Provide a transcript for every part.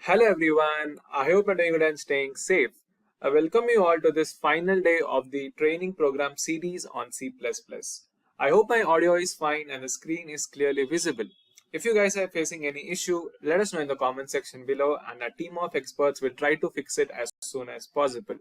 Hello everyone, I hope you're doing good and staying safe. I welcome you all to this final day of the training program series on C++. I hope my audio is fine and the screen is clearly visible. If you guys are facing any issue, let us know in the comment section below and a team of experts will try to fix it as soon as possible.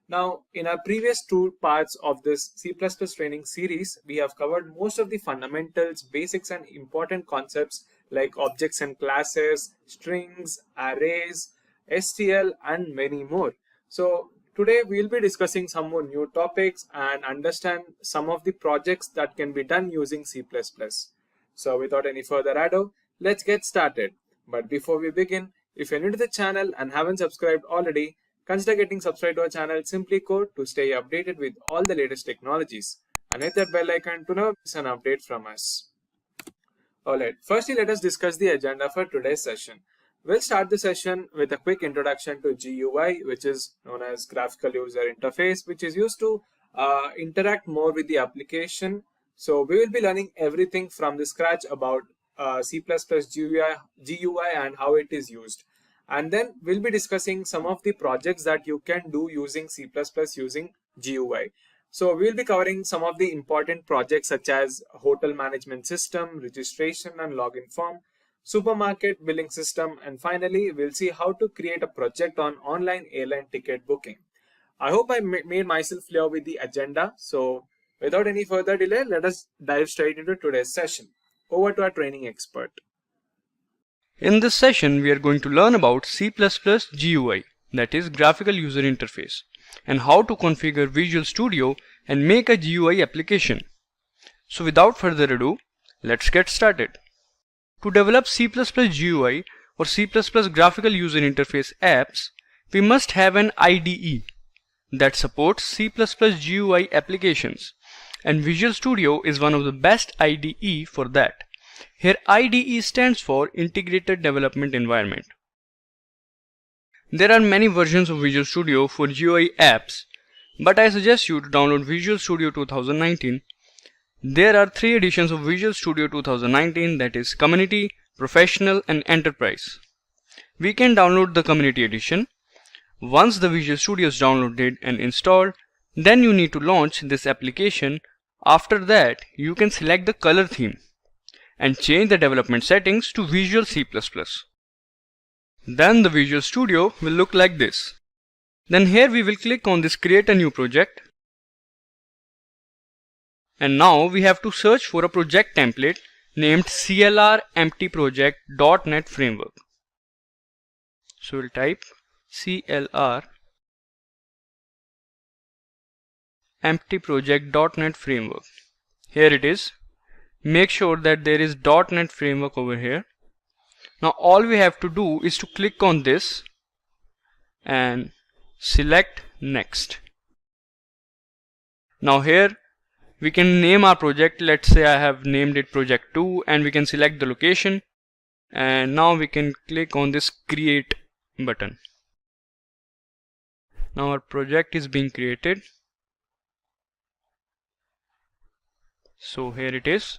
Now, in our previous two parts of this C++ training series, we have covered most of the fundamentals, basics and important concepts like objects and classes, strings, arrays, STL and many more. So today we'll be discussing some more new topics and understand some of the projects that can be done using C++. So without any further ado, let's get started. But before we begin, if you're new to the channel and haven't subscribed already, consider getting subscribed to our channel SimpliCode to stay updated with all the latest technologies. And hit that bell icon to never miss an update from us. Alright, firstly let us discuss the agenda for today's session. We'll start the session with a quick introduction to GUI, which is known as Graphical User Interface, which is used to interact more with the application. So we will be learning everything from the scratch about C++ GUI and how it is used. And then we'll be discussing some of the projects that you can do using C++ using GUI. So we'll be covering some of the important projects such as hotel management system, registration and login form, supermarket billing system, and finally we'll see how to create a project on online airline ticket booking. I hope I made myself clear with the agenda. So without any further delay, let us dive straight into today's session. Over to our training expert. In this session, we are going to learn about C++ GUI, that is Graphical User Interface, and how to configure Visual Studio and make a GUI application. So without further ado, let's get started. To develop C++ GUI or C++ Graphical User Interface apps, we must have an IDE that supports C++ GUI applications, and Visual Studio is one of the best IDE for that. Here IDE stands for Integrated Development Environment. There are many versions of Visual Studio for GUI apps, but I suggest you to download Visual Studio 2019. There are 3 editions of Visual Studio 2019, that is Community, Professional and Enterprise. We can download the Community edition. Once the Visual Studio is downloaded and installed, then you need to launch this application. After that, you can select the color theme and change the development settings to Visual C++. Then the Visual Studio will look like this. Then here we will click on this Create a New Project. And now we have to search for a project template named CLR Empty Project .NET Framework. So we'll type CLR Empty Project .NET Framework. Here it is. Make sure that there is .NET Framework over here. Now all we have to do is to click on this and select Next. Now here we can name our project. Let's say I have named it Project 2, and we can select the location, and now we can click on this Create button. Now our project is being created. So here it is.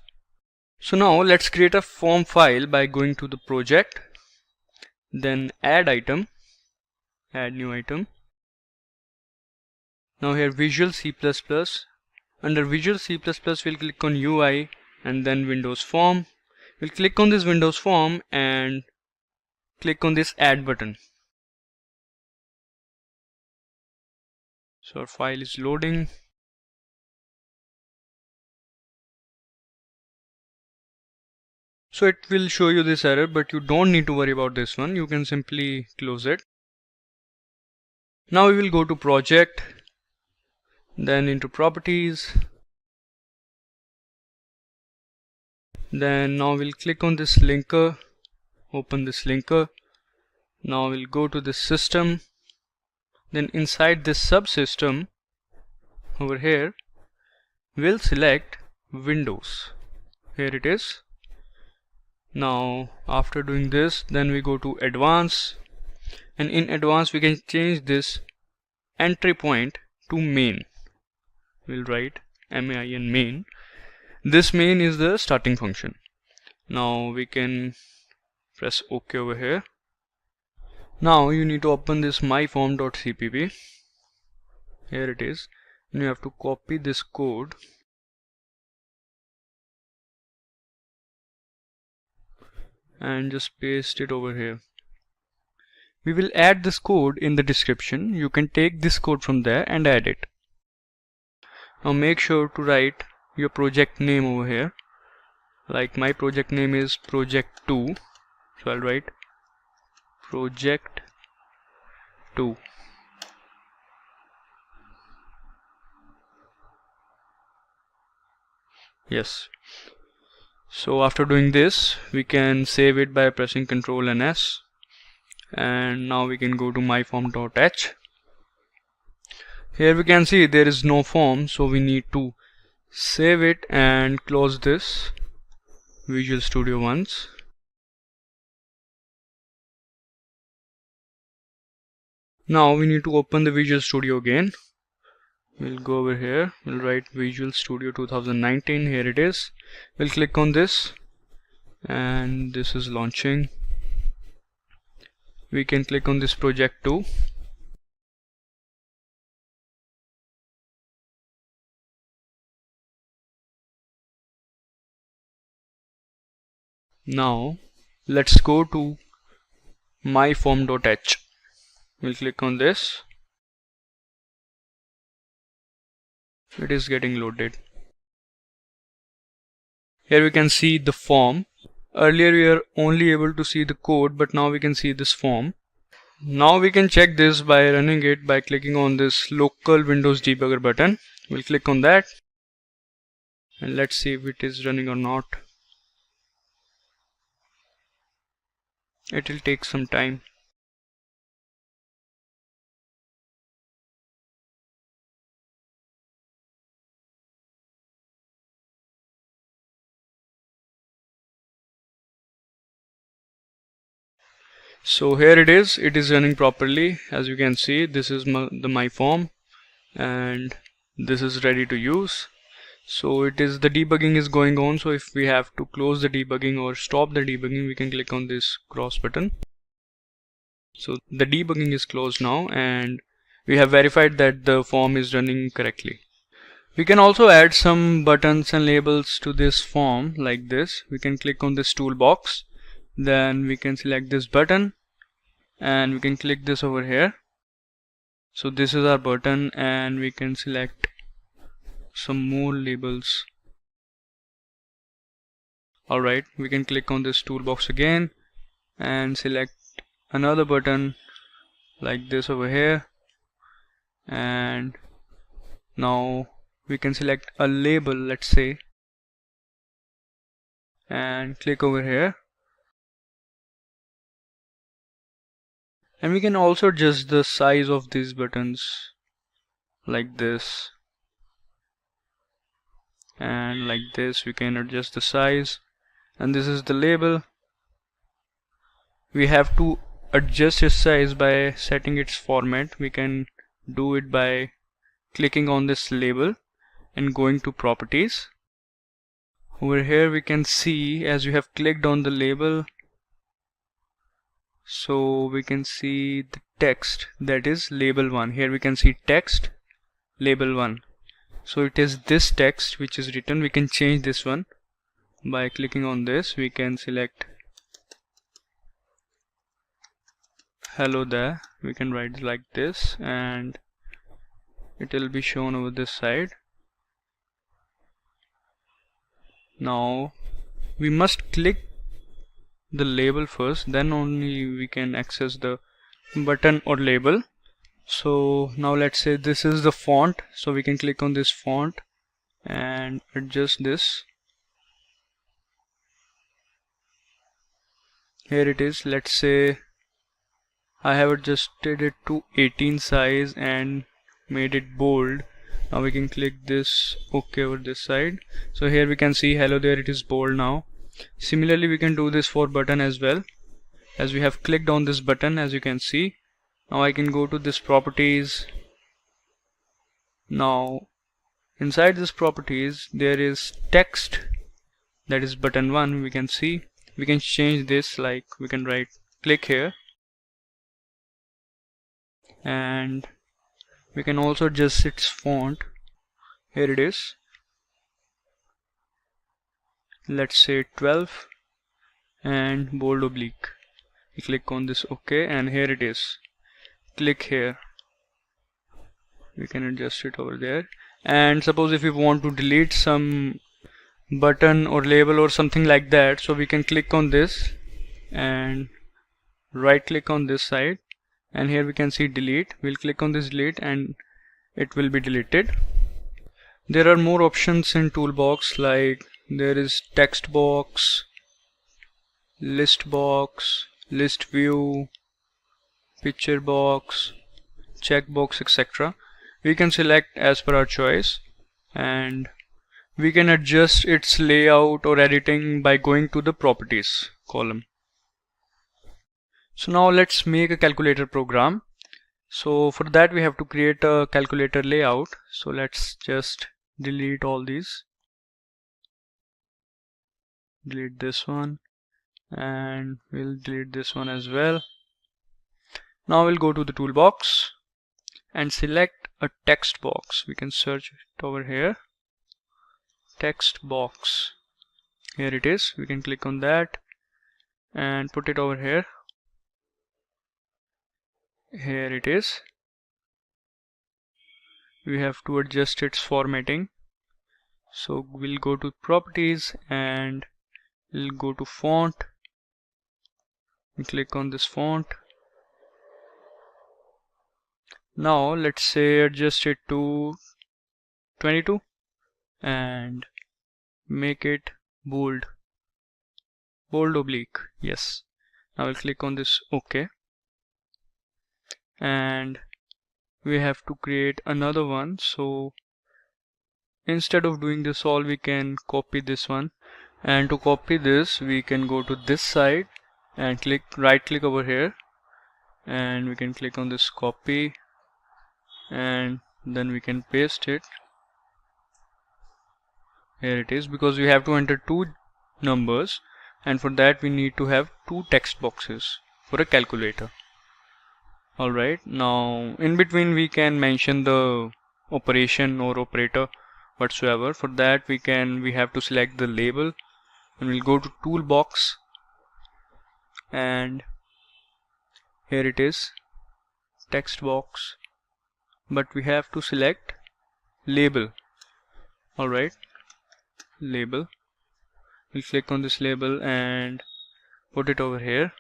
So now let's create a form file by going to the project, then add item, add new item. Now here Visual C++, under Visual C++ we'll click on UI and then Windows Form. We'll click on this Windows Form and click on this add button. So our file is loading. So it will show you this error, but you don't need to worry about this one. You can simply close it. Now we will go to project, then into properties. Then now we'll click on this linker, open this linker. Now we'll go to this system. Then inside this subsystem over here, we'll select Windows. Here it is. Now after doing this, then we go to advanced, and in advanced we can change this entry point to main. We'll write main main. This main is the starting function. Now we can press OK over here. Now you need to open this myform.cpp. Here it is, and you have to copy this code and just paste it over here. We will add this code in the description. You can take this code from there and add it. Now make sure to write your project name over here. Like my project name is project 2, so I'll write project 2. Yes. So after doing this, we can save it by pressing Ctrl and S. And now we can go to myform.h. Here we can see there is no form, so we need to save it and close this Visual Studio once. Now we need to open the Visual Studio again. We'll go over here, we'll write Visual Studio 2019, here it is. We'll click on this and this is launching. We can click on this project 2. Now let's go to myform.h. We'll click on this. It is getting loaded. Here we can see the form. Earlier we were only able to see the code, but now we can see this form. Now we can check this by running it by clicking on this local Windows debugger button. We'll click on that and let's see if it is running or not. It will take some time. So here it is running properly. As you can see, this is my form and this is ready to use. So the debugging is going on. So if we have to close the debugging or stop the debugging, we can click on this cross button. So the debugging is closed now and we have verified that the form is running correctly. We can also add some buttons and labels to this form like this. We can click on this toolbox, then we can select this button and we can click this over here. So this is our button and we can select some more labels. Alright, we can click on this toolbox again and select another button like this over here, and now we can select a label, let's say, and click over here. And we can also adjust the size of these buttons like this, and like this we can adjust the size. And this is the label. We have to adjust its size by setting its format. We can do it by clicking on this label and going to properties. Over here we can see, as you have clicked on the label, so we can see the text, that is label 1. Here we can see text label 1. So it is this text which is written. We can change this one by clicking on this. We can select hello there. We can write like this and it will be shown over this side. Now we must click the label first, then only we can access the button or label. So now let's say this is the font, so we can click on this font and adjust this. Here it is. Let's say I have adjusted it to 18 size and made it bold. Now we can click this OK over this side. So here we can see hello there, it is bold now. Similarly we can do this for button as well. As we have clicked on this button, as you can see, now I can go to this properties. Now inside this properties there is text, that is button 1. We can see we can change this, like we can write click here and we can also adjust its font. Here it is. Let's say 12 and bold oblique. We click on this OK, and here it is. Click here. We can adjust it over there. And suppose if we want to delete some button or label or something like that, so we can click on this and right click on this side, and here we can see delete. We'll click on this delete and it will be deleted. There are more options in toolbox, like there is text box, list box, list view, picture box, checkbox, etc. We can select as per our choice, and we can adjust its layout or editing by going to the properties column. So now let's make a calculator program. So for that we have to create a calculator layout. So let's just delete all these. Delete this one, and we'll delete this one as well. Now we'll go to the toolbox and select a text box. We can search it over here. Text box. Here it is. We can click on that and put it over here. Here it is. We have to adjust its formatting. So we'll go to properties and we'll go to font. We click on this font. Now let's say adjust it to 22 and make it bold. Bold oblique. Yes. Now we'll click on this OK. And we have to create another one. So instead of doing this all, we can copy this one. And to copy this, we can go to this side and right click over here, and we can click on this copy, and then we can paste it. Here it is, because we have to enter two numbers, and for that we need to have two text boxes for a calculator. Alright, now in between we can mention the operation or operator whatsoever. For that we have to select the label, and we'll go to toolbox, and here it is, text box, but we have to select label. Alright, label. We'll click on this label and put it over here.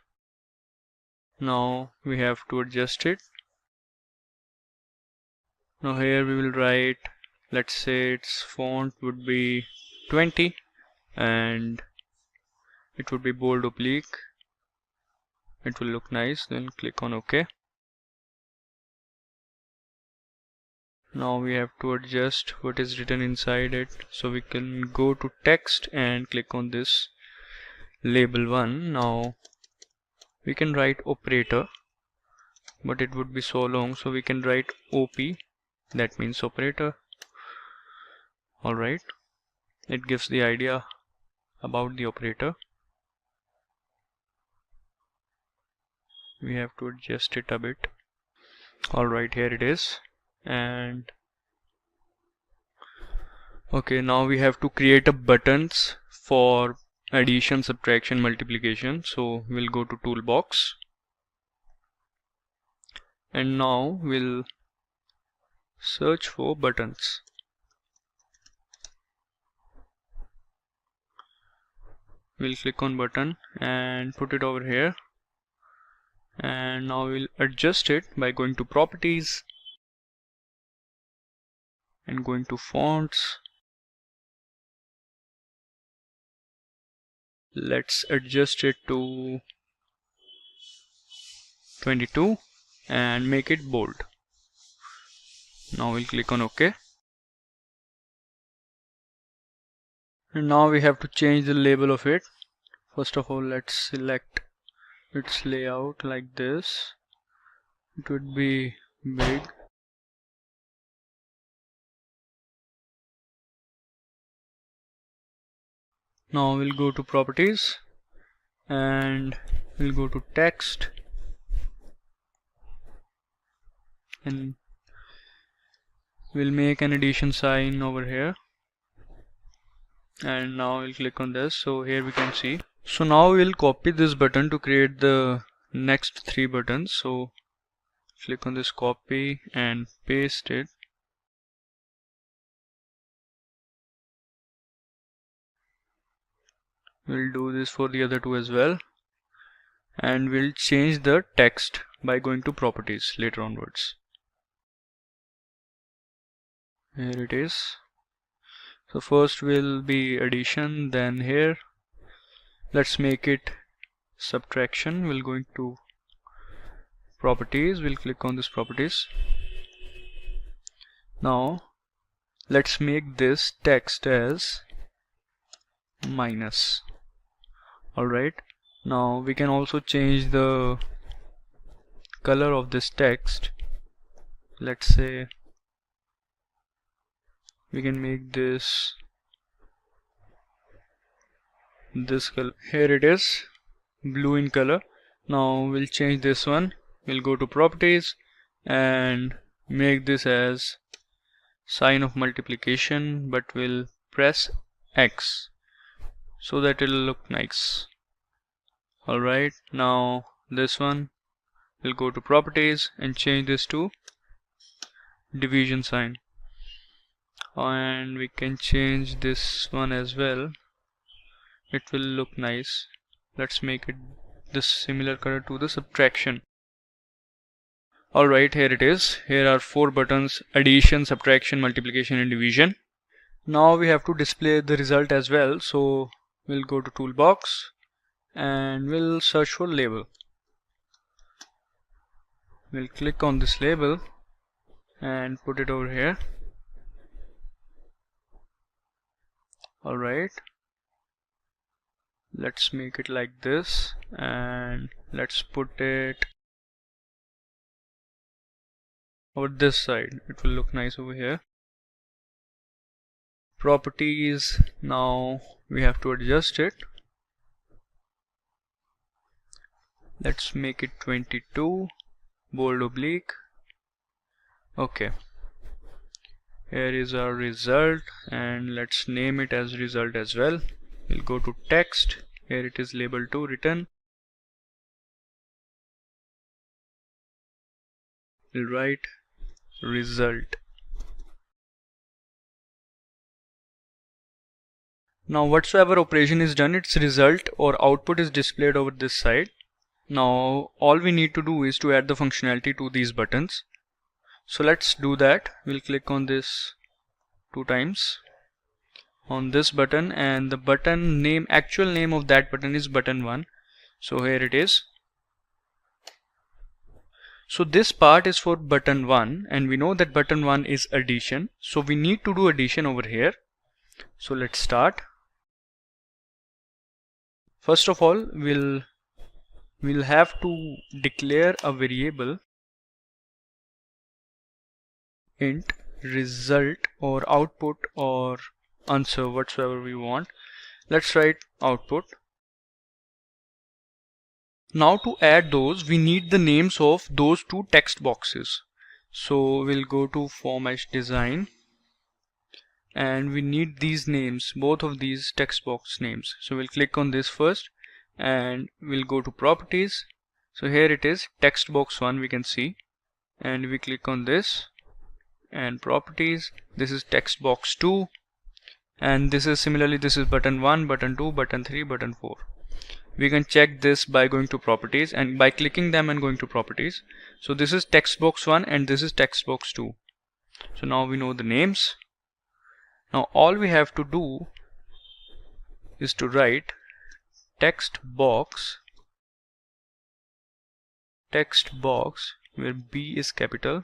Now we have to adjust it. Now here we will write, let's say its font would be 20 and it would be bold oblique. It will look nice. Then click on OK. Now we have to adjust what is written inside it. So we can go to text and click on this label 1. Now we can write operator, but it would be so long, so we can write OP, that means operator. Alright, it gives the idea about the operator. We have to adjust it a bit. Alright, here it is. And okay, now we have to create a buttons for addition, subtraction, multiplication. So we'll go to toolbox, and now we'll search for buttons. We'll click on button and put it over here, and now we'll adjust it by going to properties and going to fonts. Let's adjust it to 22 and make it bold. Now we'll click on OK. And now we have to change the label of it. First of all, let's select its layout like this. It would be big. Now we'll go to properties and we'll go to text. and we'll make an addition sign over here, and now we'll click on this. So here we can see. So now we'll copy this button to create the next 3 buttons. So click on this copy and paste it. We'll do this for the other 2 as well, and we'll change the text by going to properties later onwards. Here it is. So first will be addition, then here let's make it subtraction. We'll go into properties, we'll click on this properties. Now let's make this text as minus. Alright, now we can also change the color of this text. Let's say we can make this color. Here it is, blue in color. Now we'll change this one. We'll go to properties and make this as sign of multiplication, but we'll press X so that it'll look nice. Alright, now this one, we'll go to properties and change this to division sign, and we can change this one as well. It will look nice. Let's make it this similar color to the subtraction. Alright, here it is. Here are 4 buttons: addition, subtraction, multiplication and division. Now we have to display the result as well, so we'll go to toolbox and we'll search for label. We'll click on this label and put it over here. Alright, let's make it like this, and let's put it over this side. It will look nice over here. Properties, now we have to adjust it. Let's make it 22, bold oblique. Okay, here is our result, and let's name it as result as well. We'll go to text. Here it is, label 2 written. We'll write result. Now whatsoever operation is done, its result or output is displayed over this side. Now all we need to do is to add the functionality to these buttons. So let's do that. We'll click on this 2 times on this button, and the button name, actual name of that button is button 1. So here it is. So this part is for button 1, and we know that button 1 is addition, so we need to do addition over here. So let's start. First of all, we'll have to declare a variable int result or output or answer, whatsoever we want. Let's write output. Now to add those, we need the names of those 2 text boxes. So we'll go to format design, and we need these names, both of these text box names. So we'll click on this first and we'll go to properties. So here it is, text box 1 we can see, and we click on this and properties. This is text box 2, and this is similarly, this is button 1, button 2, button 3, button 4. We can check this by going to properties and by clicking them and going to properties. So this is text box 1 and this is text box 2. So now we know the names. Now all we have to do is to write text box where B is capital.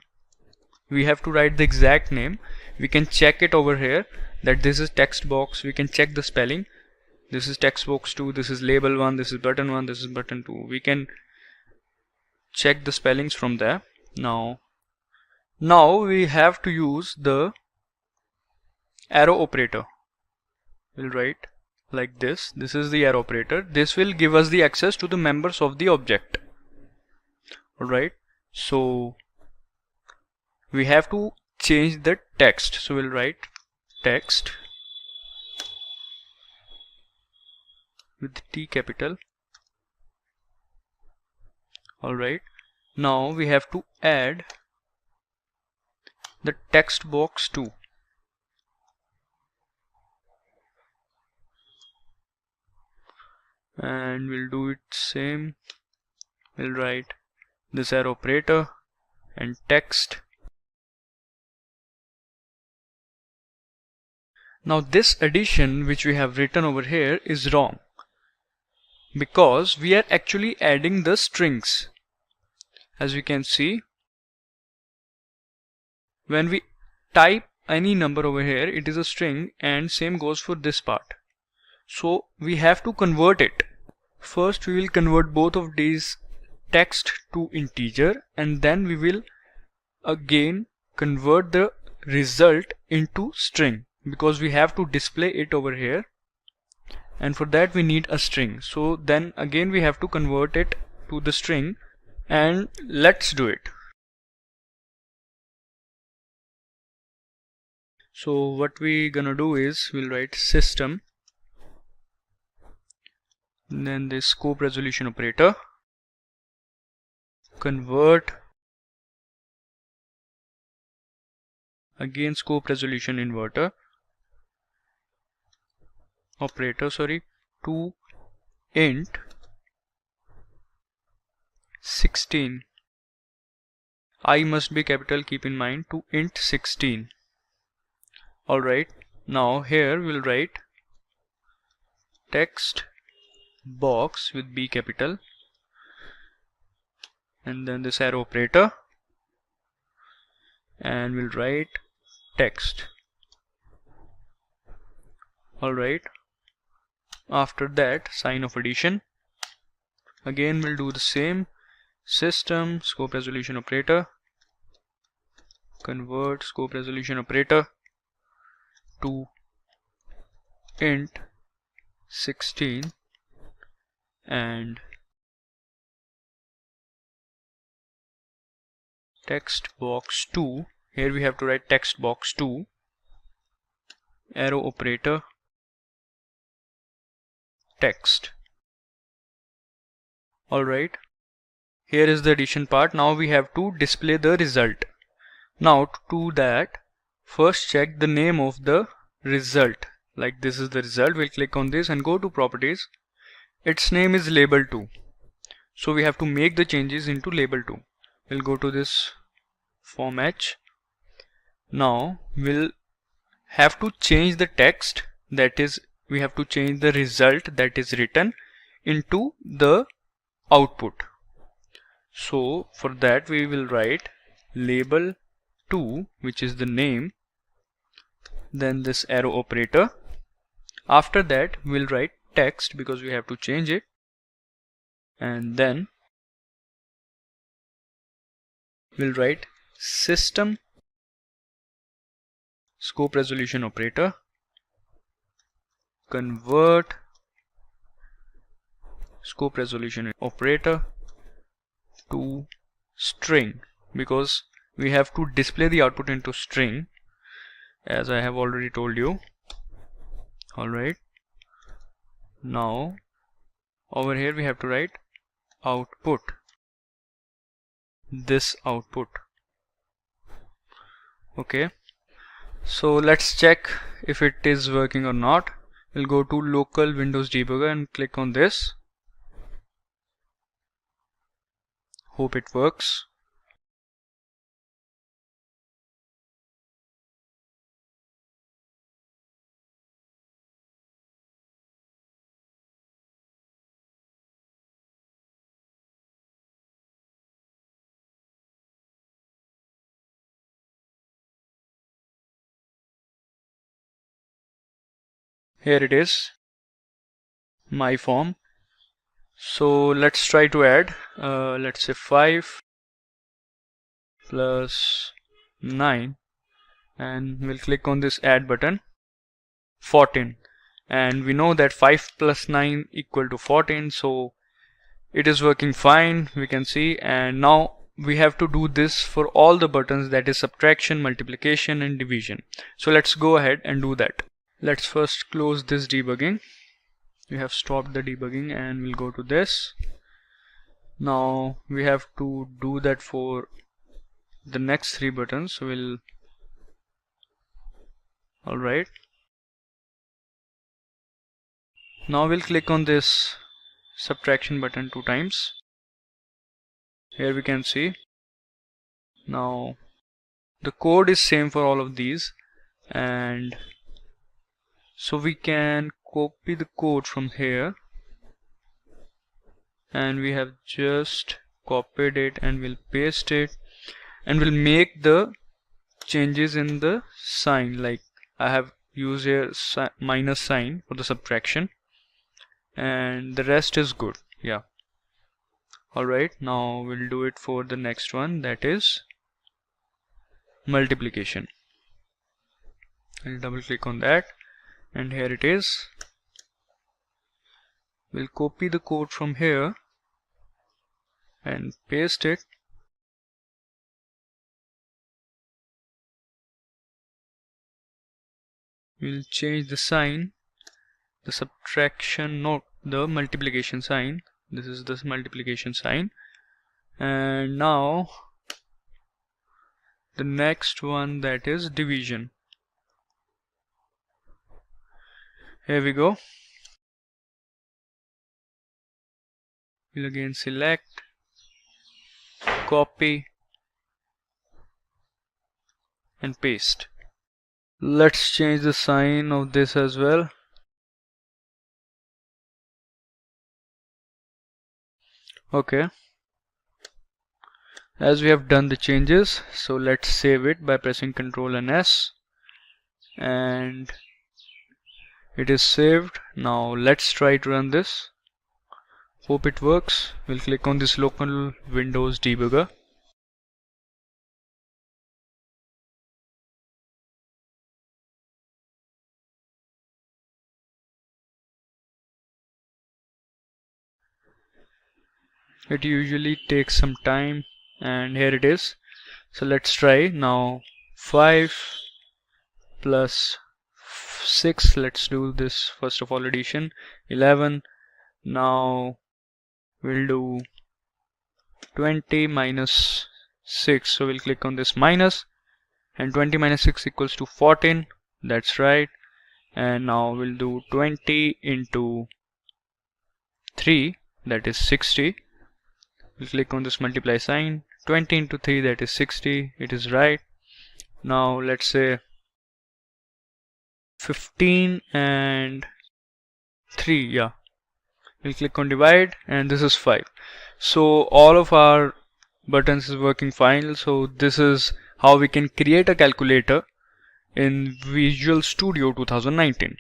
We have to write the exact name. We can check it over here that this is text box. We can check the spelling. This is text box 2, this is label 1, this is button 1, this is button 2. We can check the spellings from there. Now we have to use the arrow operator. We'll write like this. This is the arrow operator. This will give us the access to the members of the object. Alright, so we have to change the text. So we'll write text with T capital. Alright, now we have to add the text box too. And we'll do it same. We'll write this arrow operator and text. Now this addition which we have written over here is wrong, because we are actually adding the strings. As we can see, when we type any number over here, it is a string, and same goes for this part. So we have to convert it. First we will convert both of these text to integer, and then we will again convert the result into string, because we have to display it over here, and for that we need a string. So then again we have to convert it to the string, and let's do it. So what we gonna do is we'll write system, then this scope resolution operator, convert, again scope resolution inverter operator, to int 16. I must be capital, keep in mind, to int 16. Alright, now here we'll write text box with B capital, and then this arrow operator, and we'll write text. Alright, after that sign of addition, again we'll do the same, system scope resolution operator, convert scope resolution operator to int 16, and text box 2, here we have to write text box 2, arrow operator, text. Alright, here is the addition part. Now we have to display the result. Now to do that, first check the name of the result. Like this is the result. We'll click on this and go to properties. Its name is label2. So we have to make the changes into label2. We'll go to this format. Now we'll have to change the text, that is, we have to change the result that is written into the output. So for that we will write label2, which is the name, then this arrow operator. After that we'll write text, because we have to change it, and then we'll write system scope resolution operator, convert scope resolution operator to string, because we have to display the output into string, as I have already told you. Alright, now over here we have to write output, this output. Okay, so let's check if it is working or not. We'll go to local Windows debugger and click on this. Hope it works. Here it is, my form. So let's try to add, let's say 5 plus 9, and we'll click on this add button. 14, and we know that 5 plus 9 equal to 14, so it is working fine, we can see. And now we have to do this for all the buttons, that is subtraction, multiplication and division. So let's go ahead and do that. Let's first close this debugging. We have stopped the debugging and we'll go to this. Now we have to do that for the next 3 buttons. So alright. Now we'll click on this subtraction button 2 times. Here we can see. Now the code is same for all of these, and so we can copy the code from here, and we have just copied it and we'll paste it, and we'll make the changes in the sign. Like I have used here minus sign for the subtraction, and the rest is good. Yeah. Alright, now we'll do it for the next one, that is multiplication. I'll double click on that, and here it is. We'll copy the code from here and paste it. We'll change the sign, the subtraction, not the multiplication sign. This is the multiplication sign. And now the next one, that is division. Here we go. We'll again select, copy and paste. Let's change the sign of this as well. Okay, as we have done the changes, so let's save it by pressing Ctrl and S, and it is saved. Now let's try to run this. Hope it works. We'll click on this local Windows debugger. It usually takes some time, and here it is. So let's try now. 5 plus 6, let's do this first of all, addition. 11. Now we'll do 20 minus 6, so we'll click on this minus, and 20 minus 6 equals to 14. That's right. And now we'll do 20 into 3, that is 60. We'll click on this multiply sign. 20 into 3, that is 60. It is right. Now let's say 15 and 3. Yeah, we'll click on divide, and this is 5. So all of our buttons is working fine. So this is how we can create a calculator in Visual Studio 2019.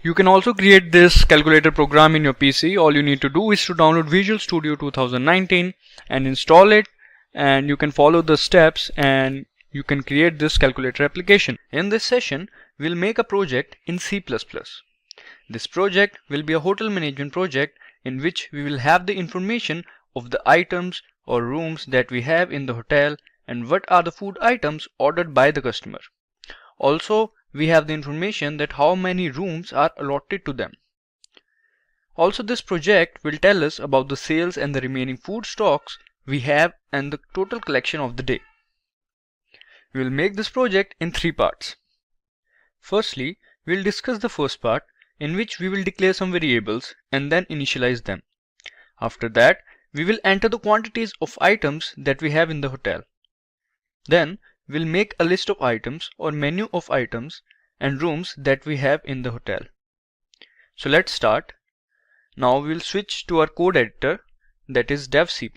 You can also create this calculator program in your PC. All you need to do is to download Visual Studio 2019 and install it, and you can follow the steps and you can create this calculator application. In this session, we'll make a project in C++. This project will be a hotel management project in which we will have the information of the items or rooms that we have in the hotel and what are the food items ordered by the customer. Also, we have the information that how many rooms are allotted to them. Also, this project will tell us about the sales and the remaining food stocks we have and the total collection of the day. We will make this project in 3 parts. Firstly, we will discuss the first part, in which we will declare some variables and then initialize them. After that, we will enter the quantities of items that we have in the hotel. Then we'll make a list of items or menu of items and rooms that we have in the hotel. So let's start. Now we'll switch to our code editor, that is dev C++.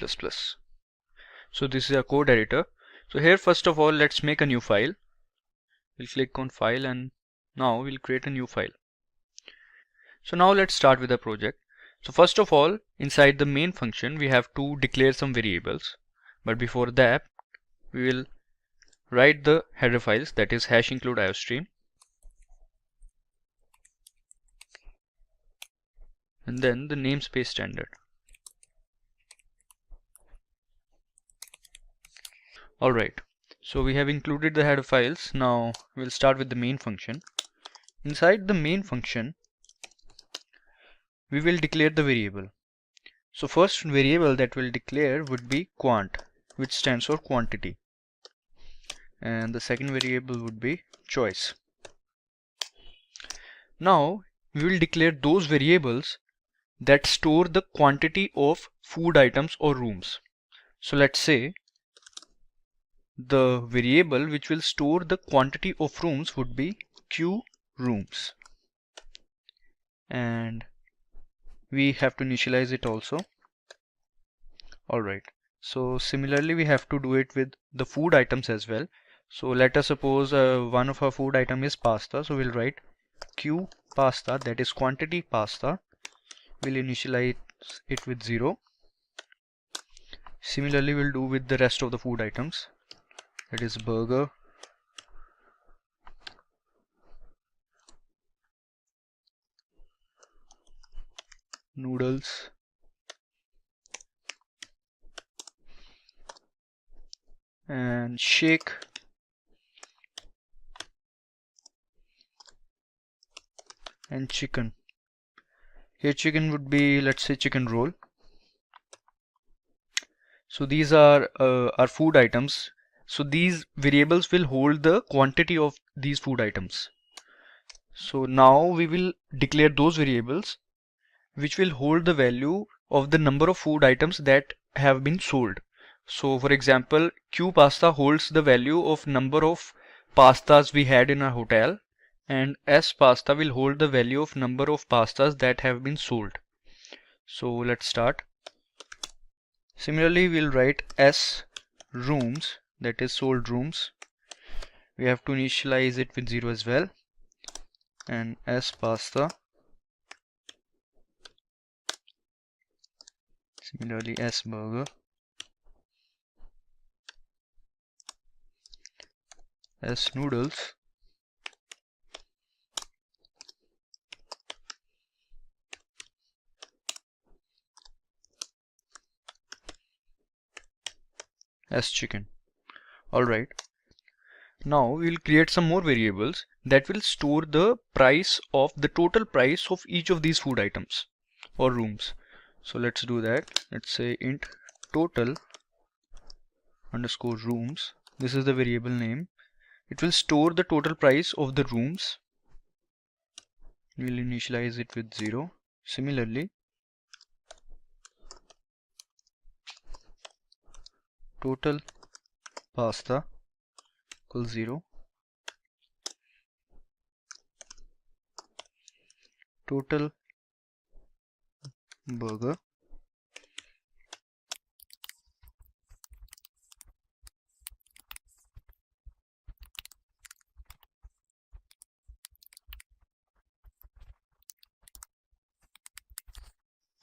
So this is our code editor. So here first of all, let's make a new file. We'll click on file, and now we'll create a new file. So now let's start with the project. So first of all, inside the main function, we have to declare some variables. But before that, we will write the header files, that is hash include iostream, and then the namespace standard. Alright, so we have included the header files. Now we'll start with the main function. Inside the main function, we will declare the variable. So first variable that we'll declare would be quant, which stands for quantity. And the second variable would be choice. Now we will declare those variables that store the quantity of food items or rooms. So let's say the variable which will store the quantity of rooms would be q rooms, and we have to initialize it also. Alright, so similarly we have to do it with the food items as well. So let us suppose one of our food item is pasta, so we'll write q pasta, that is quantity pasta. We'll initialize it with 0. Similarly we'll do with the rest of the food items, that is burger, noodles, and shake, and chicken. Here chicken would be, let's say, chicken roll. So these are our food items. So these variables will hold the quantity of these food items. So now we will declare those variables which will hold the value of the number of food items that have been sold. So for example, Q pasta holds the value of number of pastas we had in our hotel, and S pasta will hold the value of number of pastas that have been sold. So let's start. Similarly, we'll write S rooms, that is sold rooms. We have to initialize it with 0 as well, and S pasta. Similarly, S burger, S noodles, S chicken. Alright, now we will create some more variables that will store the price of the total price of each of these food items or rooms. So let's do that. Let's say int total underscore rooms. This is the variable name. It will store the total price of the rooms. We'll initialize it with 0. Similarly, total pasta equals 0. Total burger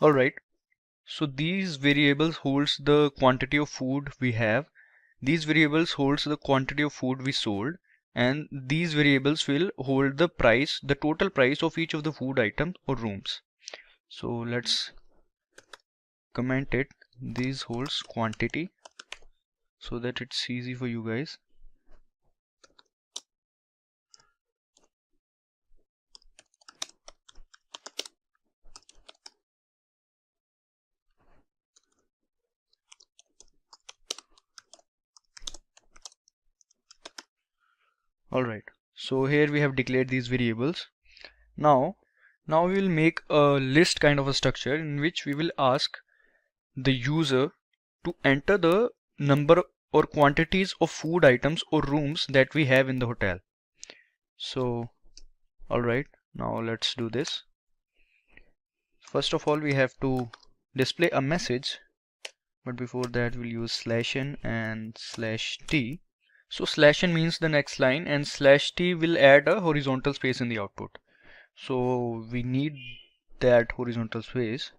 Alright, so these variables holds the quantity of food we have, these variables holds the quantity of food we sold, and these variables will hold the price, the total price of each of the food items or rooms. So let's comment it. These holds quantity so that it's easy for you guys. Alright, so here we have declared these variables. Now we will make a list kind of a structure in which we will ask the user to enter the number or quantities of food items or rooms that we have in the hotel. So alright, now let's do this. First of all, we have to display a message, but before that we'll use /n and /t. So /n means the next line, and /t will add a horizontal space in the output. So we need that horizontal space.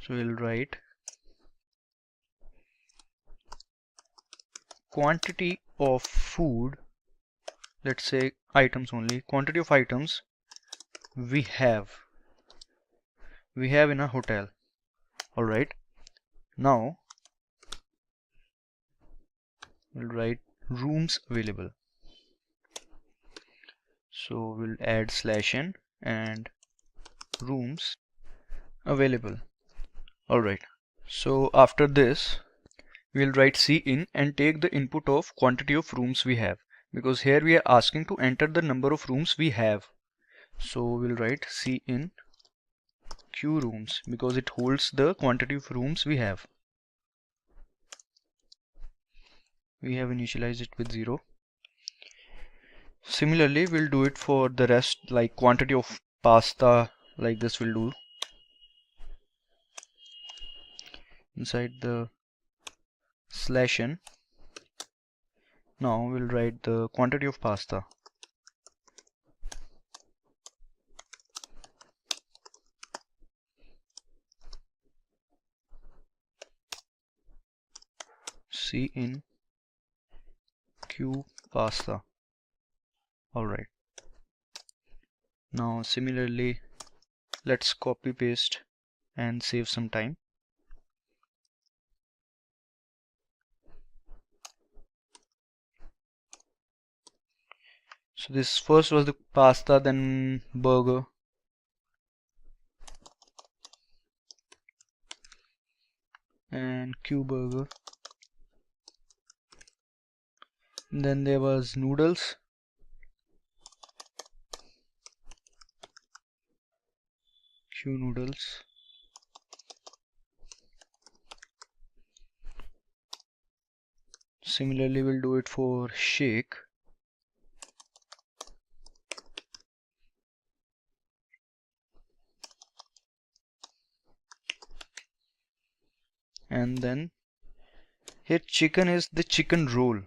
So we'll write quantity of food, let's say items only, quantity of items we have in a hotel. Alright, now we'll write rooms available. So we'll add /n and rooms available. Alright, so after this we'll write cin and take the input of quantity of rooms we have, because here we are asking to enter the number of rooms we have. So we'll write cin q rooms because it holds the quantity of rooms we have. We have initialized it with 0. Similarly, we'll do it for the rest, like quantity of pasta, like this we'll do. Inside the /n, now we'll write the quantity of pasta. Cin q pasta. Alright. Now similarly, let's copy paste and save some time. So this first was the pasta, then burger, and Q burger. Then there was noodles, Q noodles. Similarly, we'll do it for shake. And then here chicken is the chicken roll.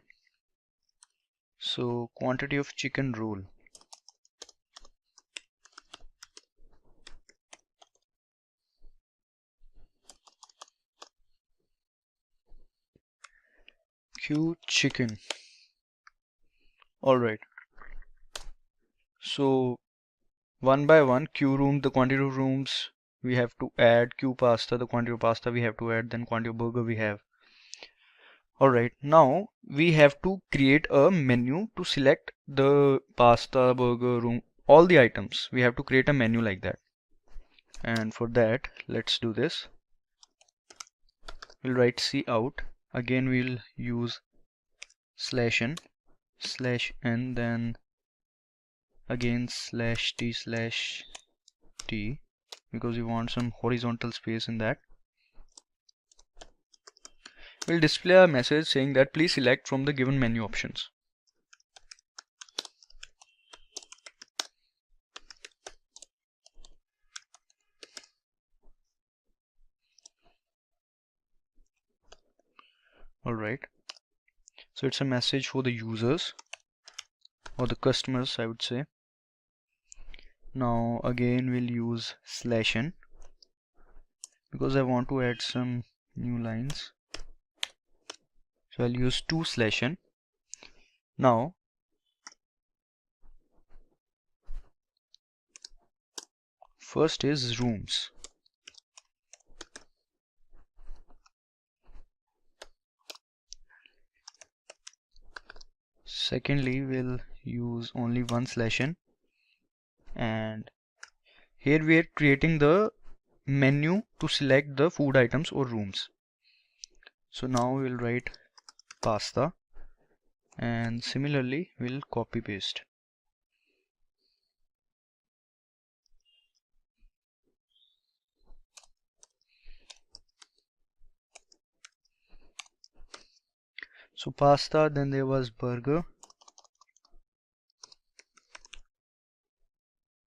So quantity of chicken roll. Q chicken. Alright. So one by one, Q room, the quantity of rooms we have to add, Q pasta, the quantity of pasta we have to add, then quantity of burger we have. Alright, now we have to create a menu to select the pasta, burger, room, all the items. We have to create a menu like that. And for that, let's do this. We'll write cout. Again, we'll use /n, then again /t because we want some horizontal space in that. We'll display a message saying that please select from the given menu options. Alright, so it's a message for the users or the customers, I would say. Now again we'll use /n because I want to add some new lines. So I'll use 2 /n. Now first is rooms. Secondly, we'll use only 1 /n, and here we are creating the menu to select the food items or rooms. So now we'll write pasta, and similarly we'll copy paste. So pasta, then there was burger,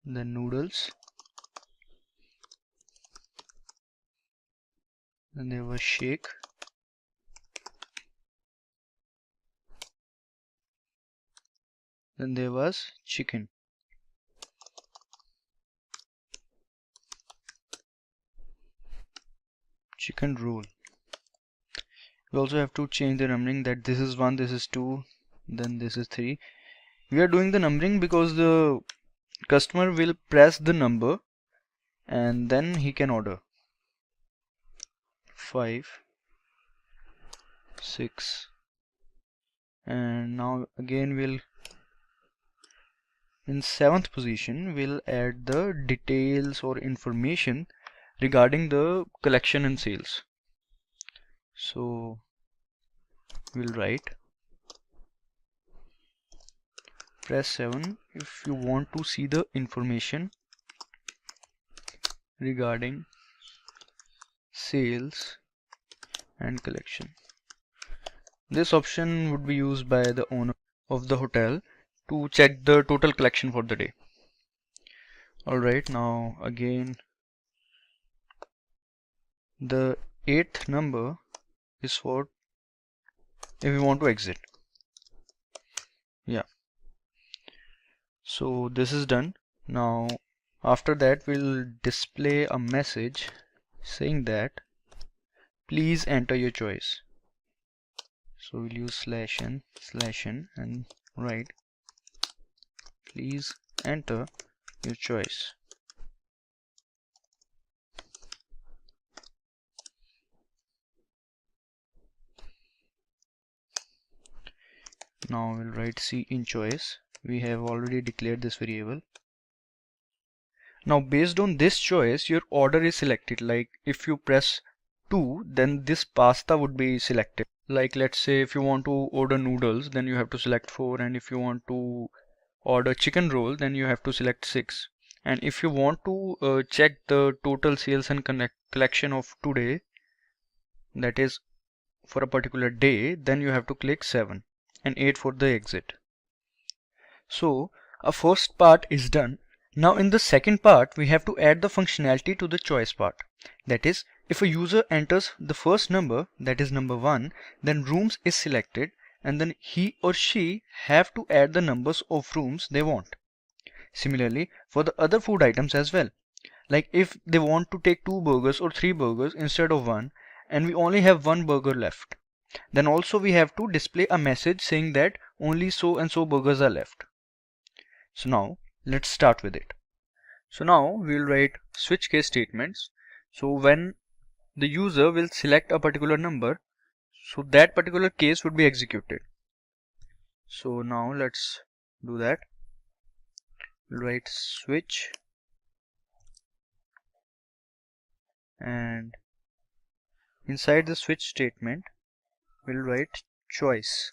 then noodles, then there was shake, then there was chicken. Chicken roll. We also have to change the numbering, that this is 1, this is 2, then this is 3. We are doing the numbering because the customer will press the number and then he can order. 5, 6, And now again we'll, in 7th position, we'll add the details or information regarding the collection and sales. So we'll write, press 7 if you want to see the information regarding sales and collection. This option would be used by the owner of the hotel to check the total collection for the day. Alright, now again the 8th number is for if we want to exit. Yeah, so this is done. Now after that we'll display a message saying that please enter your choice. So we'll use /n and write please enter your choice. Now we'll write C in choice. We have already declared this variable. Now based on this choice, your order is selected. Like if you press 2, then this pasta would be selected. Like let's say if you want to order noodles, then you have to select 4, and if you want to order chicken roll, then you have to select 6. And if you want to check the total sales and collection of today, that is for a particular day, then you have to click 7 and 8 for the exit. So our first part is done. Now in the second part, we have to add the functionality to the choice part. That is, if a user enters the first number, that is number 1, then rooms is selected, and then he or she have to add the numbers of rooms they want. Similarly for the other food items as well. Like if they want to take 2 burgers or 3 burgers instead of 1, and we only have 1 burger left, then also we have to display a message saying that only so and so burgers are left. So now let's start with it. So now we'll write switch case statements. So when the user will select a particular number, so that particular case would be executed. So now let's do that. We'll write switch and inside the switch statement we'll write choice.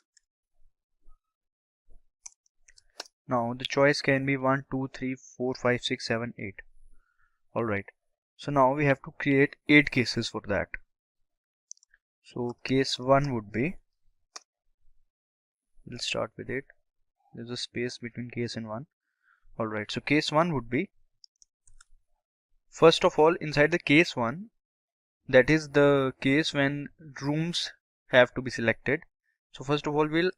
Now the choice can be 1, 2, 3, 4, 5, 6, 7, 8. Alright, so now we have to create 8 cases for that. So case 1 would be, we'll start with it, there's a space between case and 1. Alright, so case 1 would be, first of all, inside the case 1, that is the case when rooms have to be selected. So first of all, we'll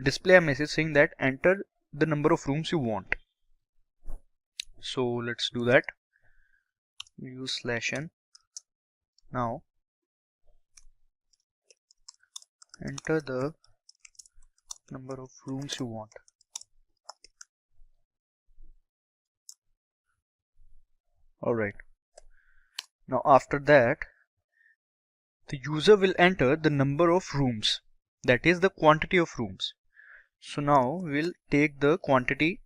display a message saying that enter the number of rooms you want. So let's do that. We use /n. Now enter the number of rooms you want. Alright. Now after that, the user will enter the number of rooms, that is the quantity of rooms. So now we'll take the quantity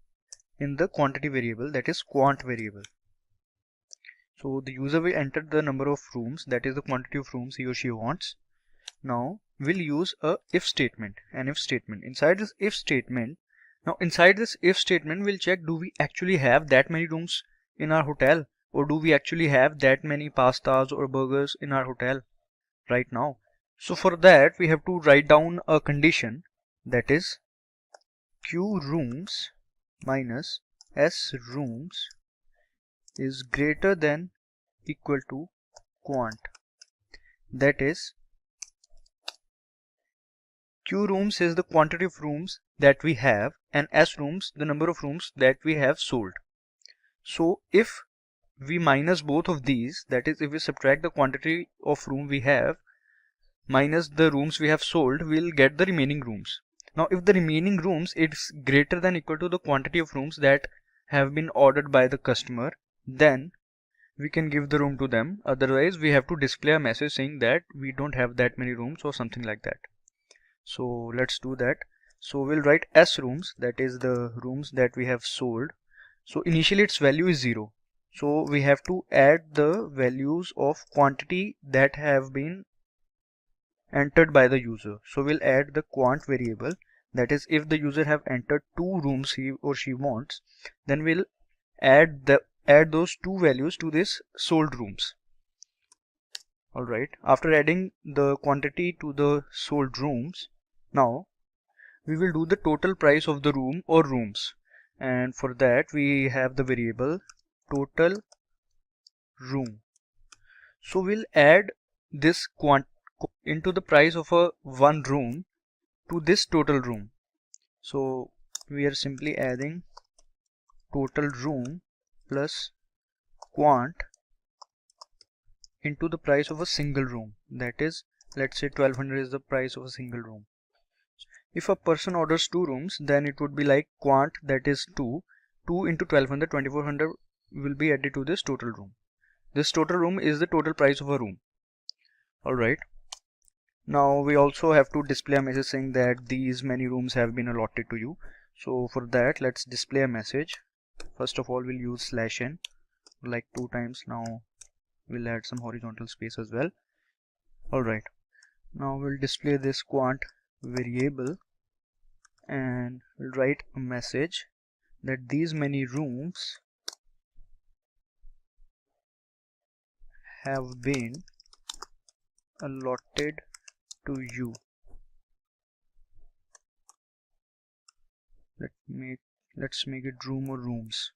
in the quantity variable, that is quant variable. So the user will enter the number of rooms, that is the quantity of rooms he or she wants. Now we'll use a if statement, an if statement. Inside this if statement, we'll check, do we actually have that many rooms in our hotel, or do we actually have that many pastas or burgers in our hotel right now? So for that we have to write down a condition, that is q rooms minus s rooms is greater than equal to quant. That is, q rooms is the quantity of rooms that we have, and s rooms the number of rooms that we have sold. So if we minus both of these, that is, if we subtract the quantity of room we have minus the rooms we have sold, we'll get the remaining rooms. Now if the remaining rooms is greater than equal to the quantity of rooms that have been ordered by the customer, then we can give the room to them. Otherwise we have to display a message saying that we don't have that many rooms or something like that. So let's do that. So we'll write S rooms, that is the rooms that we have sold. So initially its value is 0. So we have to add the values of quantity that have been entered by the user. So we'll add the quant variable, that is if the user have entered 2 rooms he or she wants, then we'll add those 2 values to this sold rooms. Alright, after adding the quantity to the sold rooms, now we will do the total price of the room or rooms, and for that we have the variable total room. So we'll add this into the price of a one room to this total room. So we are simply adding total room plus quant into the price of a single room, that is, let's say 1200 is the price of a single room. If a person orders 2 rooms, then it would be like quant, that is 2 into 1200, 2400 will be added to this total room. This total room is the total price of a room. Alright, now we also have to display a message saying that these many rooms have been allotted to you. So for that, let's display a message. First of all, we'll use /n like 2 times. Now we'll add some horizontal space as well. Alright, now we'll display this quant variable and we'll write a message that these many rooms have been allotted to you. Let's make it room or rooms.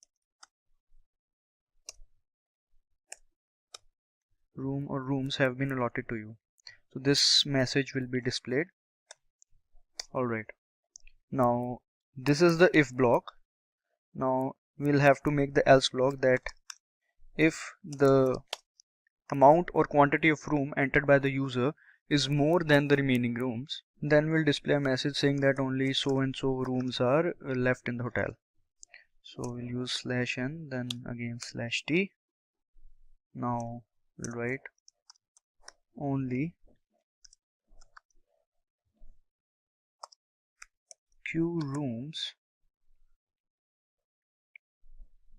Room or rooms have been allotted to you. So this message will be displayed. Alright, now this is the if block. Now we'll have to make the else block, that if the amount or quantity of room entered by the user is more than the remaining rooms, then we'll display a message saying that only so and so rooms are left in the hotel. So we'll use /n, then again /t. Now we'll write only q rooms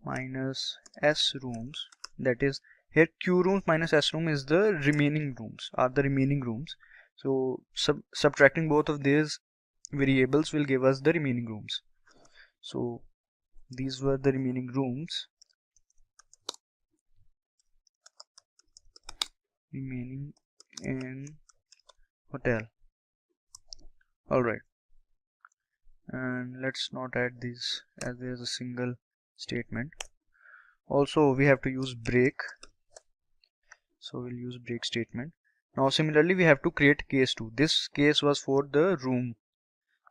minus s rooms, that is, here q rooms minus s room is the remaining rooms, so subtracting both of these variables will give us the remaining rooms. So these were the remaining rooms remaining in hotel. Alright, and let's not add these as there's a single statement. Also we have to use break, so we'll use break statement. Now similarly we have to create case 2. This case was for the room,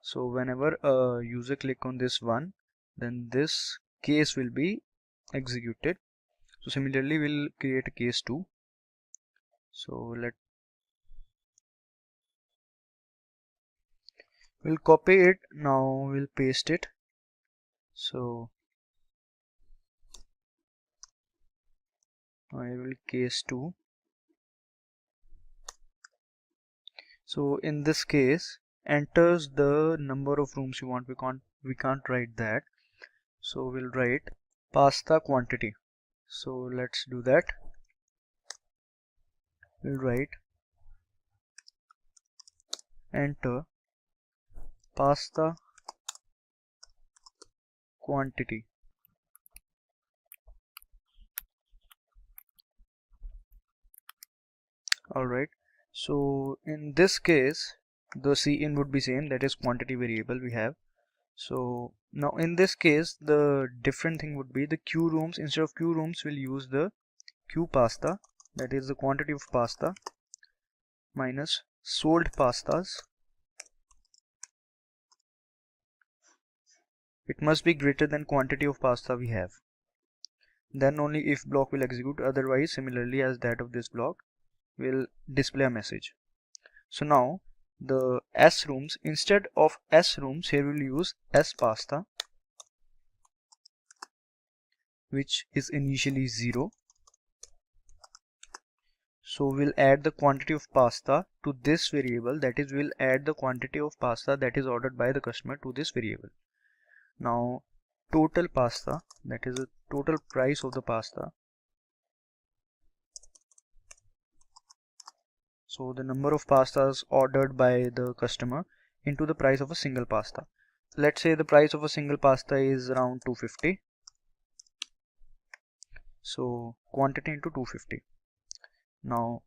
so whenever a user click on this one, then this case will be executed. So similarly we'll create a case 2. So we'll copy it, now we'll paste it. So I will case 2. So in this case, enters the number of rooms you want. We can't write that, so we'll write pasta quantity. So let's do that. We'll write enter pasta quantity. Alright, so in this case the cin would be same, that is quantity variable we have. So now in this case the different thing would be the q rooms. Instead of q rooms we'll use the q pasta, that is the quantity of pasta, minus sold pastas. It must be greater than quantity of pasta we have. Then only if block will execute, otherwise similarly as that of this block will display a message. So now the s rooms, instead of s rooms here we'll use s pasta, which is initially 0. So we'll add the quantity of pasta to this variable, that is we'll add the quantity of pasta that is ordered by the customer to this variable. Now total pasta, that is the total price of the pasta. So the number of pastas ordered by the customer into the price of a single pasta. Let's say the price of a single pasta is around 250. So quantity into 250. Now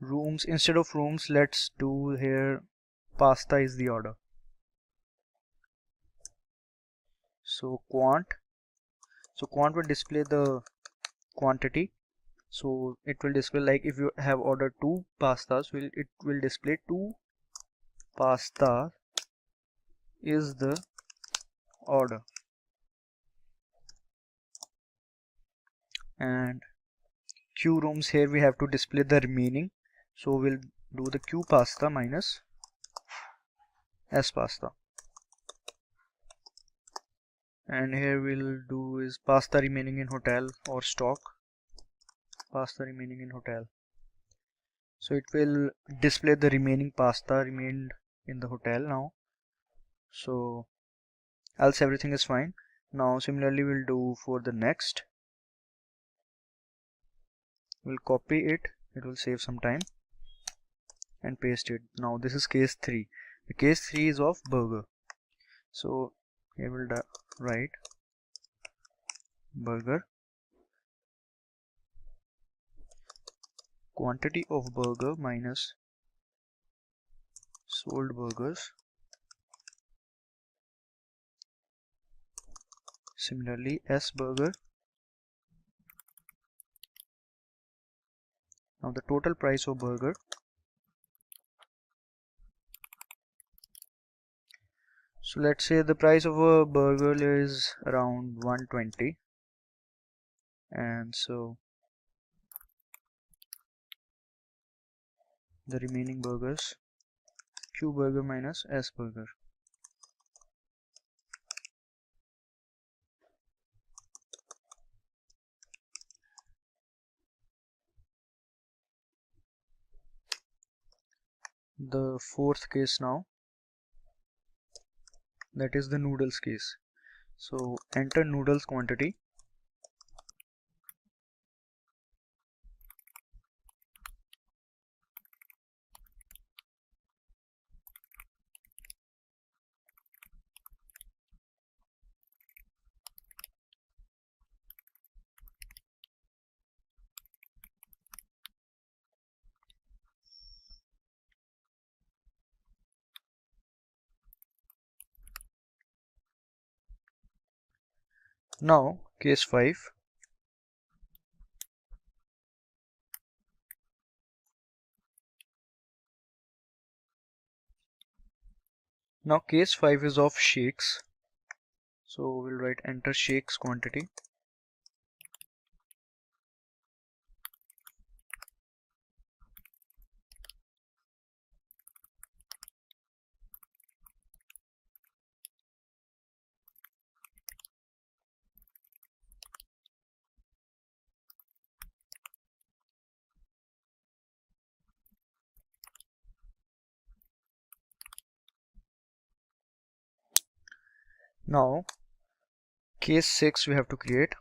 rooms, instead of rooms, let's do here pasta is the order. So quant will display the quantity. So it will display, like if you have ordered 2 pastas, it will display 2 pasta is the order. And q rooms, here we have to display the remaining. So we'll do the q pasta minus s pasta. And here we'll do is pasta remaining in hotel or stock. Pasta remaining in hotel. So it will display the remaining pasta remained in the hotel now. So else everything is fine. Now similarly we'll do for the next. We'll copy it, it will save some time, and paste it. Now this is case 3. The case 3 is of burger. So here we'll write burger, quantity of burger minus sold burgers. Similarly s burger. Now the total price of burger. So let's say the price of a burger is around 120, and so the remaining burgers, q burger minus s burger. The fourth case now, that is the noodles case. So enter noodles quantity. Now case 5. Now case 5 is of shakes. So we'll write enter shakes quantity. Now case 6 we have to create.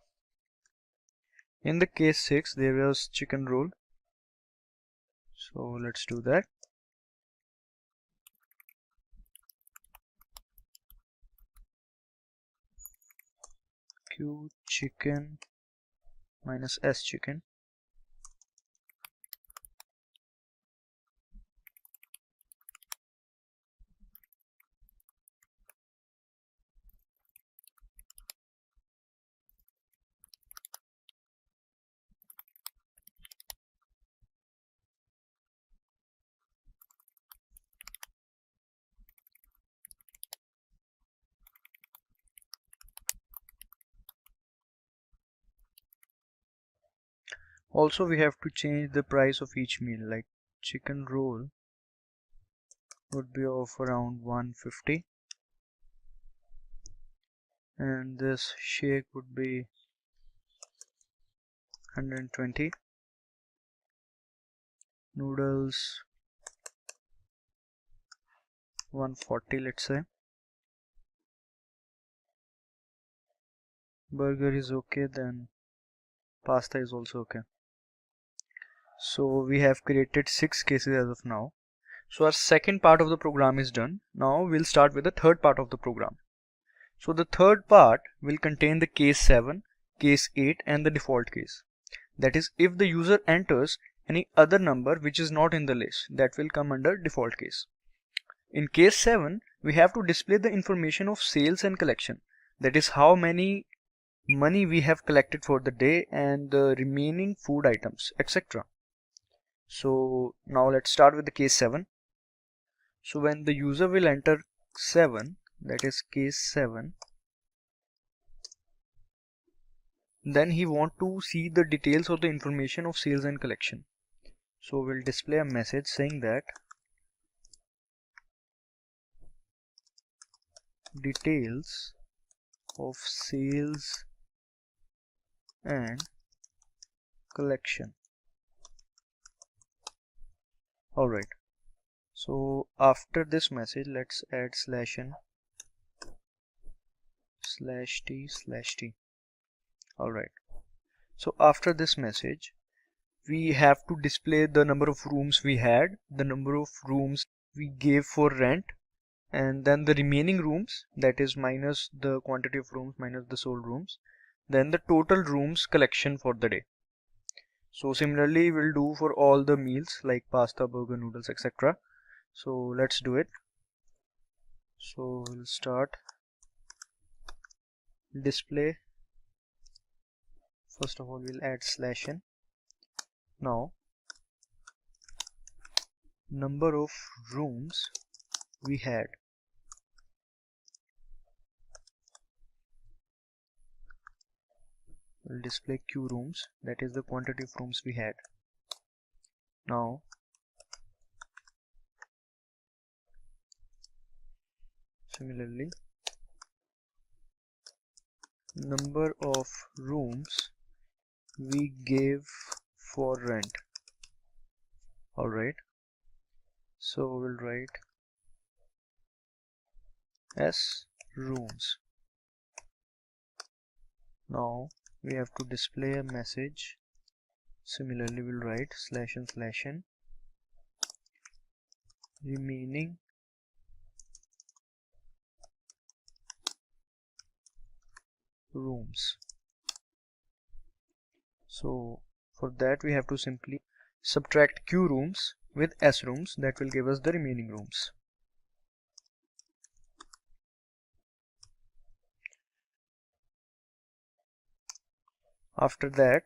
In the case 6 there was chicken roll. So let's do that. Q chicken minus s chicken. Also we have to change the price of each meal, like chicken roll would be of around 150, and this shake would be 120, noodles 140, let's say. Burger is okay, then pasta is also okay. So we have created 6 cases as of now. So our second part of the program is done. Now we'll start with the third part of the program. So the third part will contain the case 7, case 8 and the default case. That is, if the user enters any other number which is not in the list, that will come under default case. In case 7, we have to display the information of sales and collection. That is, how many money we have collected for the day and the remaining food items, etc. So now let's start with the case 7. So when the user will enter 7, that is case 7, then he want to see the details of the information of sales and collection. So we'll display a message saying that details of sales and collection. Alright, so after this message, let's add /n /t/t. Alright, so after this message, we have to display the number of rooms we had, the number of rooms we gave for rent, and then the remaining rooms, that is minus the quantity of rooms minus the sold rooms, then the total rooms collection for the day. So similarly we'll do for all the meals like pasta, burger, noodles, etc. So let's do it. So we'll start display. First of all, we'll add /n. Now number of rooms we had. We'll display q rooms, that is the quantity of rooms we had. Now similarly, number of rooms we gave for rent. Alright, so we'll write s rooms. Now we have to display a message. Similarly, we'll write /n remaining rooms. So for that we have to simply subtract q rooms with s rooms, that will give us the remaining rooms. After that,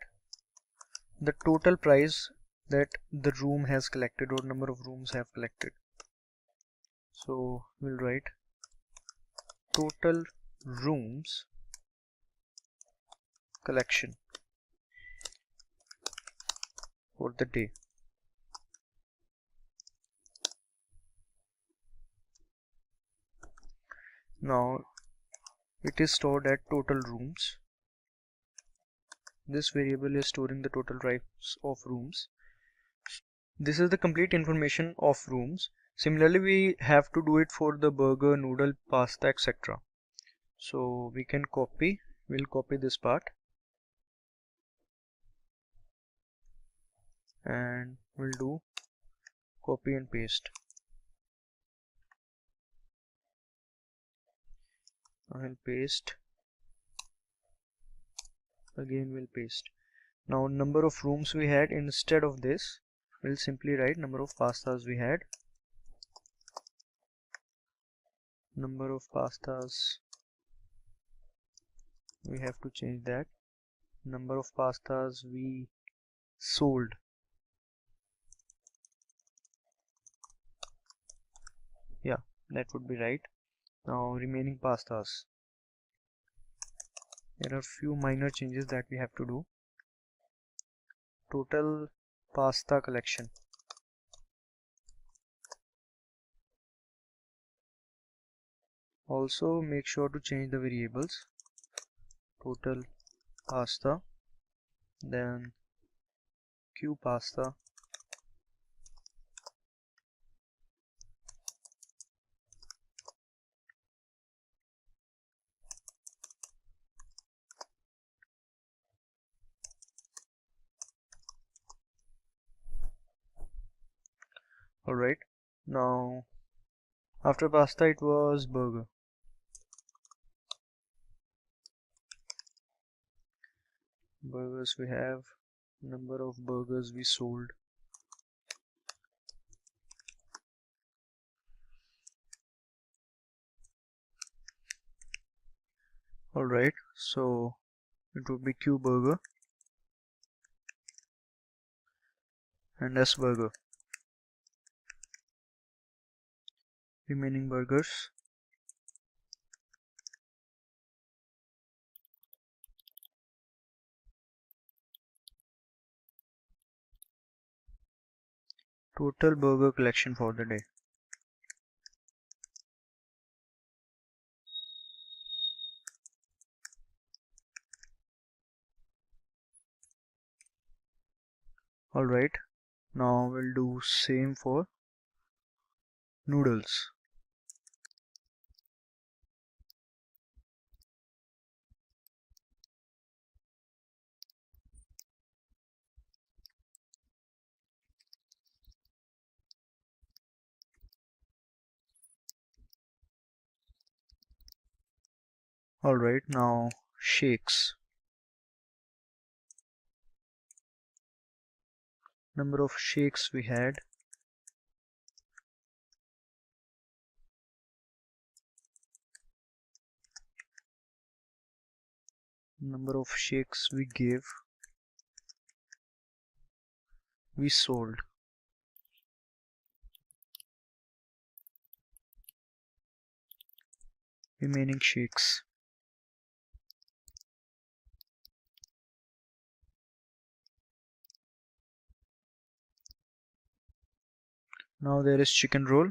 the total price that the room has collected or number of rooms have collected. So we'll write total rooms collection for the day. Now it is stored at total rooms. This variable is storing the total types of rooms. This is the complete information of rooms. Similarly, we have to do it for the burger, noodle, pasta, etc. So we can copy. We'll copy this part and we'll do copy and paste. I'll paste. Again we'll paste. Now number of rooms we had, instead of this we'll simply write number of pastas we had. Number of pastas, we have to change that. Number of pastas we sold. Yeah, that would be right. Now remaining pastas. There are few minor changes that we have to do. Total pasta collection. Also make sure to change the variables. Total pasta, then q pasta, Alright, now after pasta it was burger. Burgers we have number of burgers we sold. Alright, so it would be Q burger and S burger. Remaining burgers. Total burger collection for the day. Alright, now we'll do same for noodles. Alright, now shakes. Number of shakes we had. Number of shakes we gave. We sold. Remaining shakes. Now there is chicken roll.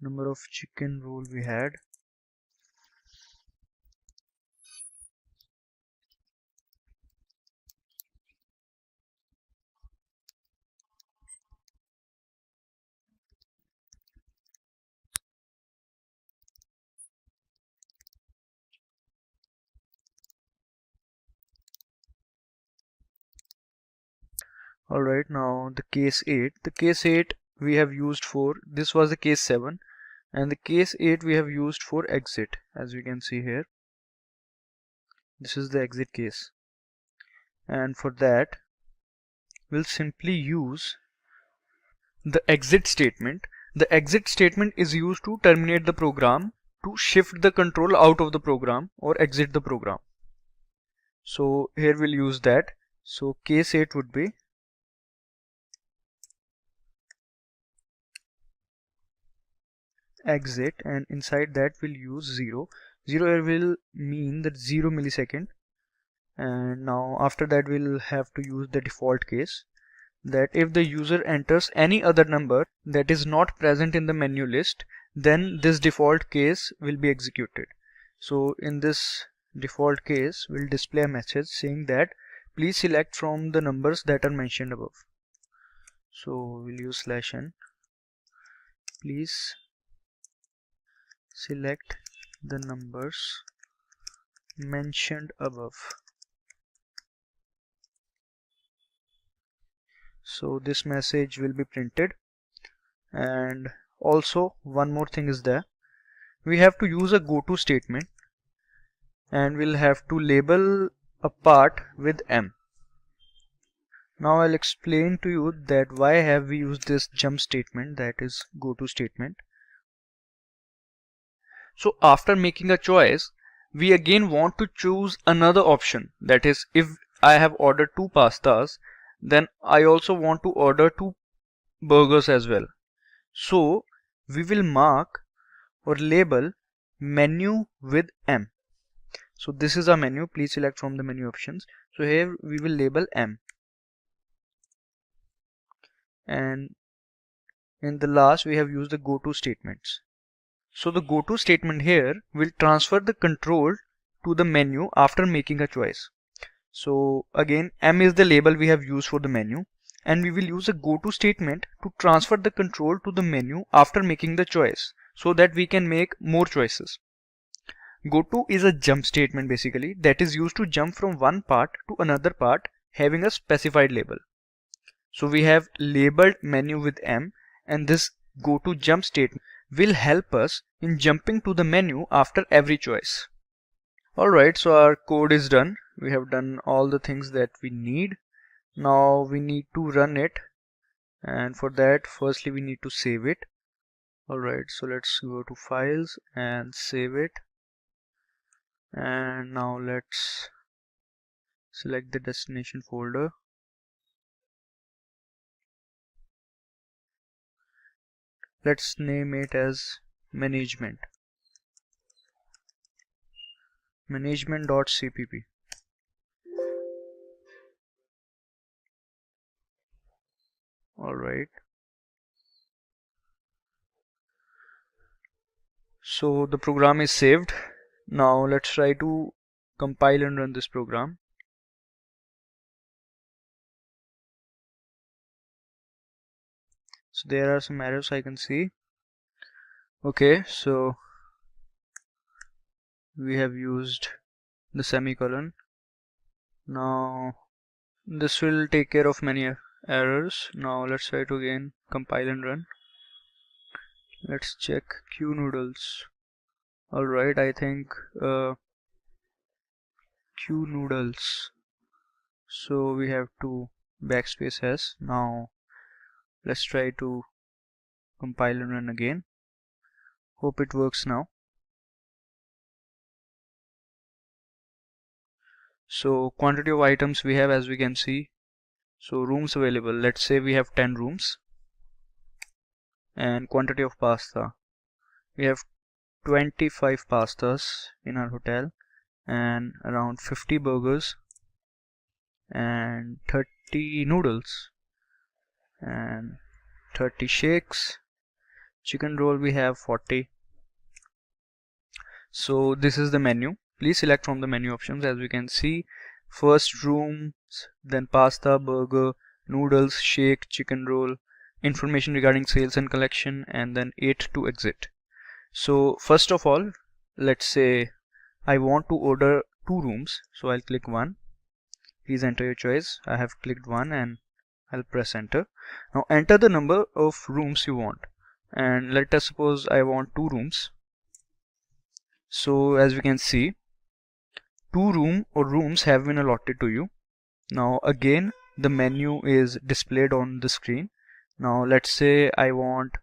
Number of chicken roll we had. Alright, now the case 8. The case 8 we have used for, this was the case 7, and the case 8 we have used for exit, as you can see here. This is the exit case, and for that we'll simply use the exit statement. The exit statement is used to terminate the program, to shift the control out of the program or exit the program. So here we'll use that. So case 8 would be exit, and inside that we'll use 0. 0 here will mean that 0 millisecond, and now after that we'll have to use the default case, that if the user enters any other number that is not present in the menu list, then this default case will be executed. So in this default case we'll display a message saying that please select from the numbers that are mentioned above. So we'll use /n. Please select the numbers mentioned above. So this message will be printed. And also one more thing is there, we have to use a goto statement, and we'll have to label a part with M. Now I'll explain to you that why have we used this jump statement, that is goto statement. So after making a choice, we again want to choose another option. That is, if I have ordered 2 pastas, then I also want to order 2 burgers as well. So we will mark or label menu with M. So this is our menu. Please select from the menu options. So here we will label M. And in the last we have used the goto statements. So the goto statement here will transfer the control to the menu after making a choice. So again, M is the label we have used for the menu, and we will use a goto statement to transfer the control to the menu after making the choice, so that we can make more choices. Goto is a jump statement basically, that is used to jump from one part to another part having a specified label. So we have labeled menu with M, and this go to jump statement will help us in jumping to the menu after every choice. Alright, so our code is done. We have done all the things that we need. Now we need to run it, and for that firstly we need to save it. Alright, so let's go to files and save it, and now let's select the destination folder. Let's name it as management.cpp. Alright, so the program is saved. Now let's try to compile and run this program. So there are some errors I can see. Okay, so we have used the semicolon. Now this will take care of many errors. Now let's try to again compile and run. Let's check QNoodles. Alright, I think QNoodles. So we have to backspace S. Now let's try to compile and run again. Hope it works now. So quantity of items we have, as we can see. So rooms available, let's say we have 10 rooms. And quantity of pasta, we have 25 pastas in our hotel, and around 50 burgers, and 30 noodles, and 30 shakes. Chicken roll we have 40. So this is the menu. Please select from the menu options. As we can see, first rooms, then pasta, burger, noodles, shake, chicken roll, information regarding sales and collection, and then 8 to exit. So first of all, let's say I want to order 2 rooms, so I'll click 1. Please enter your choice. I have clicked 1 and I'll press enter. Now enter the number of rooms you want, and let us suppose I want 2 rooms. So as we can see, 2 rooms have been allotted to you. Now again the menu is displayed on the screen. Now let's say I want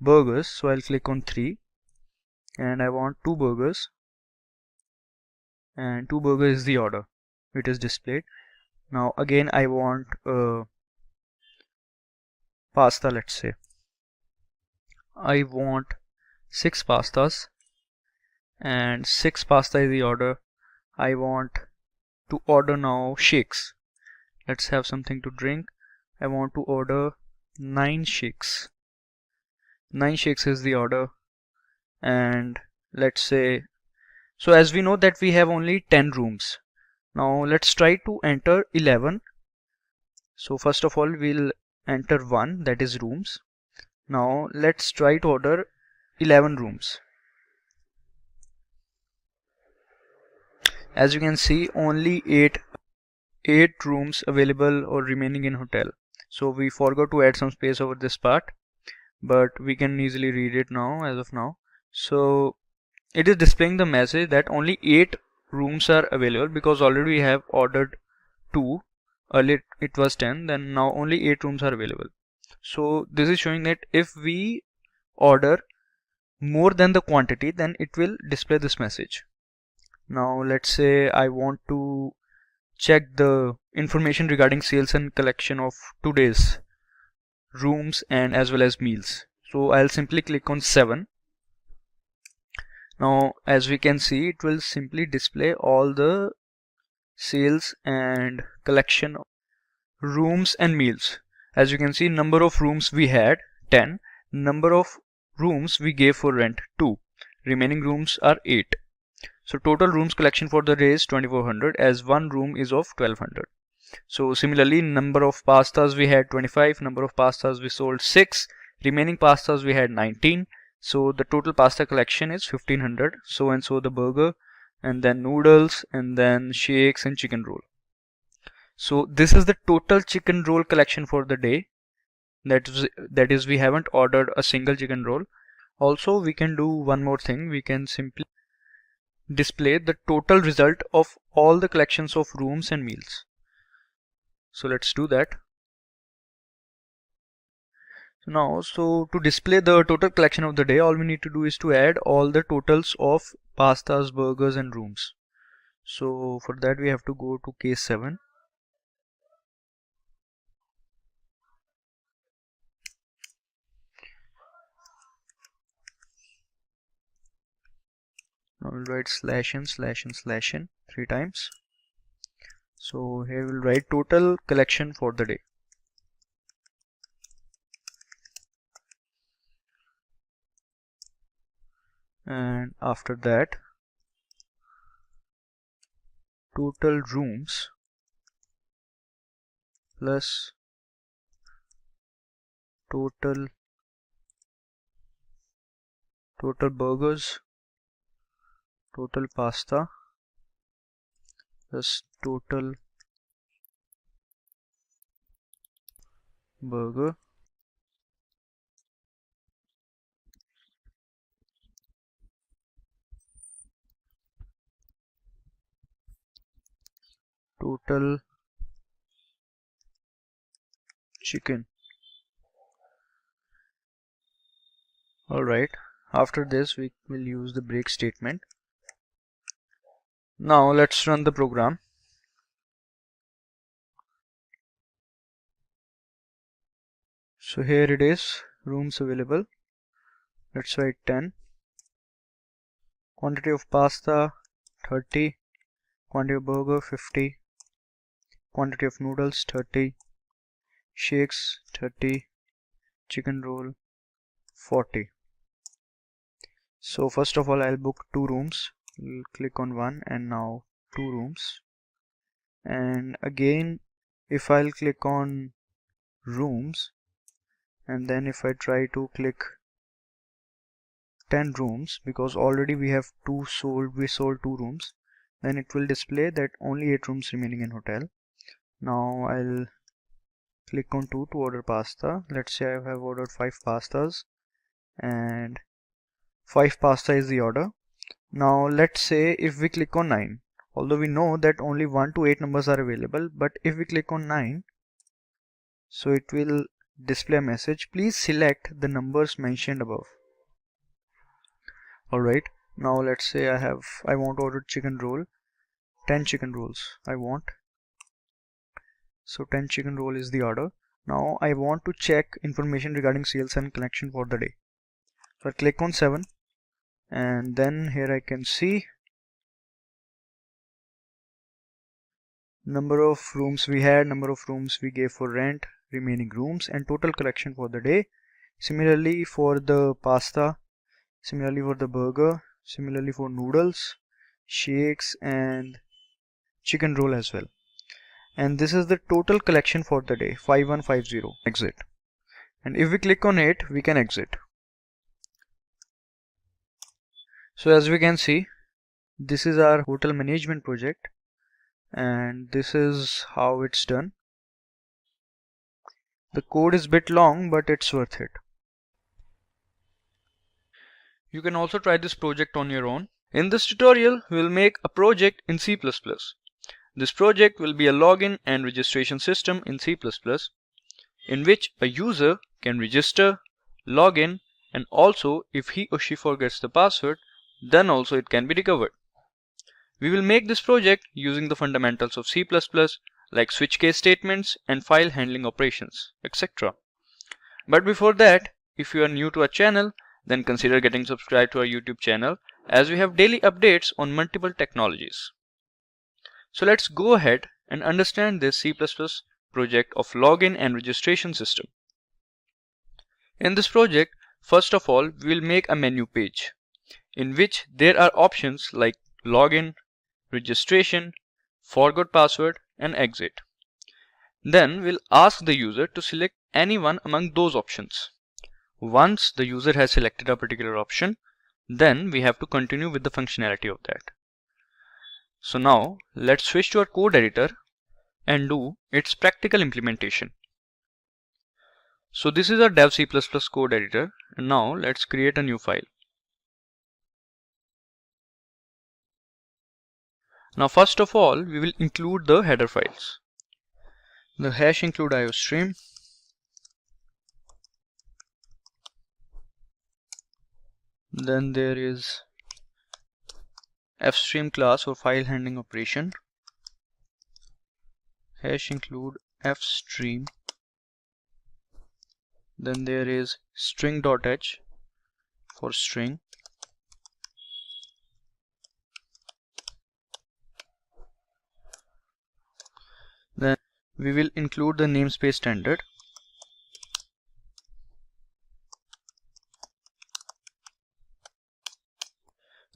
burgers, so I'll click on 3, and I want 2 burgers, and 2 burgers is the order, it is displayed. Now again I want pasta. Let's say I want 6 pastas, and 6 pasta is the order. I want to order now shakes. Let's have something to drink. I want to order 9 shakes. 9 shakes is the order. And let's say, so as we know that we have only 10 rooms. Now let's try to enter 11. So first of all we'll enter 1, that is rooms. Now let's try to order 11 rooms. As you can see, only 8 rooms available or remaining in hotel. So we forgot to add some space over this part, but we can easily read it now as of now. So it is displaying the message that only 8 rooms are available, because already we have ordered 2. Earlier it was 10, then now only 8 rooms are available. So this is showing that if we order more than the quantity, then it will display this message. Now let's say I want to check the information regarding sales and collection of today's rooms and as well as meals. So I'll simply click on 7. Now as we can see, it will simply display all the sales and collection of rooms and meals. As you can see, number of rooms we had 10, number of rooms we gave for rent 2, remaining rooms are 8. So total rooms collection for the day is 2400, as one room is of 1200. So similarly, number of pastas we had 25, number of pastas we sold 6, remaining pastas we had 19. So the total pasta collection is 1500. So and so the burger, and then noodles, and then shakes and chicken roll. So this is the total chicken roll collection for the day. that is we haven't ordered a single chicken roll. Also, we can do one more thing. We can simply display the total result of all the collections of rooms and meals. So let's do that. So to display the total collection of the day, all we need to do is to add all the totals of pastas, burgers and rooms. So for that we have to go to case 7. Now we'll write /n/n/n 3 times. So here we'll write total collection for the day. And after that, total rooms plus total burgers, total pasta plus total burger total chicken. Alright, after this we will use the break statement. Now let's run the program. So here it is, rooms available. Let's write 10. Quantity of pasta 30. Quantity of burger 50. Quantity of noodles 30. Shakes 30. Chicken roll 40. So first of all I'll book 2 rooms. We'll click on 1 and now 2 rooms. And again if I'll click on rooms and then if I try to click 10 rooms, because already we have we sold 2 rooms, then it will display that only 8 rooms remaining in hotel. Now I'll click on 2 to order pasta. Let's say I have ordered 5 pastas and 5 pasta is the order. Now let's say if we click on 9, although we know that only 1 to 8 numbers are available, but if we click on 9, so it will display a message, please select the numbers mentioned above. Alright, now let's say I want to order chicken roll, 10 chicken rolls I want. So 10 chicken roll is the order. Now I want to check information regarding sales and collection for the day. So I click on 7 and then here I can see number of rooms we had, number of rooms we gave for rent, remaining rooms and total collection for the day. Similarly for the pasta, similarly for the burger, similarly for noodles, shakes and chicken roll as well. And this is the total collection for the day, 5150. Exit. And if we click on it, we can exit. So as we can see, this is our hotel management project and this is how it's done. The code is a bit long, but it's worth it. You can also try this project on your own. In this tutorial, we will make a project in C++. This project will be a login and registration system in C++, in which a user can register, log in, and also if he or she forgets the password, then also it can be recovered. We will make this project using the fundamentals of C++ like switch case statements and file handling operations, etc. But before that, if you are new to our channel, then consider getting subscribed to our YouTube channel as we have daily updates on multiple technologies. So let's go ahead and understand this C++ project of login and registration system. In this project, first of all, we will make a menu page in which there are options like login, registration, forgot password and exit. Then we'll ask the user to select any one among those options. Once the user has selected a particular option, then we have to continue with the functionality of that. So now let's switch to our code editor and do its practical implementation. So this is our dev C++ code editor, and now let's create a new file. Now first of all, we will include the header files. The hash include iostream, then there is fstream class for file handling operation, hash include fstream, then there is string.h for string, then we will include the namespace standard.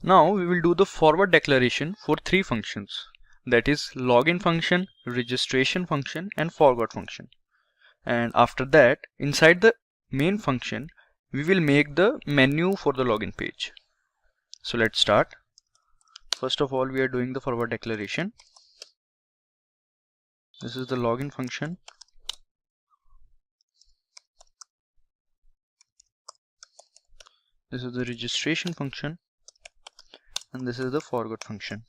Now we will do the forward declaration for three functions, that is login function, registration function and forward function. And after that, inside the main function, we will make the menu for the login page. So let's start. First of all, we are doing the forward declaration. This is the login function. This is the registration function. And this is the forward function.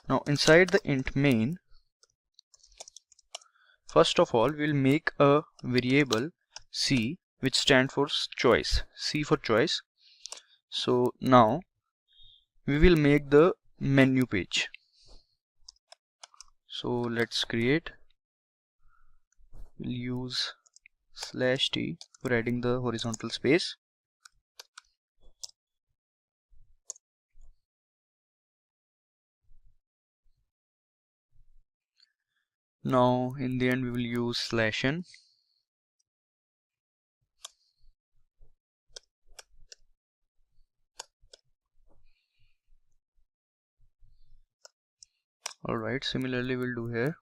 Now inside the int main, first of all we'll make a variable C which stands for choice, C for choice. So now we will make the menu page. So let's create, we'll use /t for adding the horizontal space. Now in the end we will use /n. Alright, similarly we'll do here.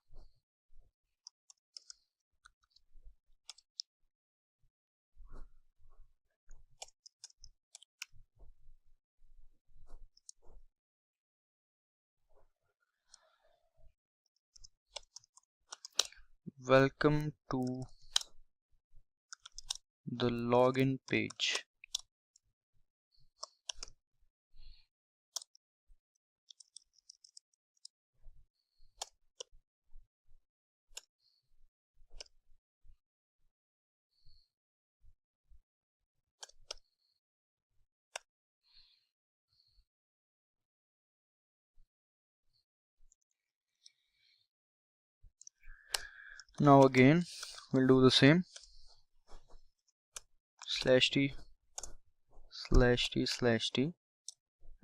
Welcome to the login page. Now again we'll do the same, /t/t/t,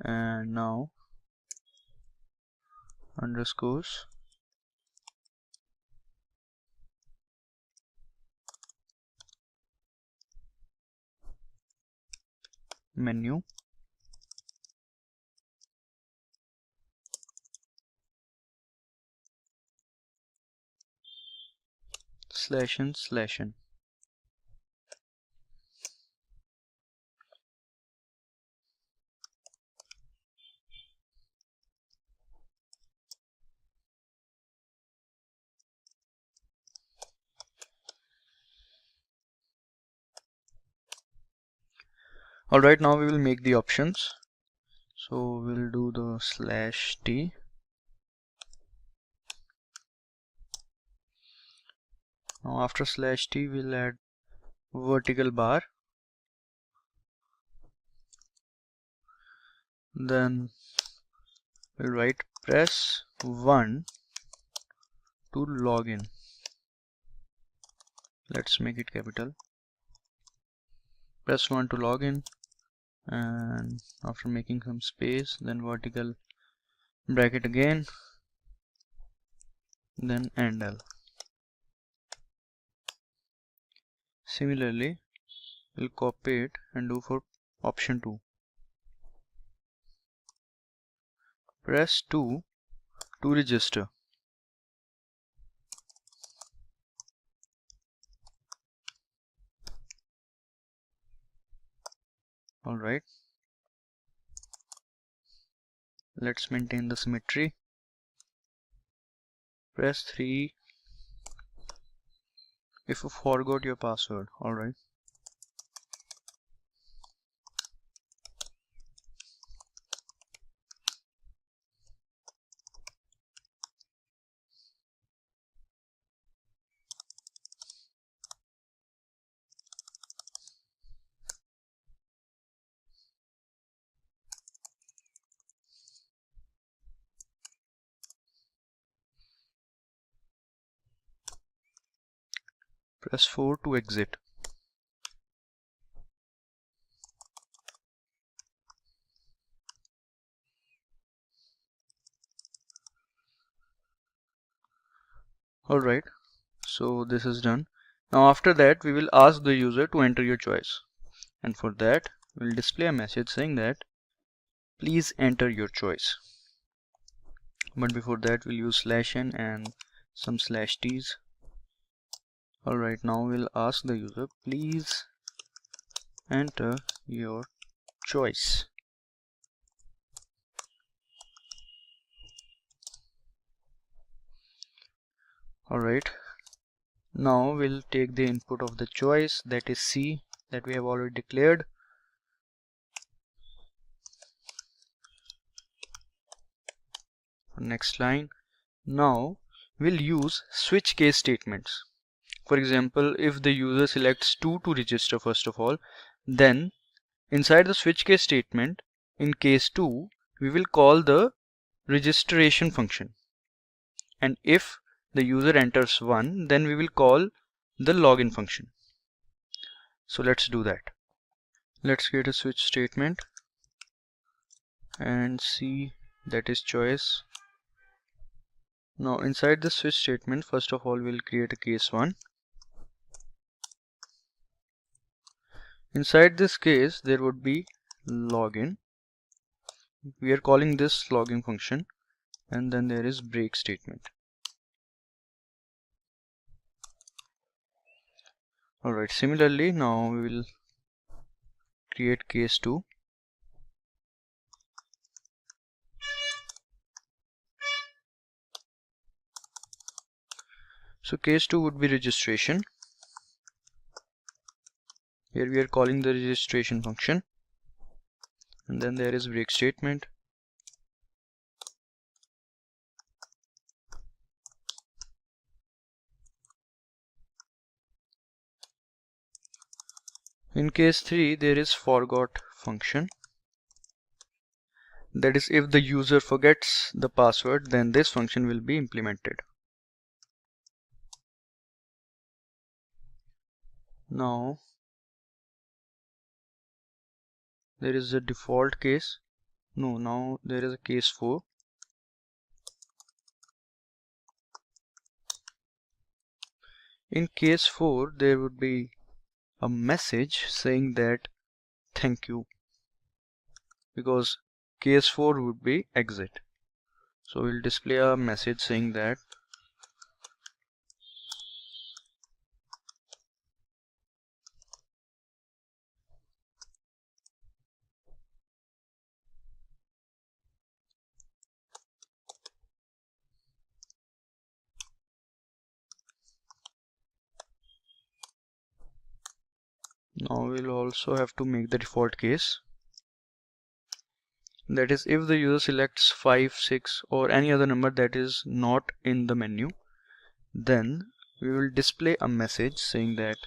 and now underscores menu /n/n. Alright, now we will make the options. So we'll do the /t. Now after /t we'll add vertical bar, then we'll write press 1 to login. Let's make it capital. Press 1 to login, and after making some space, then vertical bracket again, then end L. Similarly, we'll copy it and do for option 2. Press 2 to register. Alright, let's maintain the symmetry. Press 3 if you forgot your password. Alright. Press 4 to exit. Alright, so this is done. Now after that we will ask the user to enter your choice, and for that we'll display a message saying that please enter your choice. But before that we'll use /n and some /t's. Alright, now we'll ask the user, please enter your choice. Alright, now we'll take the input of the choice, that is C, that we have already declared. Next line. Now we'll use switch case statements. For example, if the user selects 2 to register first of all, then inside the switch case statement, in case 2, we will call the registration function. And if the user enters 1, then we will call the login function. So let's do that. Let's create a switch statement and see, that is choice. Now inside the switch statement, first of all we'll create a case 1. Inside this case there would be login. We are calling this login function, and then there is break statement. Alright, similarly now we will create case 2. So case 2 would be registration. Here we are calling the registration function, and then there is break statement. In case 3 there is forgot function. That is, if the user forgets the password, then this function will be implemented. Now there is a default case. No, now there is a case 4. In case 4 there would be a message saying that thank you, because case 4 would be exit. So we'll display a message saying that now we'll also have to make the default case. That is, if the user selects 5, 6 or any other number that is not in the menu, then we will display a message saying that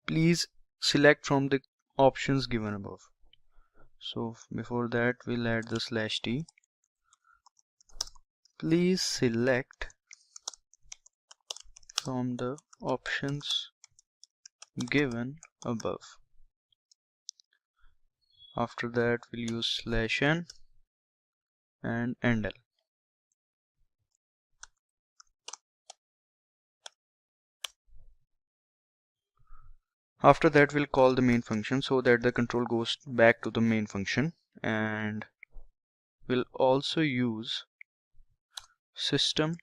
please select from the options given above. So before that we'll add the /t. Please select from the options given above. After that we'll use /n and endl. After that we'll call the main function so that the control goes back to the main function, and we'll also use system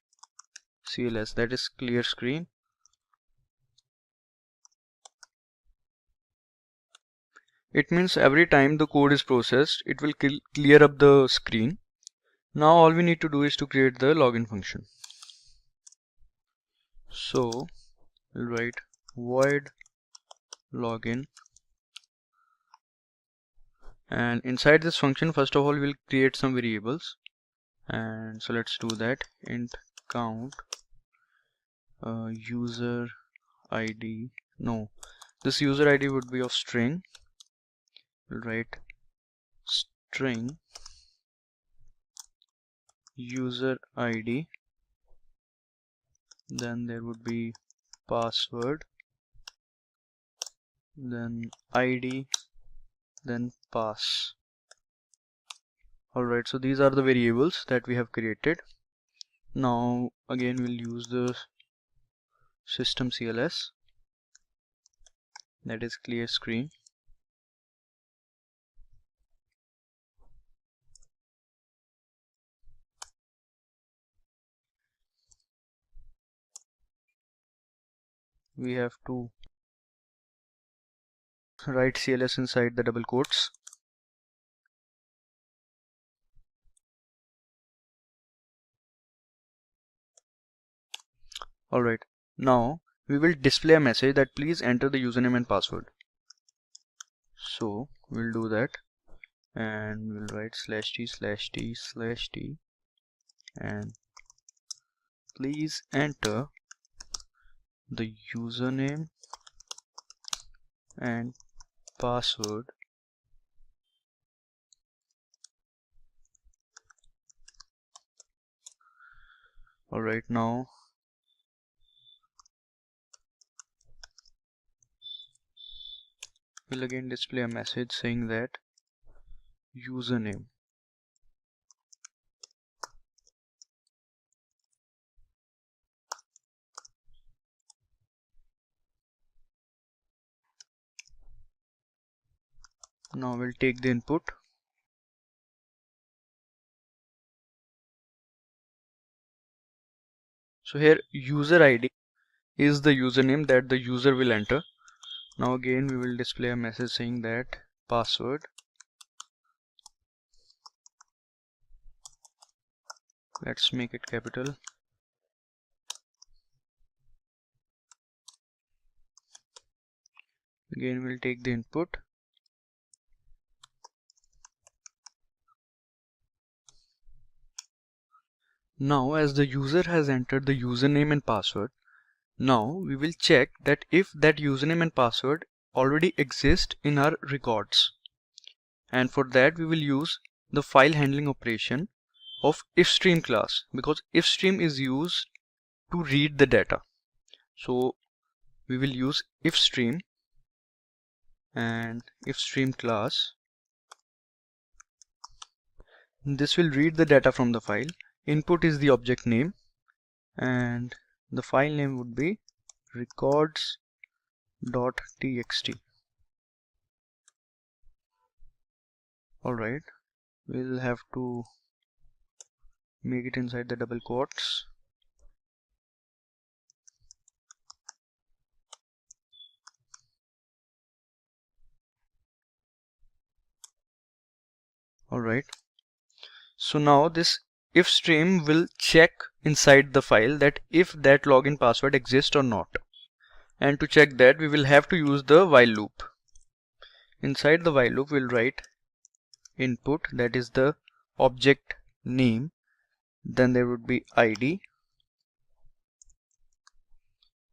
CLS, that is clear screen. It means every time the code is processed, it will clear up the screen. Now all we need to do is to create the login function. So we'll write void login, and inside this function first of all we'll create some variables, and so let's do that. Int count user ID, no, this user ID would be of string. We'll write string user ID, then there would be password, then ID, then pass. Alright, so these are the variables that we have created. Now again we'll use the system CLS, that is clear screen. We have to write CLS inside the double quotes. Alright, now we will display a message that please enter the username and password. So we'll do that, and we'll write /t/t/t and please enter the username and password. Alright, now we'll again display a message saying that username. Now we'll take the input. So here user ID is the username that the user will enter. Now again we will display a message saying that password. Let's make it capital. Again we'll take the input. Now as the user has entered the username and password, now we will check that if that username and password already exist in our records, and for that we will use the file handling operation of ifstream class, because ifstream is used to read the data. So we will use ifstream and ifstream class. This will read the data from the file. Input is the object name and the file name would be records.txt. Alright, we'll have to make it inside the double quotes. Alright, so now this if stream will check inside the file that if that login password exists or not, and to check that we will have to use the while loop. Inside the while loop we'll write input, that is the object name, then there would be ID,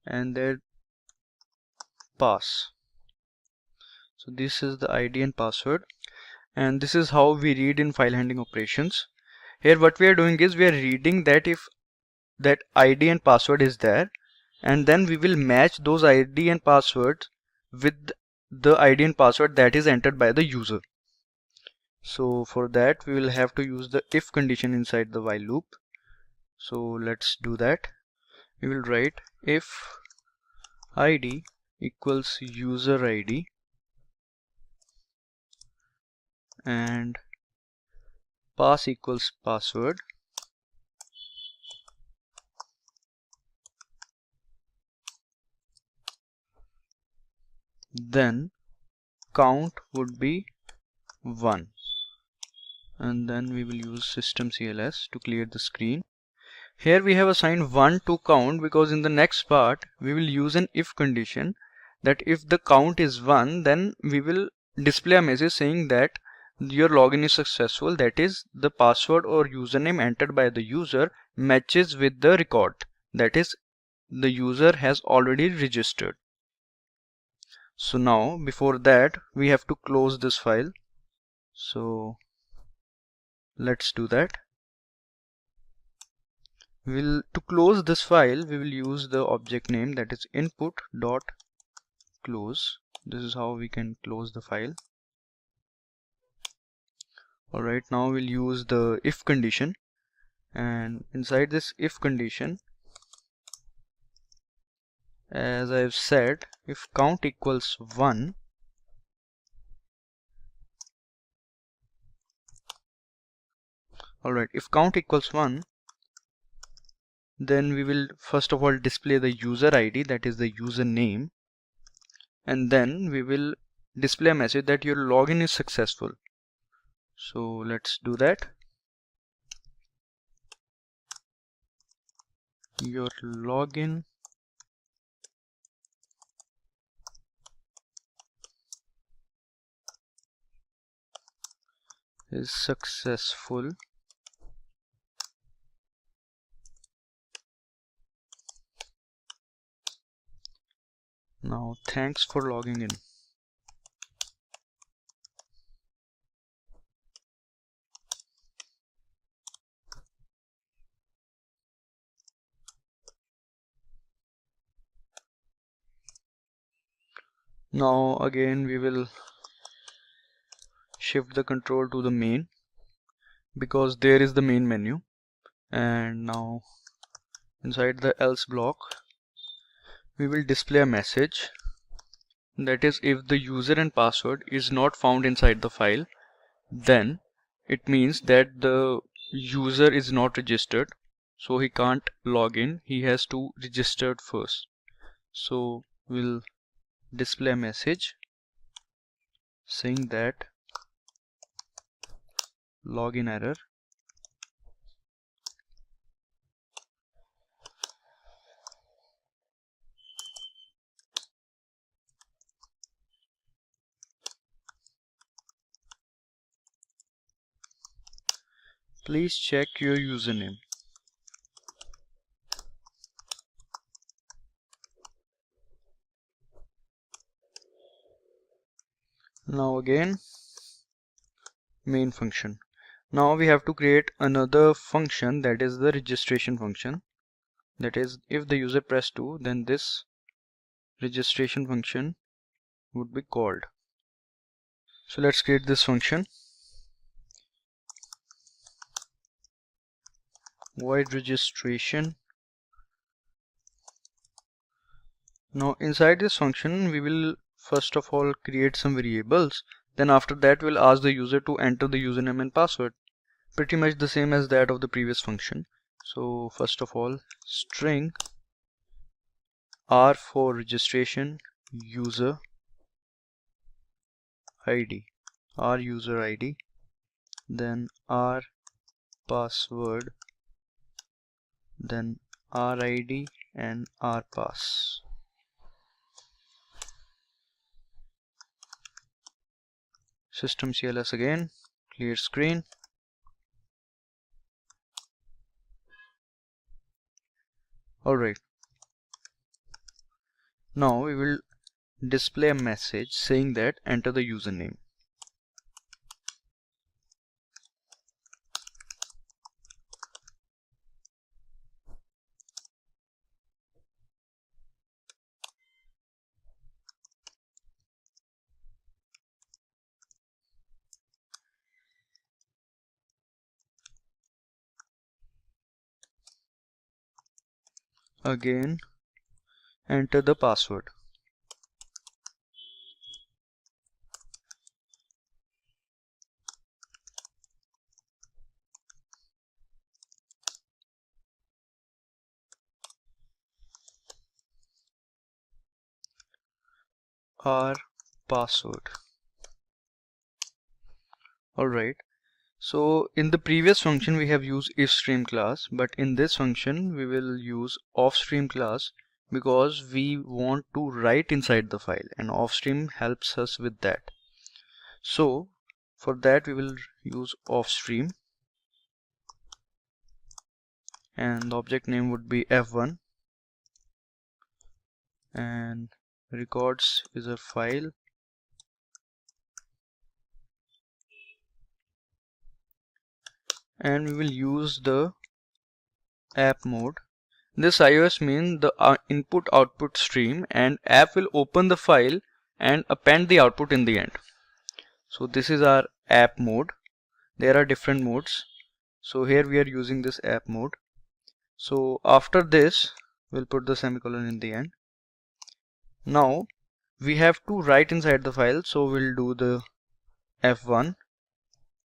and then pass. So this is the ID and password, and this is how we read in file handling operations. Here what we are doing is we are reading that if that ID and password is there, and then we will match those ID and passwords with the ID and password that is entered by the user. So for that we will have to use the if condition inside the while loop. So let's do that. We will write if ID equals user ID and pass equals password, then count would be 1, and then we will use system CLS to clear the screen. Here we have assigned 1 to count because in the next part we will use an if condition, that if the count is 1, then we will display a message saying that your login is successful, that is the password or username entered by the user matches with the record, that is the user has already registered. So now before that we have to close this file, so let's do that. To close this file we will use the object name, that is input.close. This is how we can close the file. Alright, now we'll use the if condition, and inside this if condition, as I've said, if count equals 1, alright, if count equals 1, then we will first of all display the user ID, that is the username, and then we will display a message that your login is successful. So let's do that. Your login is successful. Now thanks for logging in. Now again we will shift the control to the main, because there is the main menu, and now inside the else block we will display a message, that is if the user and password is not found inside the file, then it means that the user is not registered, so he can't log in, he has to register first. So we'll display a message saying that login error. Please check your username. Now again main function. Now we have to create another function, that is the registration function, that is if the user press 2, then this registration function would be called. So let's create this function, void registration. Now inside this function we will first of all create some variables, then after that we'll ask the user to enter the username and password, pretty much the same as that of the previous function. So first of all, string r for registration user ID, r user ID, then r password, then r ID and r pass. System CLS again, clear screen. Alright, now we will display a message saying that enter the username. Again enter the password. R password. Alright, So in the previous function we have used ifStream class, but in this function we will use offStream class because we want to write inside the file, and offStream helps us with that. So for that we will use offStream, and the object name would be f1, and records is a file, and we will use the app mode. This iOS means the input output stream, and app will open the file and append the output in the end. So this is our app mode. There are different modes, so here we are using this app mode. So after this we'll put the semicolon in the end. Now we have to write inside the file, so we'll do the f1,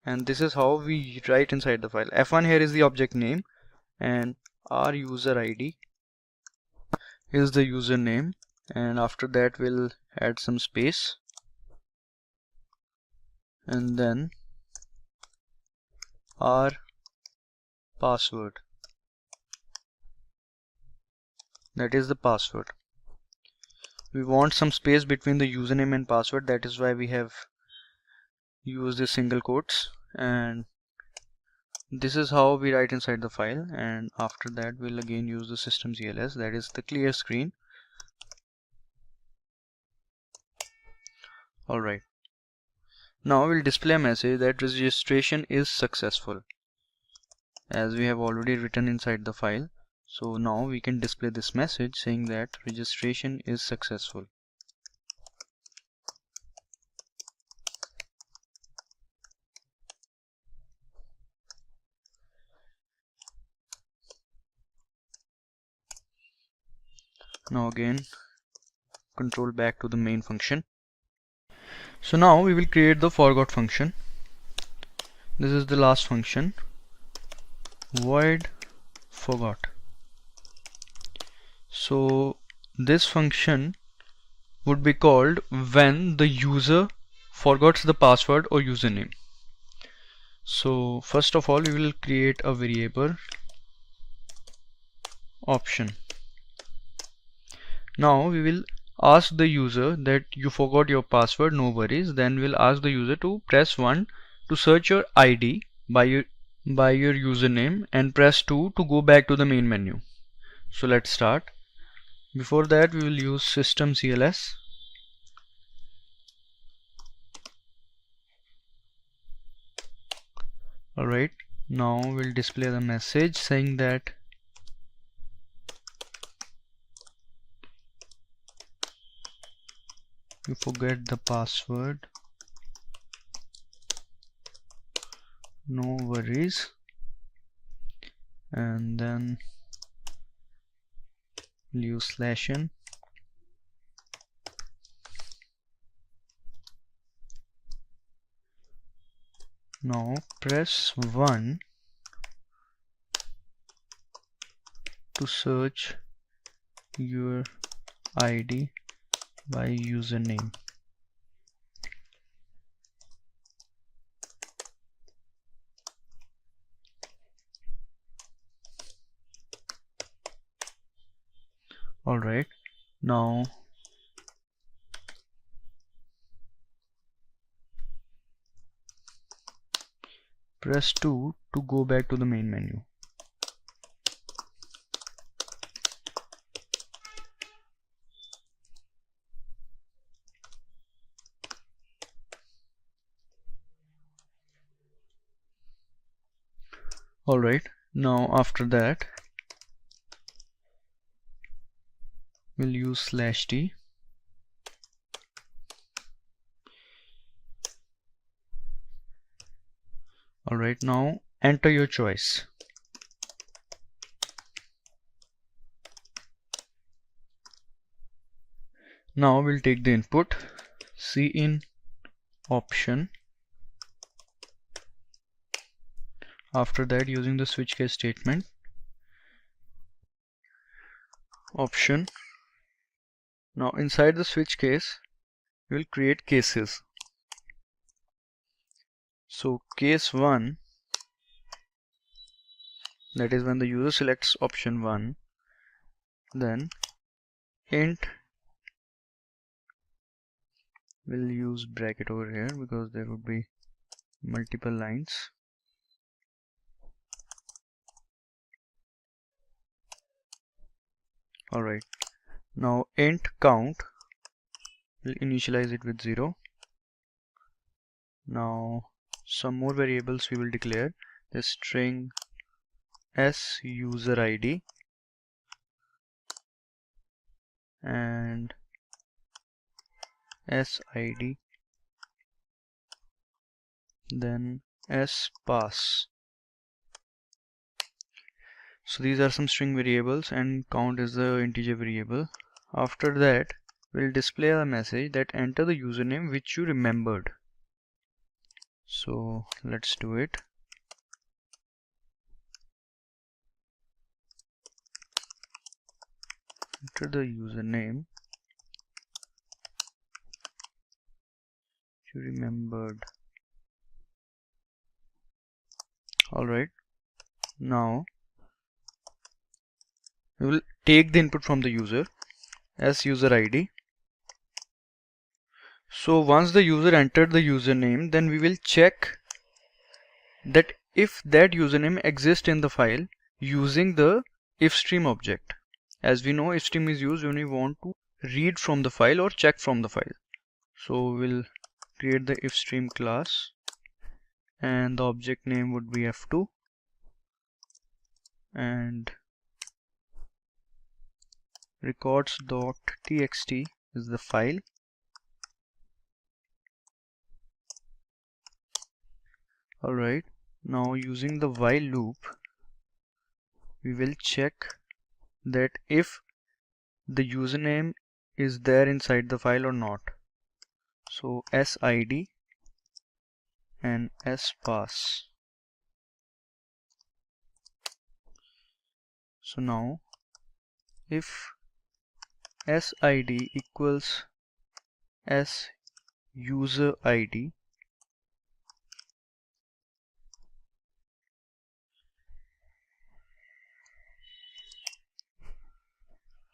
and this is how we write inside the file. F1 here is the object name, and our user ID is the username, and after that we'll add some space, and then our password, that is the password. We want some space between the username and password, that is why we have used the single quotes, and this is how we write inside the file. And after that we'll again use the systemcls, that is the clear screen. Alright, now we'll display a message that registration is successful, as we have already written inside the file. So now we can display this message saying that registration is successful. Now again control back to the main function. So now we will create the forgot function. This is the last function, void forgot. So this function would be called when the user forgets the password or username. So first of all we will create a variable option. Now we will ask the user that you forgot your password, no worries. Then we'll ask the user to press 1 to search your ID by your username, and press 2 to go back to the main menu. So let's start. Before that we will use systemcls. Alright, now we'll display the message saying that you forget the password, no worries, and then use /n. Now press 1 to search your ID by username. Alright, now press 2 to go back to the main menu. Alright, now after that we'll use /t. Alright, now enter your choice. Now we'll take the input cin option. After that, using the switch case statement, option. Now inside the switch case we will create cases. So case 1, that is when the user selects option 1, then int, we'll use bracket over here because there would be multiple lines. Alright, now int count, we'll initialize it with 0. Now some more variables we will declare. The string suserid and sid, then spass. So these are some string variables and count is the integer variable. After that, we'll display a message that enter the username which you remembered. So let's do it. Enter the username you remembered. Alright, now we will take the input from the user as user ID. So once the user entered the username, then we will check that if that username exists in the file using the ifstream object. As we know, ifstream is used when we want to read from the file or check from the file. So we'll create the ifstream class and the object name would be f2 and records.txt is the file. Alright, now using the while loop we will check that if the username is there inside the file or not. So sid and spass. So now if sid equals suser id,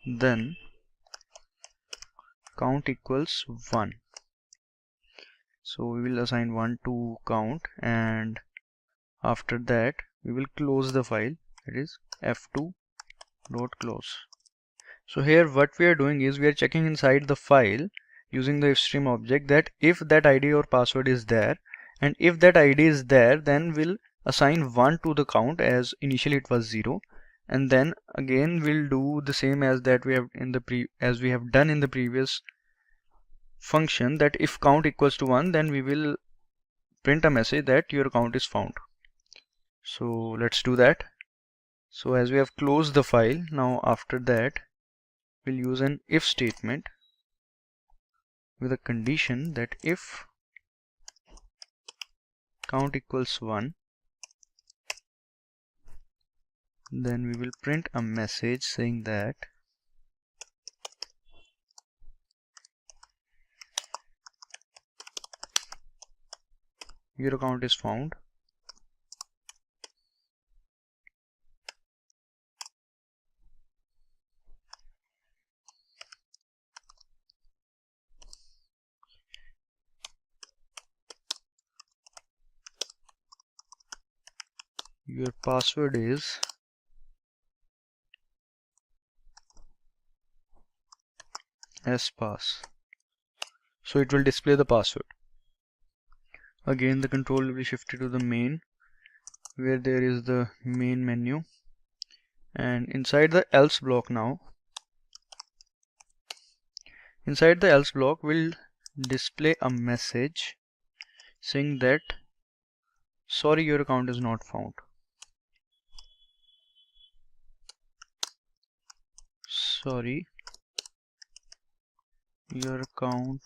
then count equals 1. So we will assign 1 to count and after that we will close the file, that is f2 dot close. So here what we are doing is we are checking inside the file using the ifstream object that if that id or password is there, and if that id is there then we'll assign 1 to the count as initially it was 0, and then again we'll do the same as that we have in the as we have done in the previous function, that if count equals to 1 then we will print a message that your count is found. So let's do that. So as we have closed the file, now after that we'll use an if statement with a condition that if count equals 1, then we will print a message saying that your account is found. Your password is spass. So it will display the password. Again the control will be shifted to the main where there is the main menu, and inside the else block now, inside the else block we'll display a message saying that sorry, your account is not found. Sorry, your account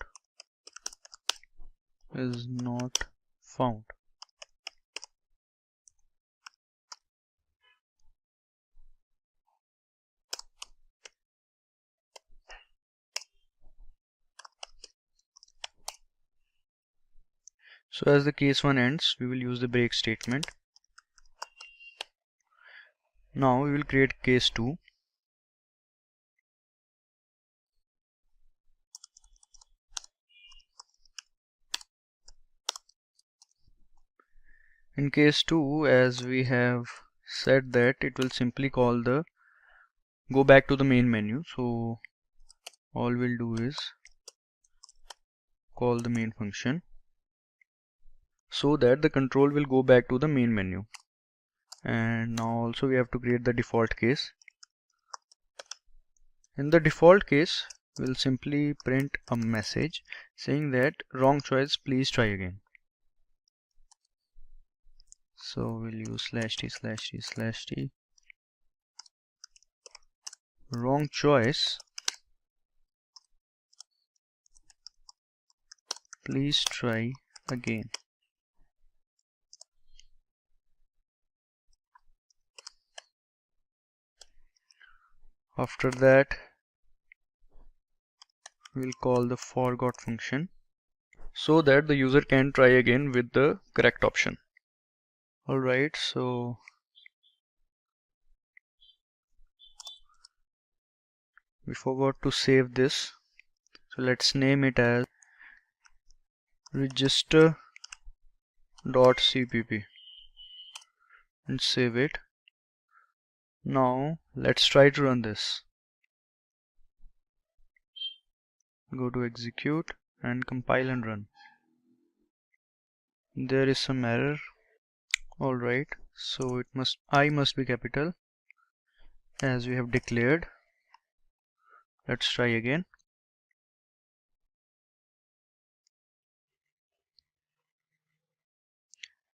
is not found. So as the case 1 ends, we will use the break statement. Now we will create case 2. In case 2, as we have said that it will simply go back to the main menu. So all we'll do is call the main function so that the control will go back to the main menu. And now also we have to create the default case. In the default case, we'll simply print a message saying that wrong choice, please try again. So we'll use /t/t/t wrong choice, please try again. After that, we'll call the forgot function so that the user can try again with the correct option. Alright, so we forgot to save this. So let's name it as register.cpp and save it. Now let's try to run this. Go to execute and compile and run. There is some error. Alright, so I must be capital as we have declared. Let's try again.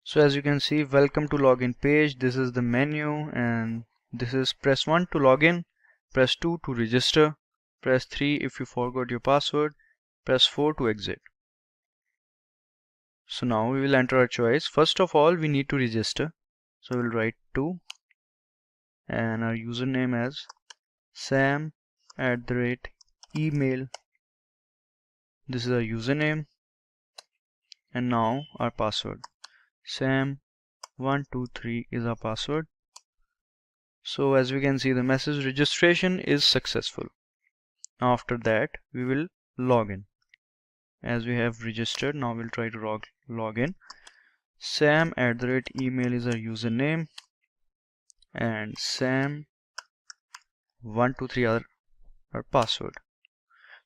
So as you can see, welcome to login page. This is the menu, and this is press 1 to login, press 2 to register, press 3 if you forgot your password, press 4 to exit. So now we will enter our choice. First of all, we need to register. So we'll write 2 and our username as sam@email. This is our username, and now our password. sam123 is our password. So as we can see, the message registration is successful. Now after that, we will log in. As we have registered, now we'll try to log in. sam@email is our username, and sam123 are our password.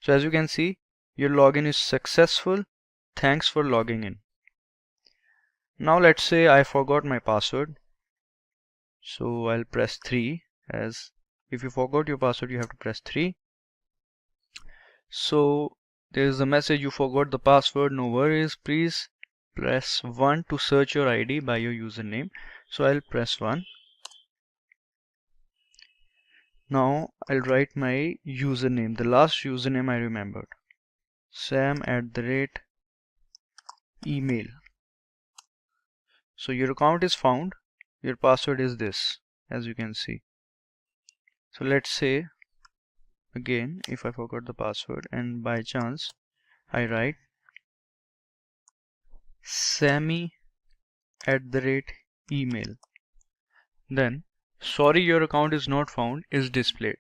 So as you can see, your login is successful. Thanks for logging in. Now let's say I forgot my password. So I'll press 3, as if you forgot your password, you have to press 3. So there's a message, you forgot the password. No worries, please press 1 to search your ID by your username. So I'll press 1. Now I'll write my username, the last username I remembered, sam@email. So your account is found. Your password is this, as you can see. So let's say again, if I forgot the password and by chance I write sammy@email, then sorry, your account is not found is displayed,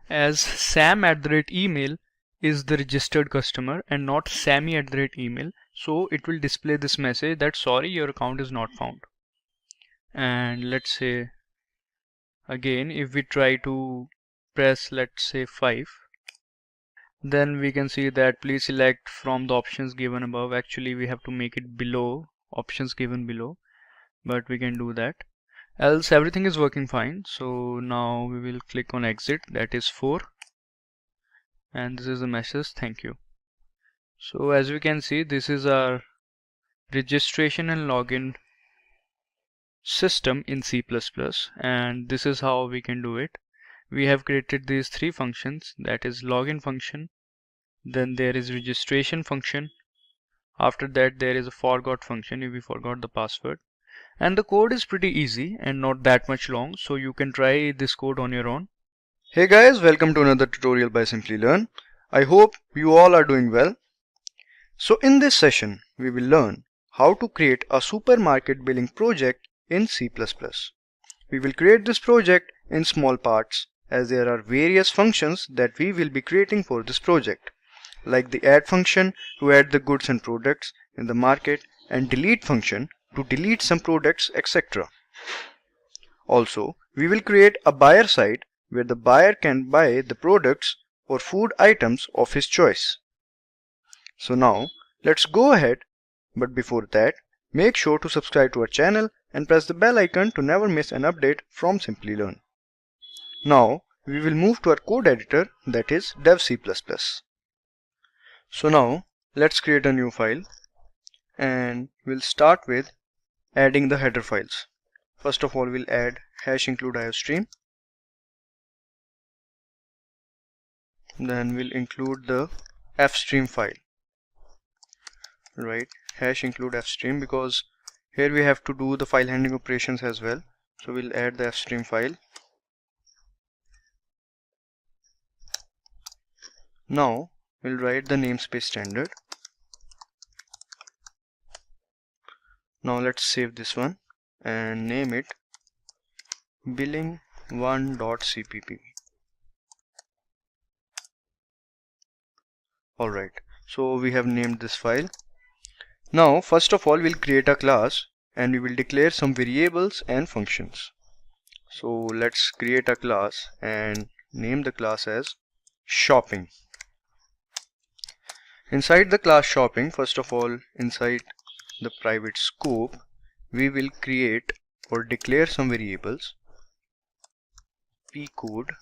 as sam@email is the registered customer and not sammy@email. So it will display this message that sorry, your account is not found. And let's say again, if we try to press, let's say 5, then we can see that please select from the options given above. Actually we have to make it below, options given below, but we can do that, else everything is working fine. So now we will click on exit, that is 4, and this is the message, thank you. So as we can see, this is our registration and login system in C++, and this is how we can do it. We have created these 3 functions, that is login function, then there is registration function, after that there is a forgot function if we forgot the password, and the code is pretty easy and not that much long, so you can try this code on your own. Hey guys, welcome to another tutorial by SimpliLearn. I hope you all are doing well. So in this session, we will learn how to create a supermarket billing project in C++. We will create this project in small parts as there are various functions that we will be creating for this project, like the add function to add the goods and products in the market and delete function to delete some products, etc. Also, we will create a buyer site where the buyer can buy the products or food items of his choice. So now let's go ahead, but before that, make sure to subscribe to our channel and press the bell icon to never miss an update from SimpliLearn. Now we will move to our code editor, that is dev C++. So now let's create a new file and we'll start with adding the header files. First of all, we'll add #include iostream. Then we'll include the fstream file. Right, #include fstream, because here we have to do the file handling operations as well. So we'll add the fstream file. Now we'll write the namespace standard. Now let's save this one and name it billing1.cpp. Alright, so we have named this file. Now first of all, we'll create a class and we will declare some variables and functions. So let's create a class and name the class as shopping. Inside the class shopping, first of all, inside the private scope, we will create or declare some variables, pcode,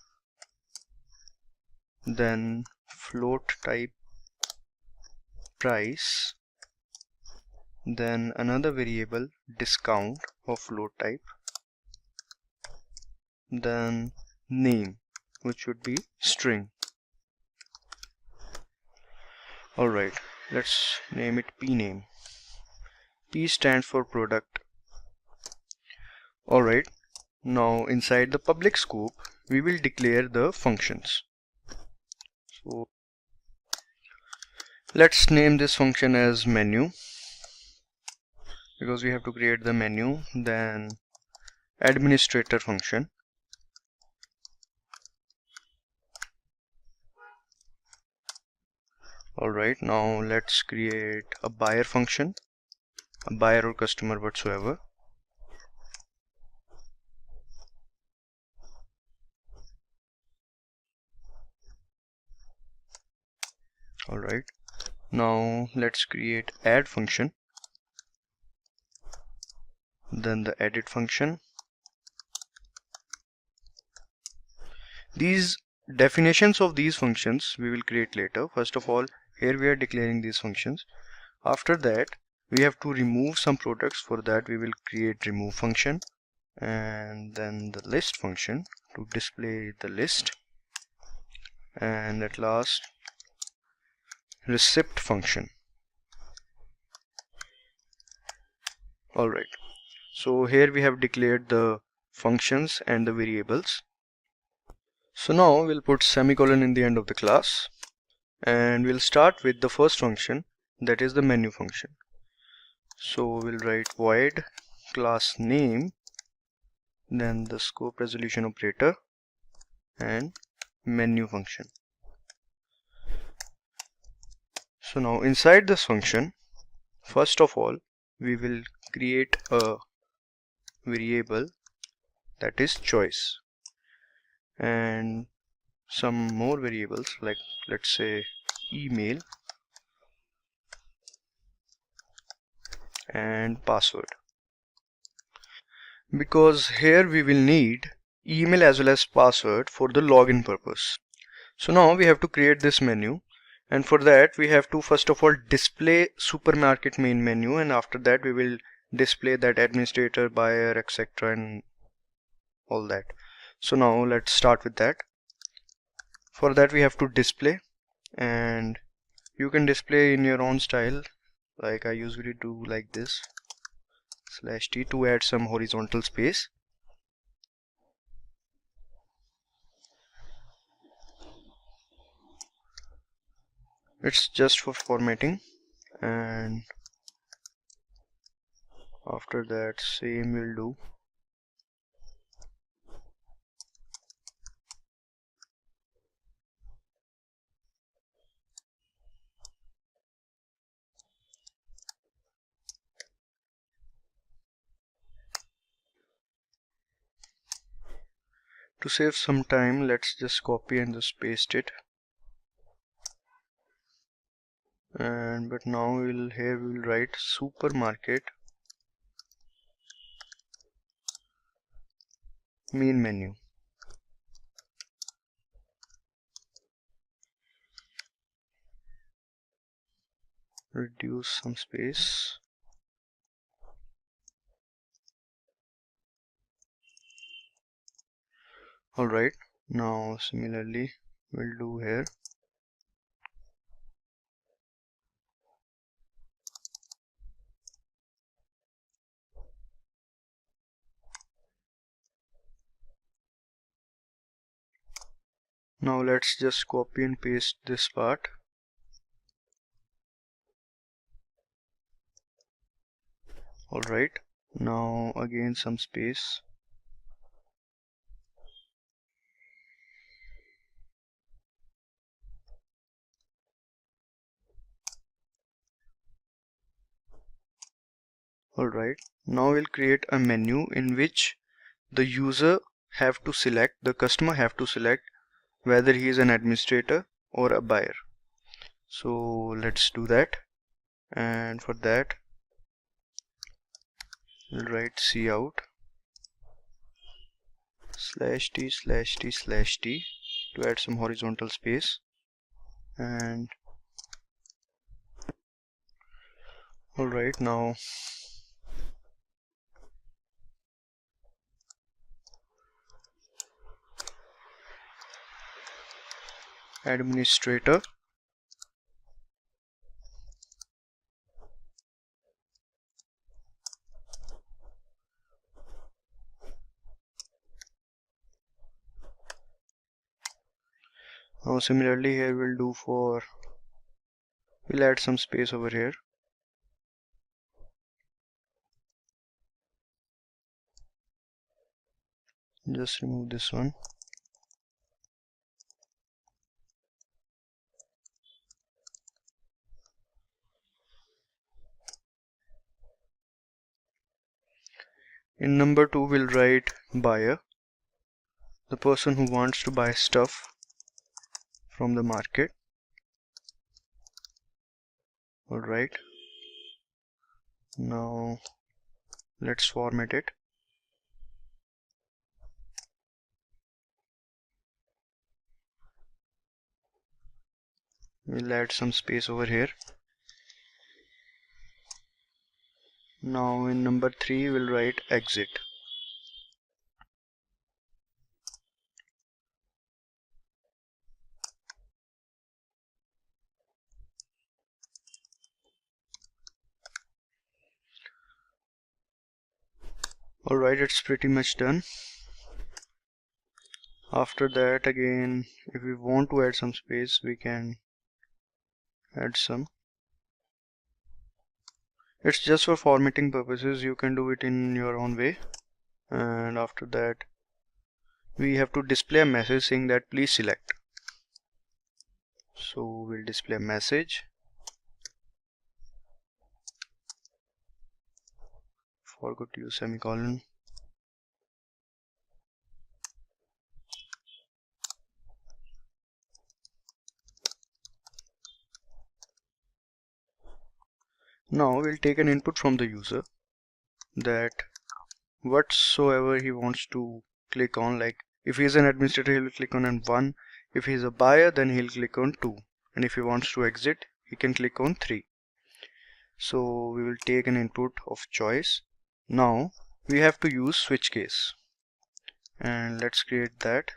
then float type price, then another variable discount of float type, then name, which should be string. Alright, let's name it pname. P stands for product. Alright, now inside the public scope we will declare the functions. So let's name this function as menu, because we have to create the menu. Then administrator function, alright, now let's create a buyer function, a buyer or customer whatsoever. Alright, now let's create add function, then the edit function. These definitions of these functions we will create later. First of all, here we are declaring these functions. After that, we have to remove some products. For that we will create remove function, and then the list function to display the list, and at last receipt function. Alright, so here we have declared the functions and the variables. So now we'll put semicolon in the end of the class and we'll start with the first function, that is the menu function. So we'll write void class name, then the scope resolution operator and menu function. So now inside this function, first of all, we will create a variable, that is choice, and some more variables, like let's say email and password, because here we will need email as well as password for the login purpose. So now we have to create this menu, and for that we have to first of all display supermarket main menu, and after that we will display that administrator, buyer, etc. and all that. So now let's start with that. For that we have to display, and you can display in your own style, like I usually do like this, /t, to add some horizontal space. It's just for formatting. And After that, same will do. To save some time, let's just copy and just paste it. But now here we'll write supermarket main menu. Reduce some space. Alright, now similarly we'll do here. Now let's just copy and paste this part. Alright, now again some space. Alright, now we'll create a menu in which the user have to select, the customer have to select whether he is an administrator or a buyer. So let's do that, and for that we'll write cout /t/t/t to add some horizontal space. And alright, now administrator now similarly here we'll add some space over here. Just remove this one. In number 2 we'll write buyer, the person who wants to buy stuff from the market. Alright, now let's format it. We'll add some space over here. Now in number 3 we'll write exit. Alright, it's pretty much done. After that, again, if we want to add some space, we can add some. It's just for formatting purposes, you can do it in your own way. And after that, we have to display a message saying that please select. So we'll display a message. Forgot to use semicolon. Now we'll take an input from the user that whatsoever he wants to click on, like if he is an administrator he will click on 1, if he is a buyer then he'll click on 2, and if he wants to exit he can click on 3. So we will take an input of choice. Now we have to use switch case, and let's create that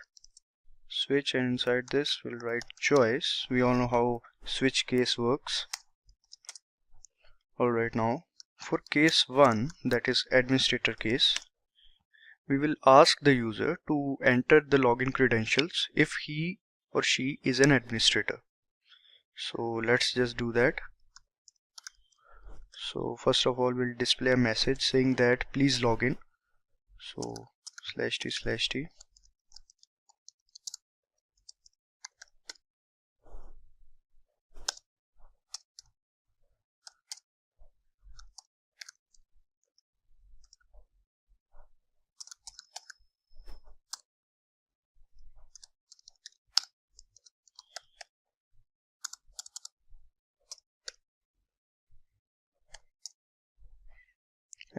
switch, and inside this we'll write choice. We all know how switch case works. Alright, now for case 1, that is administrator case, we will ask the user to enter the login credentials if he or she is an administrator. So let's just do that. So first of all, we'll display a message saying that please log in. So /t/t.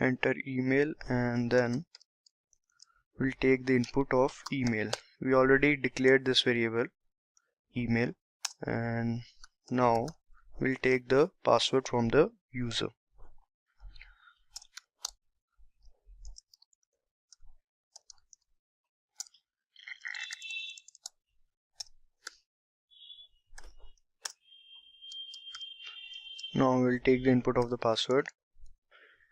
Enter email, and then we'll take the input of email. We already declared this variable email, and now we'll take the password from the user. Now we'll take the input of the password.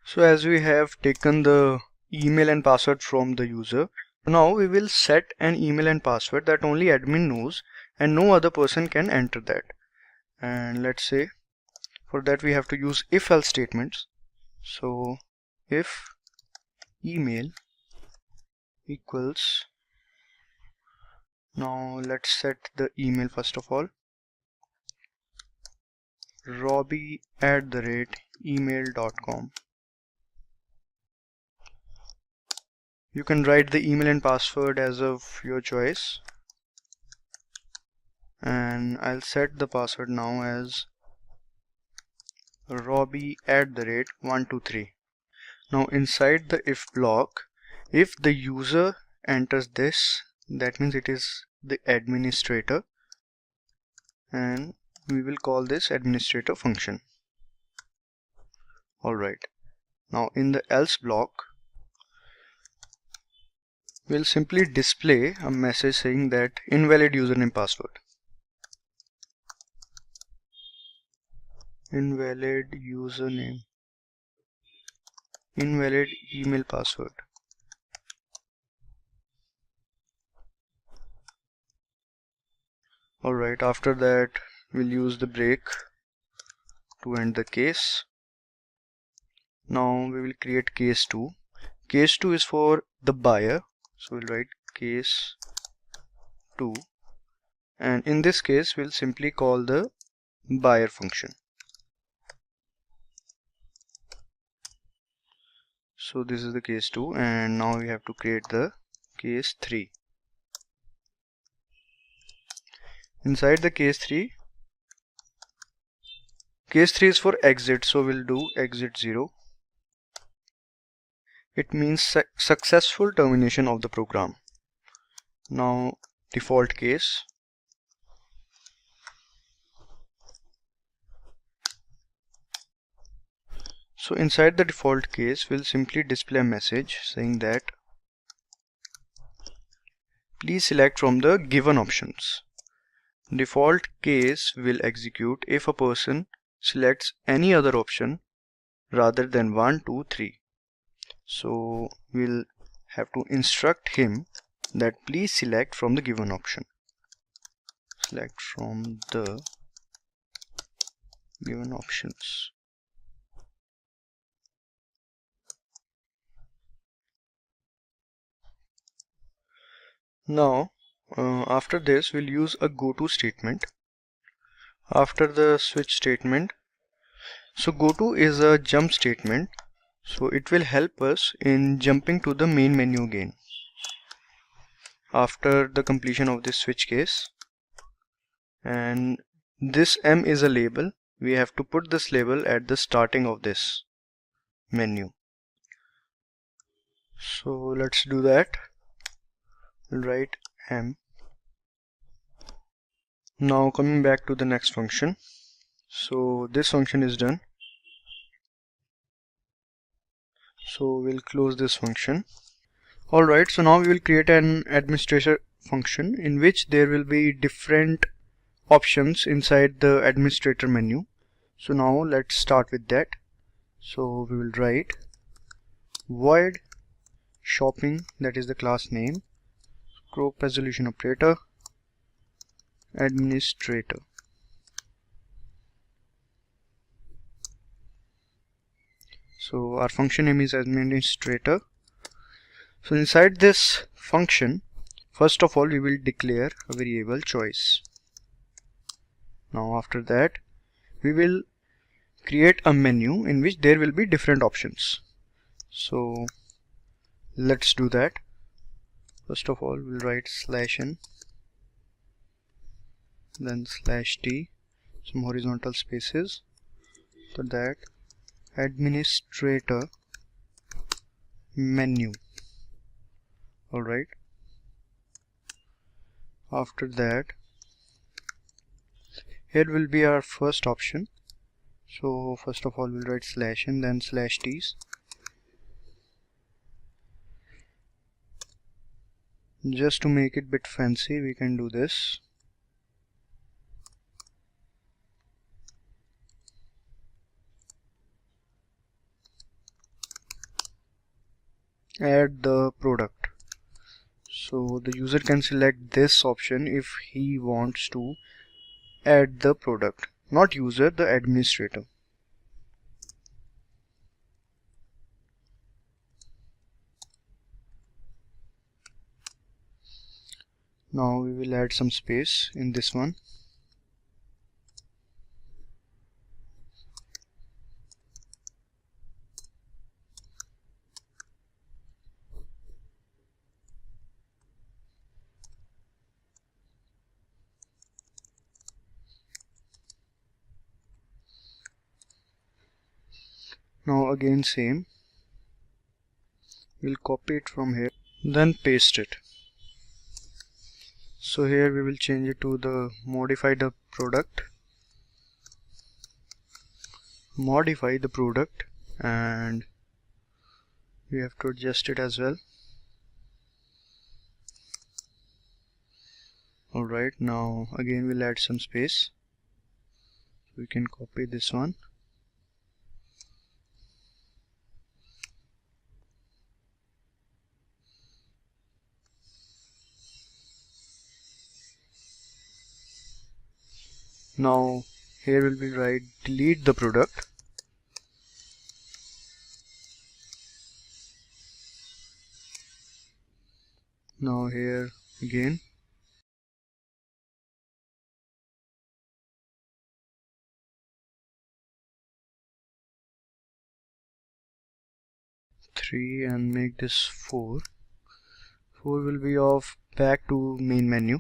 So as we have taken the email and password from the user, now we will set an email and password that only admin knows and no other person can enter that. And let's say for that we have to use if-else statements. So if email equals, now let's set the email first of all, robbie@email.com. You can write the email and password as of your choice, and I'll set the password now as robbie@123. Now inside the if block, if the user enters this, that means it is the administrator, and we will call this administrator function. Alright, now in the else block, we'll simply display a message saying that invalid username password. Invalid username, invalid email password. Alright, after that we'll use the break to end the case. Now we will create case 2. Case 2 is for the buyer, so we'll write case 2, and in this case we'll simply call the buyer function. So this is the case 2, and now we have to create the case 3. Inside the case 3 is for exit, so we'll do exit 0. It means successful termination of the program. Now default case. So inside the default case, we'll simply display a message saying that please select from the given options. Default case will execute if a person selects any other option rather than 1, 2, 3. So we'll have to instruct him that please select from the given option. Select from the given options. Now after this we'll use a goto statement after the switch statement. So goto is a jump statement, so it will help us in jumping to the main menu again after the completion of this switch case. And this M is a label. We have to put this label at the starting of this menu. So let's do that. We'll write M. Now coming back to the next function. So this function is done. So we'll close this function. Alright, so now we will create an administrator function in which there will be different options inside the administrator menu. So now let's start with that. So we will write void shopping, that is the class name, scope resolution operator, administrator. So our function name is administrator. So inside this function, first of all we will declare a variable choice. Now after that we will create a menu in which there will be different options. So let's do that. First of all we'll write /n, then /t, some horizontal spaces. After that administrator menu. Alright, after that here will be our first option. So first of all we'll write /n, then /t's. Just to make it a bit fancy, we can do this. Add the product. So the user can select this option if he wants to add the product, not user, the administrator. Now we will add some space in this one. Now again same, we'll copy it from here, then paste it. So here we will change it to the modify the product, and we have to adjust it as well. Alright, now again we'll add some space. We can copy this one. Now here will be write delete the product. Now here again three and make this 4. 4 will be of back to main menu.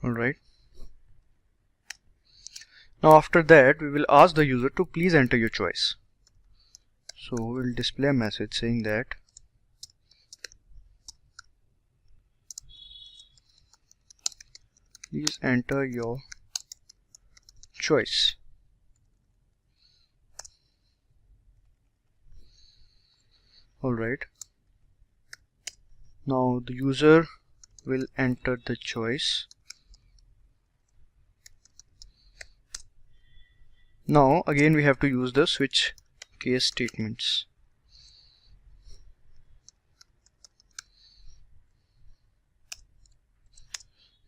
Alright. Now after that we will ask the user to please enter your choice. So we'll display a message saying that please enter your choice. Alright. Now the user will enter the choice. Now again we have to use the switch case statements.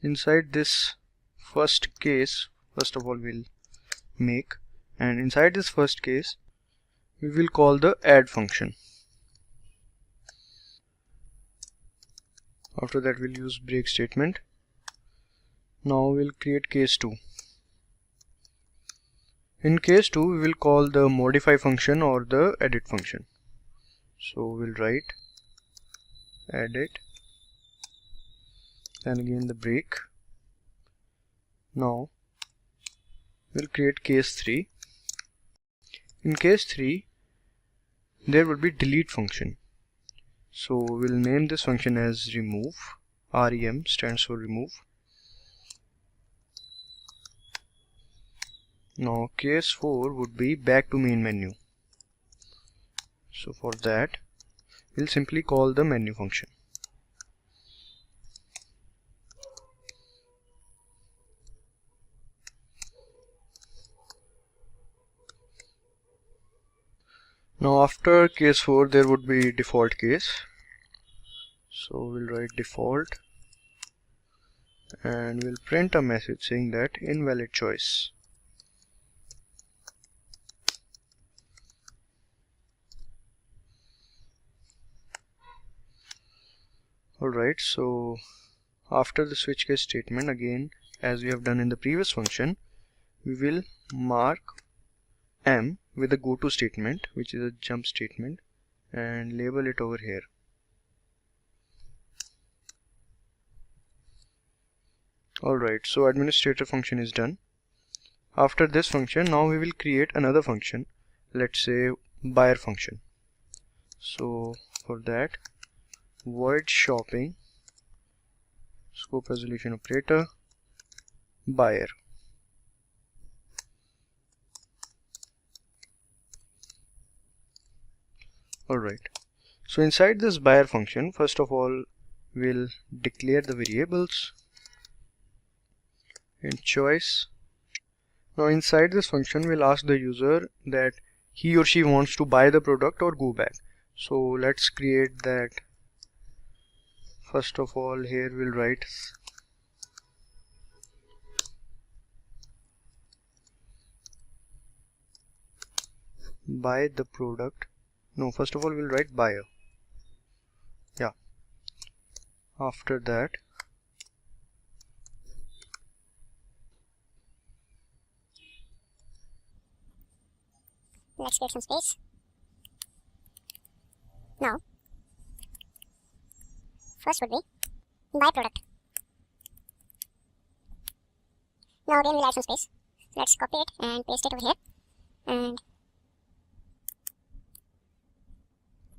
Inside this first case, first of all we'll make, and inside this first case we will call the add function. After that we'll use break statement. Now we'll create case 2. In case 2 we will call the modify function or the edit function. So we'll write edit, then again the break. Now we'll create case 3. In case 3 there will be delete function. So we'll name this function as remove. REM stands for remove. Now case 4 would be back to main menu. So for that we'll simply call the menu function. Now after case 4 there would be default case. So we'll write default and we'll print a message saying that invalid choice. Alright, so after the switch case statement, again as we have done in the previous function, we will mark M with the goto statement, which is a jump statement, and label it over here. Alright, so administrator function is done. After this function, now we will create another function, let's say buyer function. So for that, void shopping scope resolution operator buyer. Alright, so inside this buyer function, first of all we'll declare the variables in choice. Now inside this function we'll ask the user that he or she wants to buy the product or go back. So let's create that. First of all, here we'll write buy the product. No, first of all we'll write buyer. Yeah. After that, let's give some space. Now, first would be buy product. Now again we'll add some space. Let's copy it and paste it over here. And